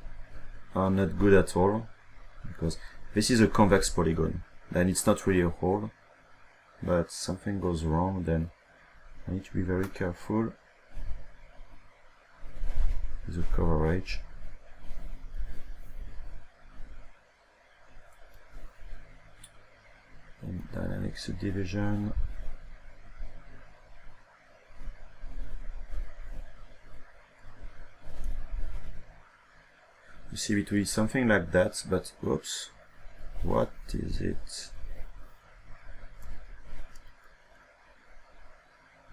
are not good at all, because this is a convex polygon, then it's not really a hole, but something goes wrong, then I need to be very careful with the coverage. And dynamic subdivision. You see, it will be something like that, but oops, what is it?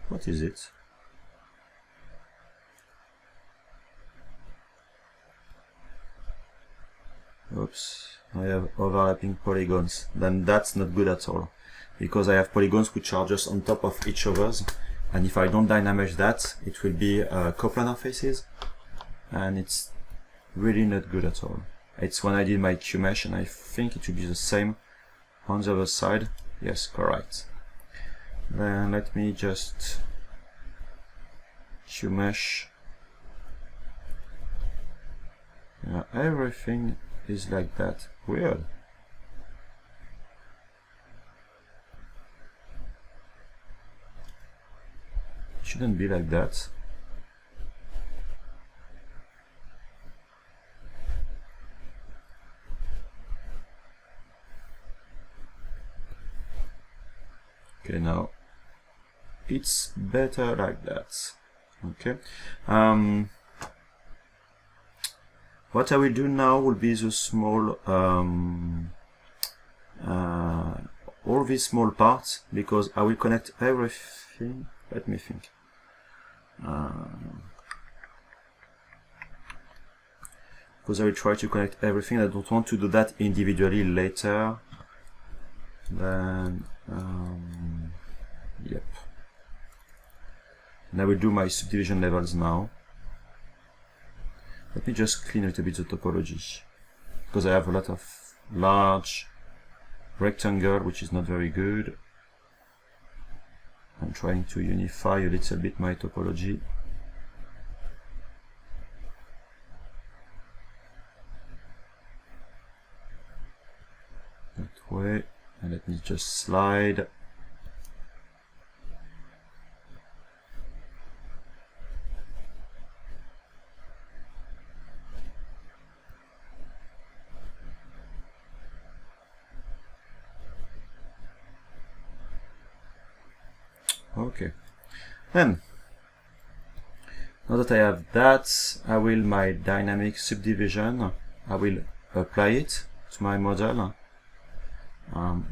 What is it? Oops, I have overlapping polygons. Then that's not good at all, because I have polygons which are just on top of each other's, and if I don't dynamize that, it will be coplanar faces, and it's really not good at all. It's when I did my QMesh, and I think it will be the same on the other side. Yes, correct. Then let me just QMesh. Yeah, everything is like that. Weird. It shouldn't be like that. Okay, now it's better like that. Okay. What I will do now will be the small, all these small parts, because I will connect everything. Let me think. Because I will try to connect everything. I don't want to do that individually later. Then, yep. And I will do my subdivision levels now. Let me just clean a little bit the topology, because I have a lot of large rectangle, which is not very good. I'm trying to unify a little bit my topology. That way, and let me just slide. Okay, then now that I have that, I will my dynamic subdivision. I will apply it to my model.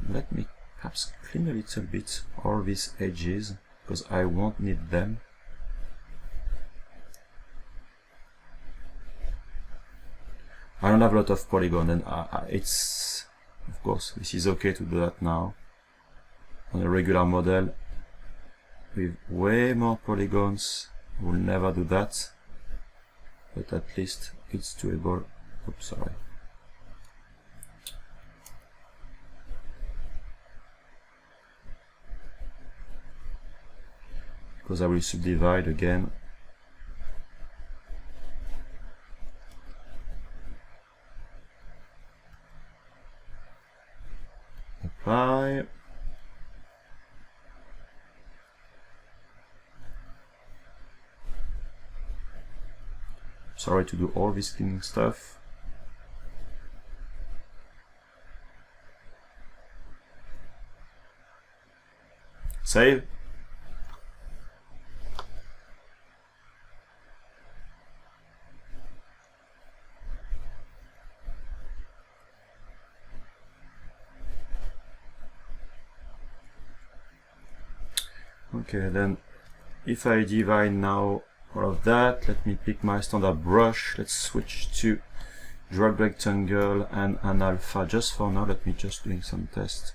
Let me perhaps clean a little bit all these edges, because I won't need them. I don't have a lot of polygon, and it's, of course, this is okay to do that now on a regular model. With way more polygons, we'll never do that, but at least it's doable. Oops, sorry. Because I will subdivide again. Apply. Sorry to do all this cleaning stuff. Save. Okay, then if I divide now all of that, let me pick my standard brush. Let's switch to drag rectangle and an alpha. Just for now, let me just doing some tests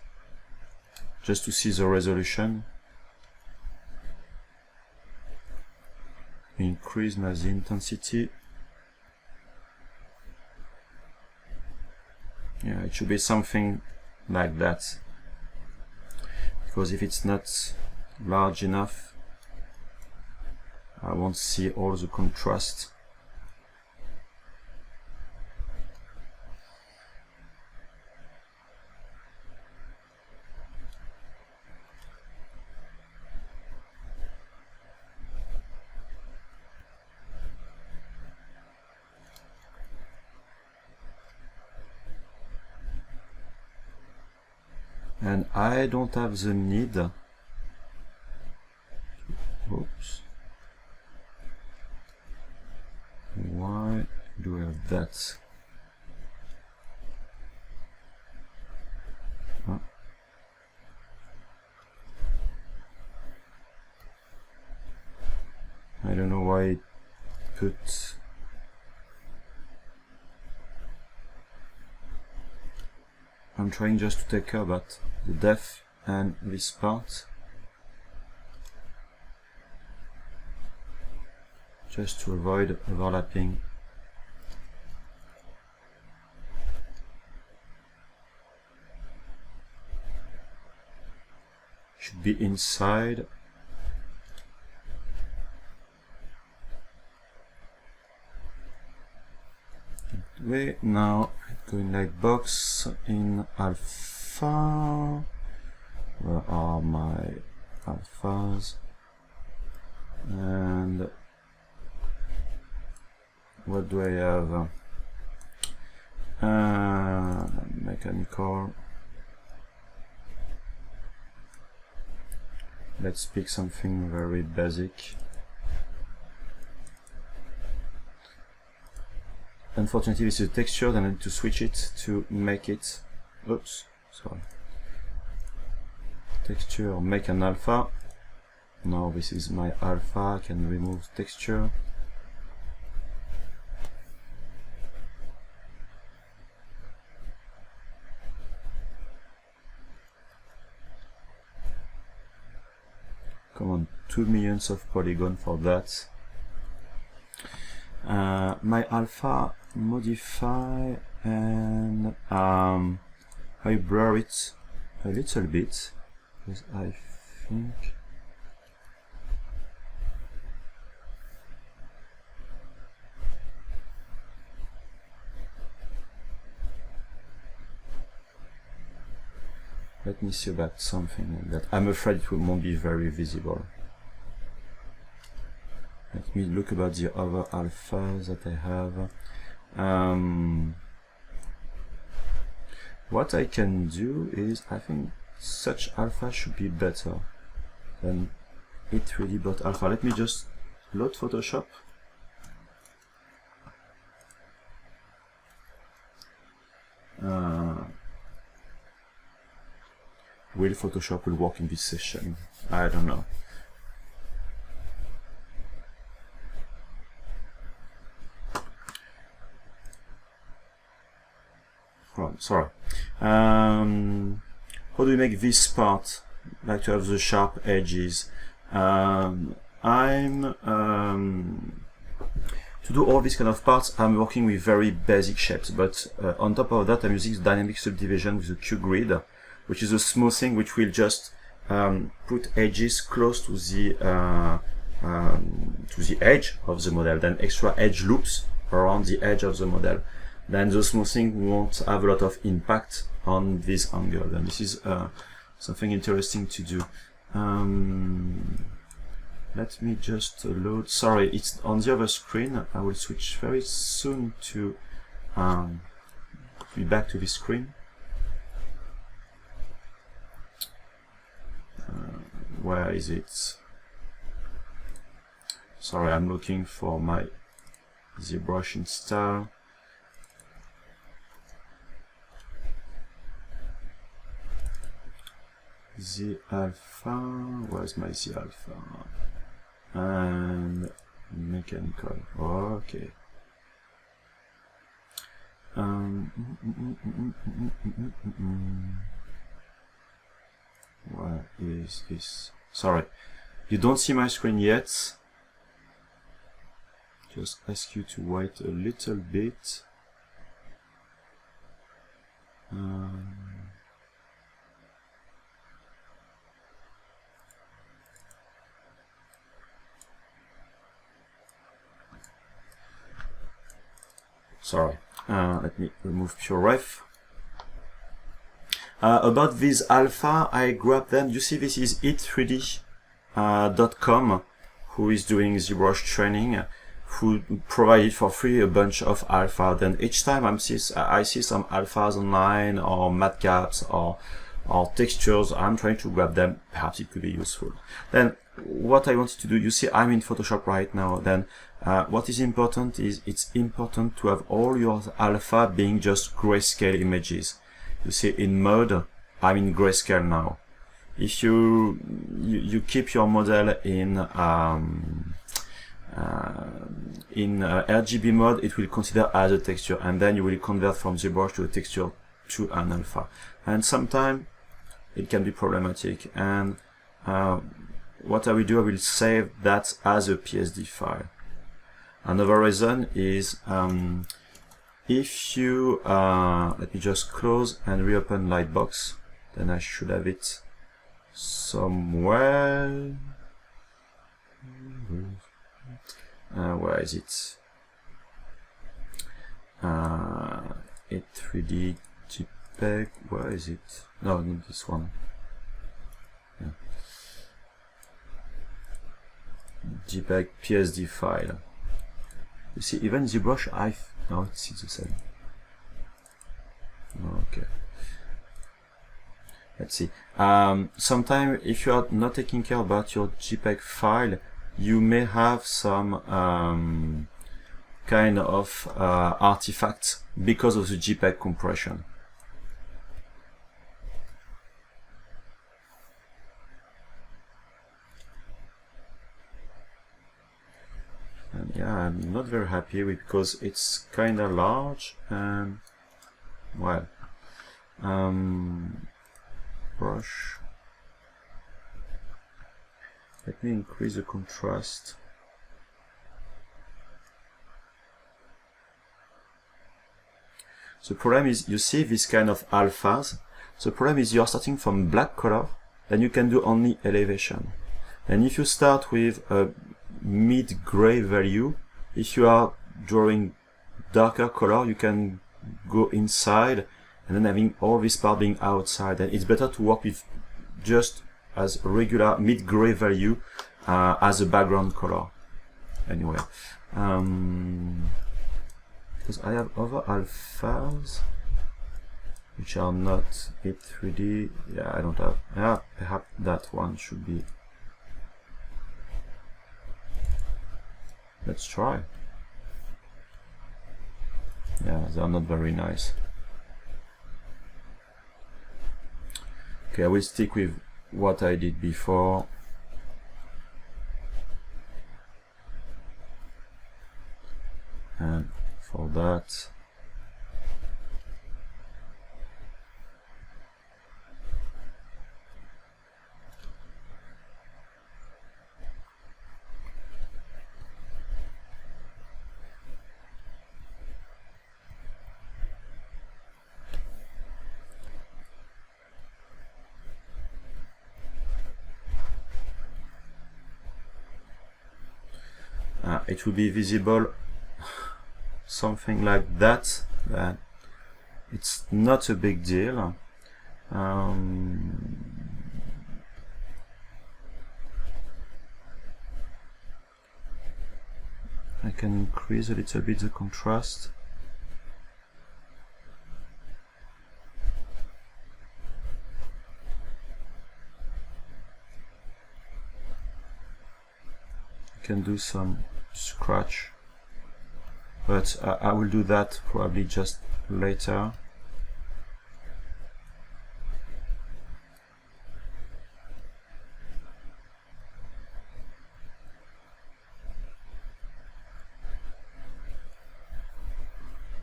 just to see the resolution. Increase now the intensity. Yeah, it should be something like that, because if it's not large enough, I won't see all the contrast. and I don't have the need. Oops. Why do I have that? Huh? I don't know why it put. I'm trying just to take care about the depth and this part, just to avoid overlapping. Should be inside. Way now going like box in alpha. Where are my alphas? And what do I have? Mechanical. Let's pick something very basic. Unfortunately, this is a texture, and I need to switch it to make it. Oops, sorry. Texture, make an alpha. Now this is my alpha. I can remove texture. Come on, 2 million of polygon for that. My alpha modify, and I blur it a little bit because I think let me see about something like that. I'm afraid it won't be very visible. Let me look about the other alphas that I have. What I can do is, I think such alpha should be better than it really but alpha. Let me just load Photoshop. Will Photoshop will work in this session? I don't know. Sorry. How do we make this part? Like to have the sharp edges. To do all these kind of parts, I'm working with very basic shapes, but on top of that, I'm using the dynamic subdivision with the Q grid, which is a smoothing which will just put edges close to the edge of the model, then extra edge loops around the edge of the model. Then the smoothing won't have a lot of impact on this angle. And this is something interesting to do. Let me just load. Sorry, it's on the other screen. I will switch very soon to be back to this screen. Where is it? Sorry, I'm looking for my ZBrush install. Z alpha, where's my Z alpha? And mechanical, okay. Where is this? Sorry, you don't see my screen yet. Just ask you to wait a little bit. Sorry, let me remove pure ref. About this alpha, I grabbed them. You see, this is it3d.com, who is doing ZBrush training, who provided for free a bunch of alpha. Then each time I see some alphas online or matcaps or or textures, I'm trying to grab them, perhaps it could be useful. Then what I wanted to do, you see I'm in Photoshop right now, then what is important is it's important to have all your alpha being just grayscale images. You see in mode, I'm in grayscale now. If you keep your model in RGB mode, it will consider as a texture, and then you will convert from ZBrush to a texture to an alpha. And sometimes it can be problematic. And what I will do, I will save that as a PSD file. Another reason is if you let me just close and reopen Lightbox, then I should have it somewhere. Where is it? 3D JPEG. Where is it? No, not this one. Yeah. JPEG PSD file. You see, even ZBrush, no, it's the same. Okay. Let's see. Sometimes, if you are not taking care about your JPEG file, you may have some kind of artifacts because of the JPEG compression. And yeah, I'm not very happy with, because it's kind of large and well, brush. Let me increase the contrast. The problem is, you see this kind of alphas. The problem is you're starting from black color, then you can do only elevation. And if you start with a mid-gray value, if you are drawing darker color, you can go inside and then having all this part being outside. And it's better to work with just as a regular mid-gray value as a background color. Anyway, because I have other alphas which are not it 3D. Yeah, I don't have. Yeah, perhaps that one should be. Let's try. Yeah, they are not very nice. Okay, I will stick with what I did before. And for that, it will be visible something like that, but it's not a big deal. I can increase a little bit the contrast. I can do some scratch, but I will do that probably just later.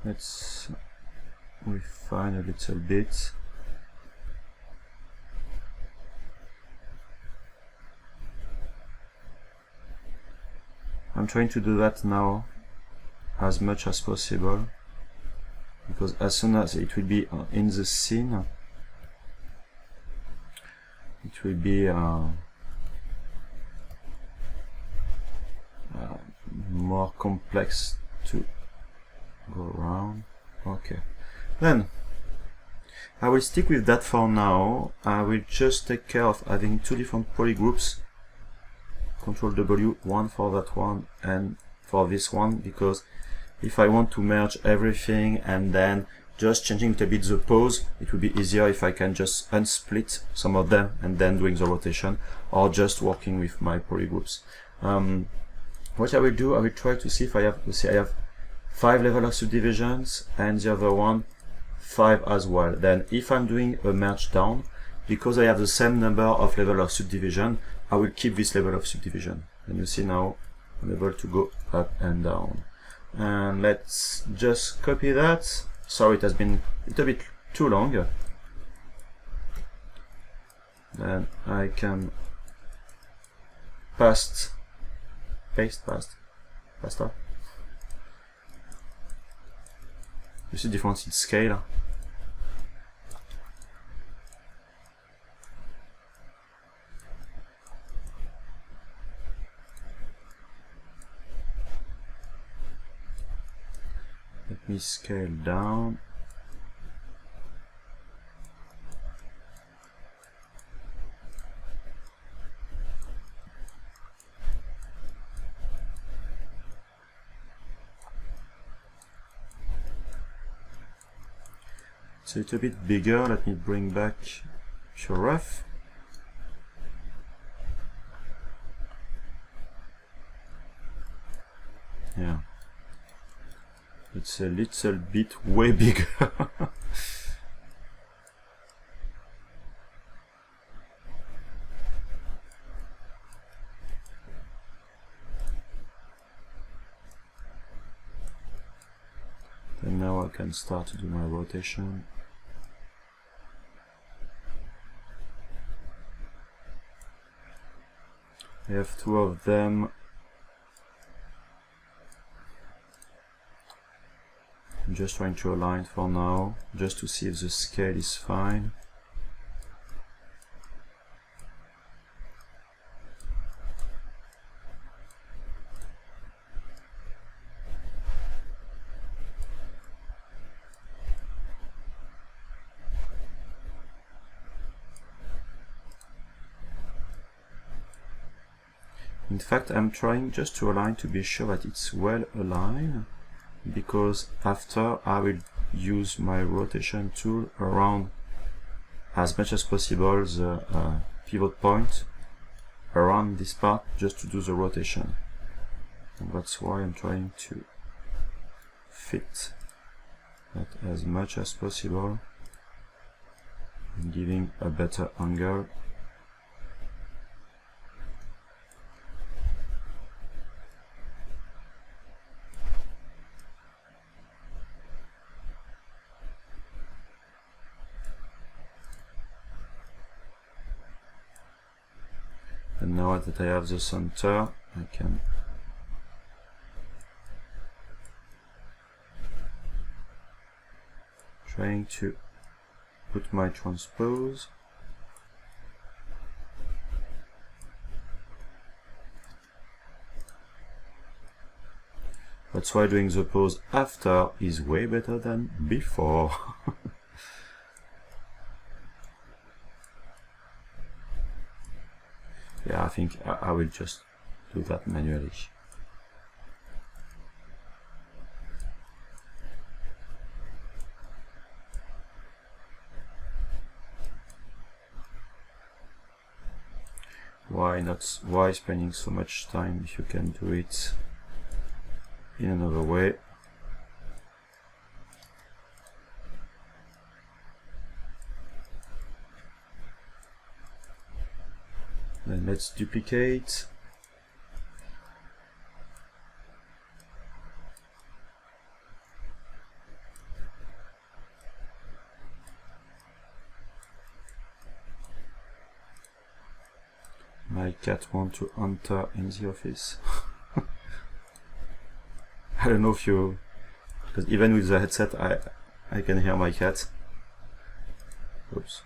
Let's refine a little bit. I'm trying to do that now as much as possible, because as soon as it will be in the scene, it will be more complex to go around. Okay, then I will stick with that for now. I will just take care of having two different polygroups. Control W, one for that one and for this one, because if I want to merge everything and then just changing a little bit the pose. It would be easier if I can just unsplit some of them and then doing the rotation, or just working with my polygroups. What I will do, I will try to see if I have, I have 5 levels of subdivisions and the other one 5 as well. Then if I'm doing a merge down, because I have the same number of level of subdivision, I will keep this level of subdivision. And you see now I'm able to go up and down. And let's just copy that. Sorry, it has been a little bit too long. Then I can paste faster. You see the difference in scale. Let me scale down. It's a little bit bigger. Let me bring back your ref. Yeah. It's a little bit way bigger. And now I can start to do my rotation. I have 2 of them. I'm just trying to align for now, just to see if the scale is fine. In fact, I'm trying just to align to be sure that it's well aligned, because after I will use my rotation tool around as much as possible the pivot point around this part, just to do the rotation. And that's why I'm trying to fit that as much as possible and giving a better angle. And now that I have the center, I can trying to put my transpose. That's why doing the pose after is way better than before. Yeah, I think I will just do that manually. Why not? Why spending so much time if you can do it in another way? Then let's duplicate. My cat wants to enter in the office. I don't know if you, because even with the headset I can hear my cat. Oops.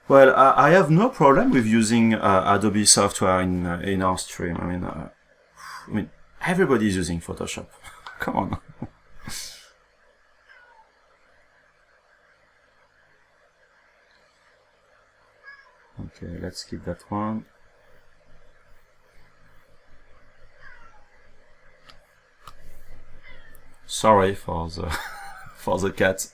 Well, I have no problem with using Adobe software in our stream. I mean, everybody is using Photoshop. Come on. Okay, let's keep that one. Sorry for the for the cat.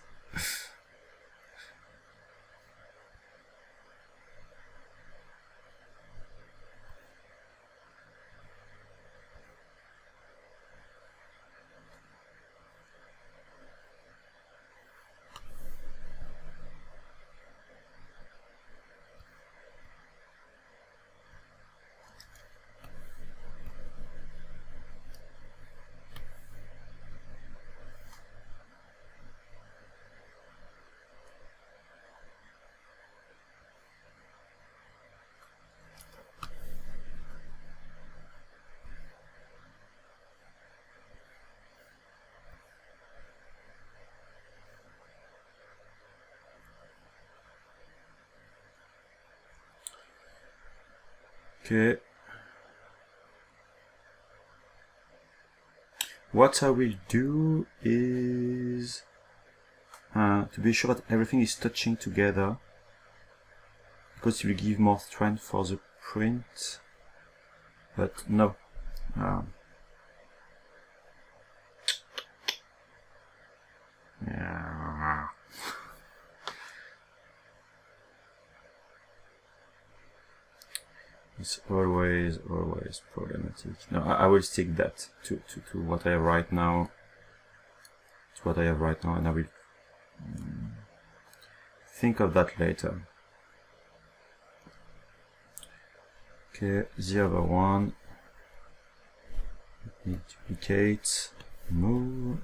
Okay. What I will do is to be sure that everything is touching together, because it will give more strength for the print. But no. Yeah. It's always problematic. No, I will stick that to what I have right now. To what I have right now, and I will think of that later. Okay, the other one. Duplicate, move.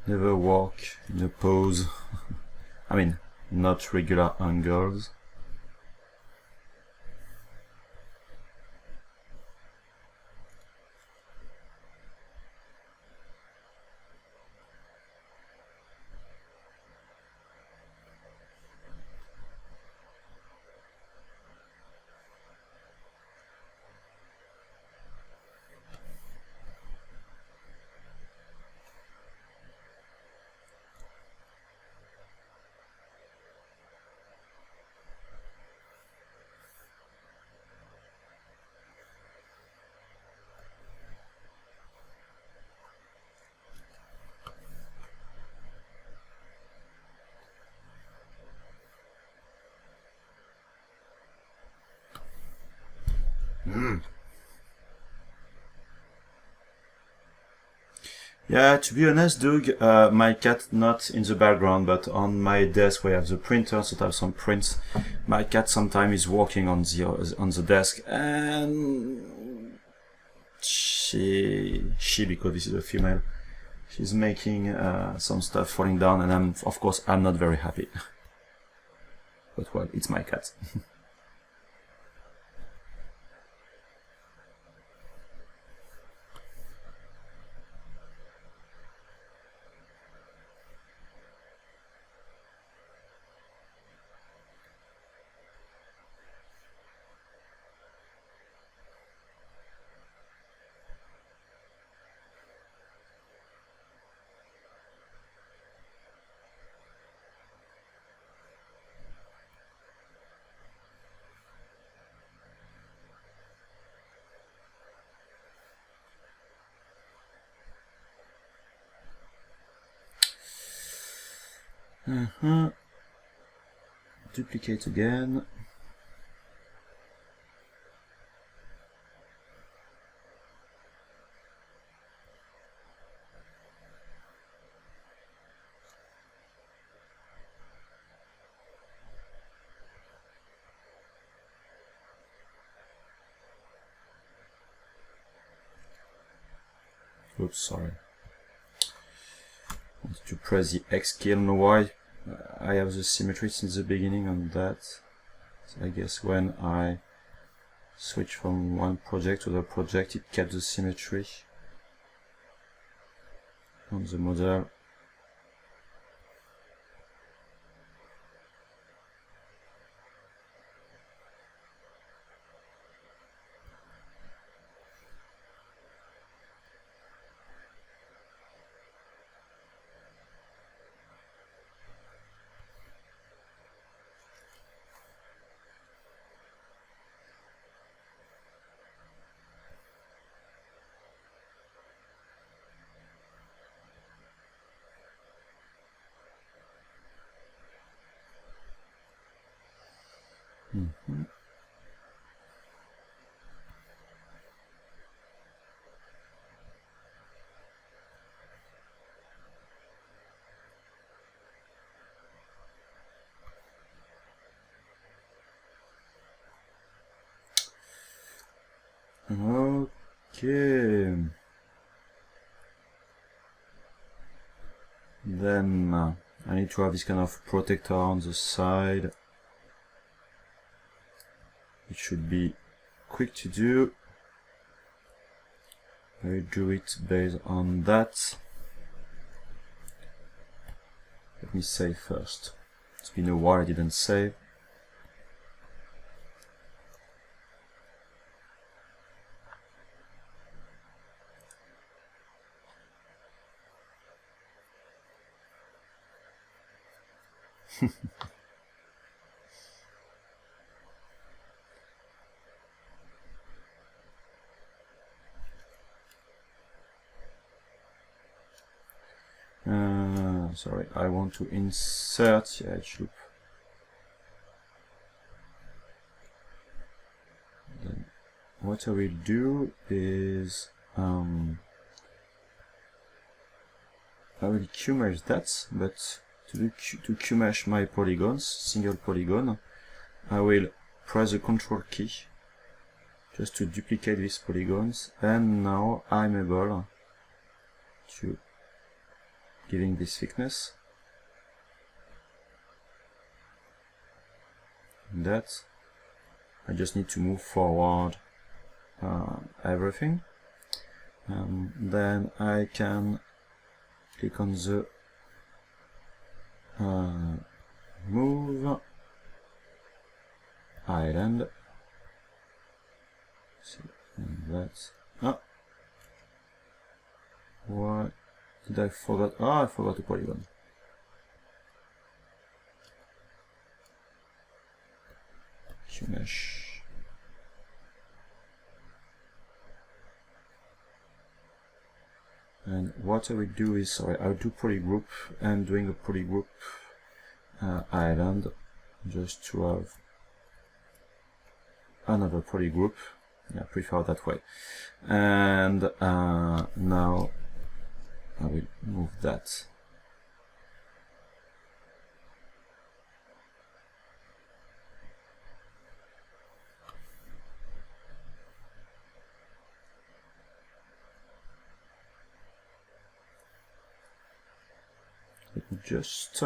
Never walk in a pose. I mean, not regular angles. Yeah, to be honest, Doug, my cat not in the background, but on my desk where I have the printer, so I have some prints. My cat sometimes is walking on the desk, and she because this is a female, she's making some stuff falling down, and of course I'm not very happy. But well, it's my cat. Duplicate again. oops, sorry. I wanted to press the X key. I don't know why I have the symmetry since the beginning on that. So I guess when I switch from one project to the project, it kept the symmetry on the model. Okay. Then I need to have this kind of protector on the side. It should be quick to do. I will do it based on that. Let me save first. It's been a while I didn't save. Sorry, I want to insert edge loop. Then what I will do is I will Q-mesh that, but to Q-mesh my polygons, single polygon, I will press the Control key just to duplicate these polygons, and now I'm able to giving this thickness. And that I just need to move forward everything. Then I can click on the move island. And that's what did I forget? Ah, I forgot the polygon. Q-mesh. And what I will do is, sorry, I'll do polygroup, and doing a polygroup island just to have another polygroup. Yeah, I prefer that way. And now I will move that. Let me just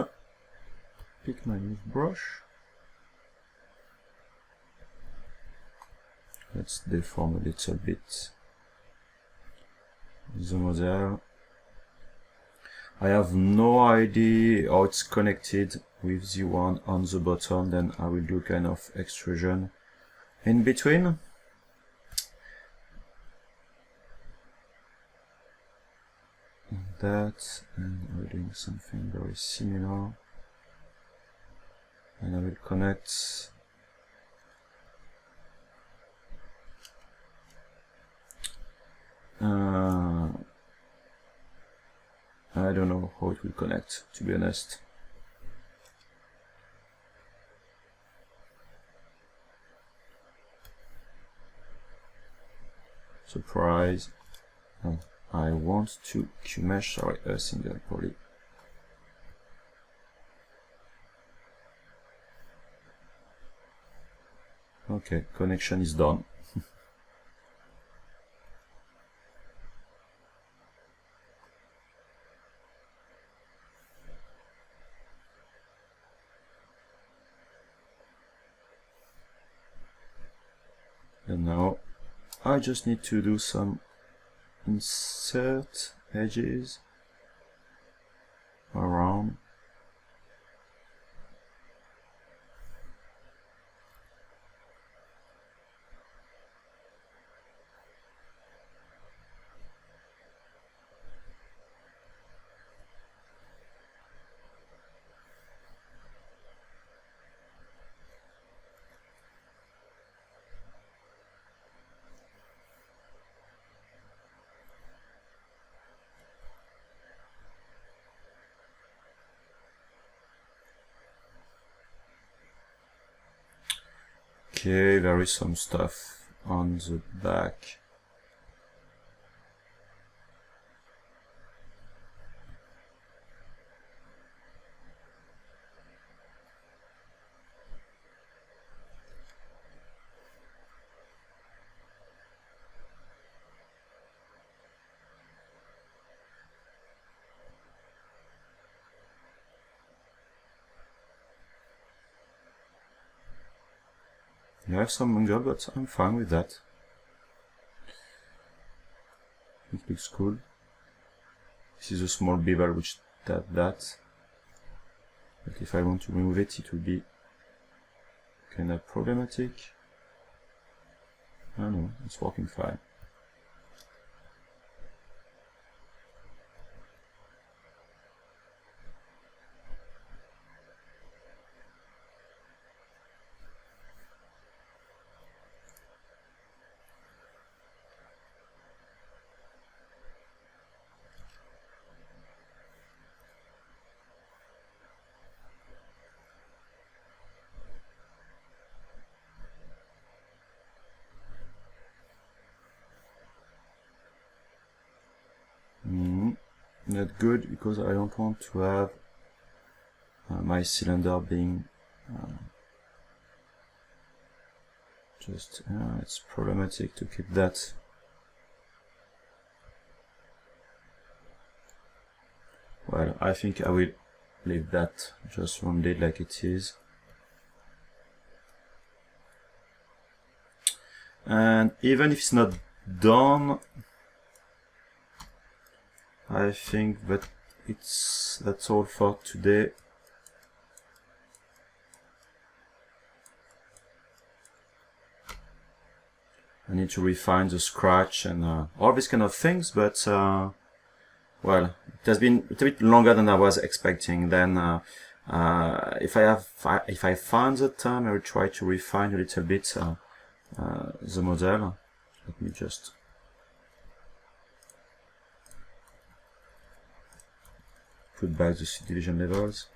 pick my new brush. Let's deform a little bit the model. I have no idea how it's connected with the one on the bottom, then I will do kind of extrusion in between. That, and we're doing something very similar, and I will connect I don't know how it will connect, to be honest. Surprise. I want to Q-mesh, sorry, a single poly. Okay, connection is done. And now I just need to do some insert edges around. Okay, there is some stuff on the back. You have some angle, but I'm fine with that. It looks cool. This is a small bevel which does that. But if I want to remove it, it will be kind of problematic. I don't know, it's working fine. Not good, because I don't want to have my cylinder being it's problematic to keep that. Well, I think I will leave that just rounded like it is. And even if it's not done, I think that that's all for today. I need to refine the scratch and all these kind of things, but well, it has been a bit longer than I was expecting. Then if I find the time, I will try to refine a little bit the model. Let me just put back the subdivision levels.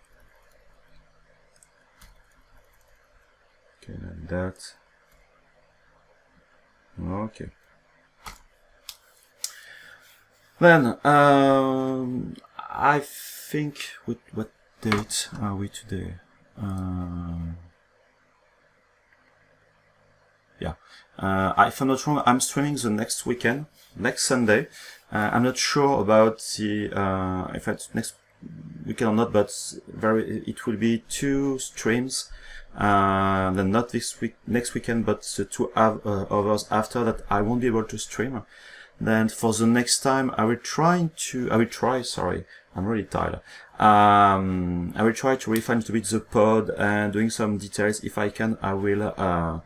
Okay, like that. Okay. Then I think, what date are we today? Yeah. If I'm not wrong, I'm streaming the next weekend, next Sunday. I'm not sure about the if it's next weekend or not, but it will be 2 streams. Then not this week, next weekend, but the 2 hours after that I won't be able to stream. Then for the next time I will try, sorry, I'm really tired. I will try to refine a little bit the pod and doing some details. If I can, I will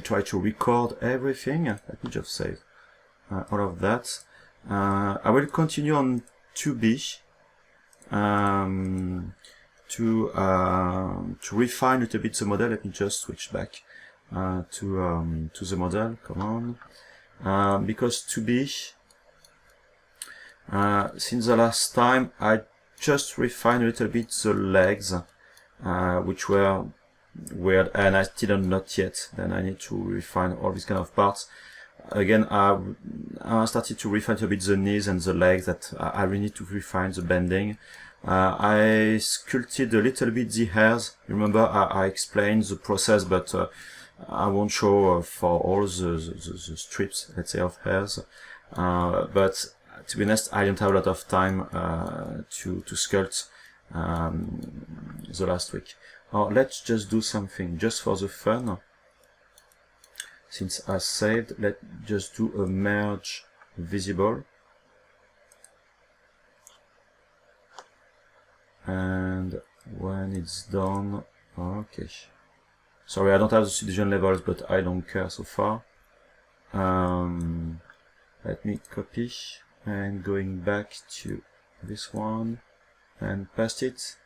try to record everything. Let me just save all of that. I will continue on 2B to refine a little bit the model. Let me just switch back to the model. Come on, because 2B, since the last time I just refined a little bit the legs, which were weird, and I still not yet. Then I need to refine all these kind of parts. Again, I started to refine a bit the knees and the legs, that I really need to refine the bending. I sculpted a little bit the hairs. Remember, I explained the process, but I won't show for all the strips, let's say, of hairs. But to be honest, I don't have a lot of time to sculpt the last week. Or let's just do something just for the fun. Since I saved, let's just do a merge visible. And when it's done, okay. Sorry, I don't have the subdivision levels, but I don't care so far. Let me copy and going back to this one and paste it.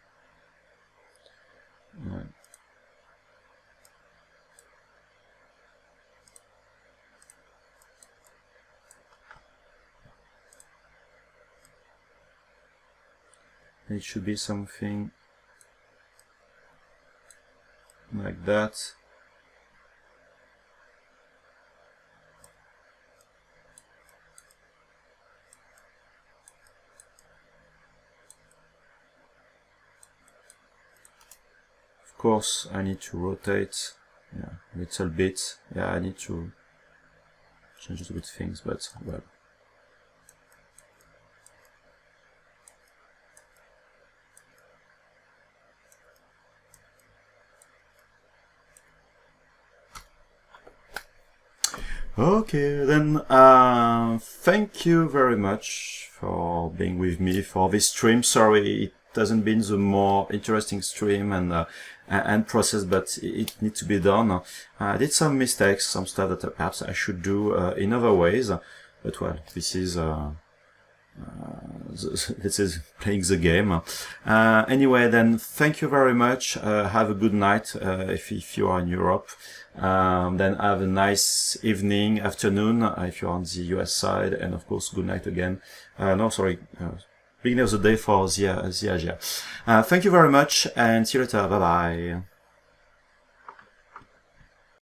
It should be something like that. Of course, I need to rotate, yeah, a little bit. Yeah, I need to change a little bit things, but well. Okay, then thank you very much for being with me for this stream. Sorry, it hasn't been the more interesting stream and process, but it needs to be done. I did some mistakes, some stuff that perhaps I should do in other ways, but well, this is playing the game. Anyway, then thank you very much. Have a good night if you are in Europe. Then have a nice evening, afternoon if you're on the US side, and of course good night again. Beginning of the day for the Asia. Thank you very much and see you later. Bye bye.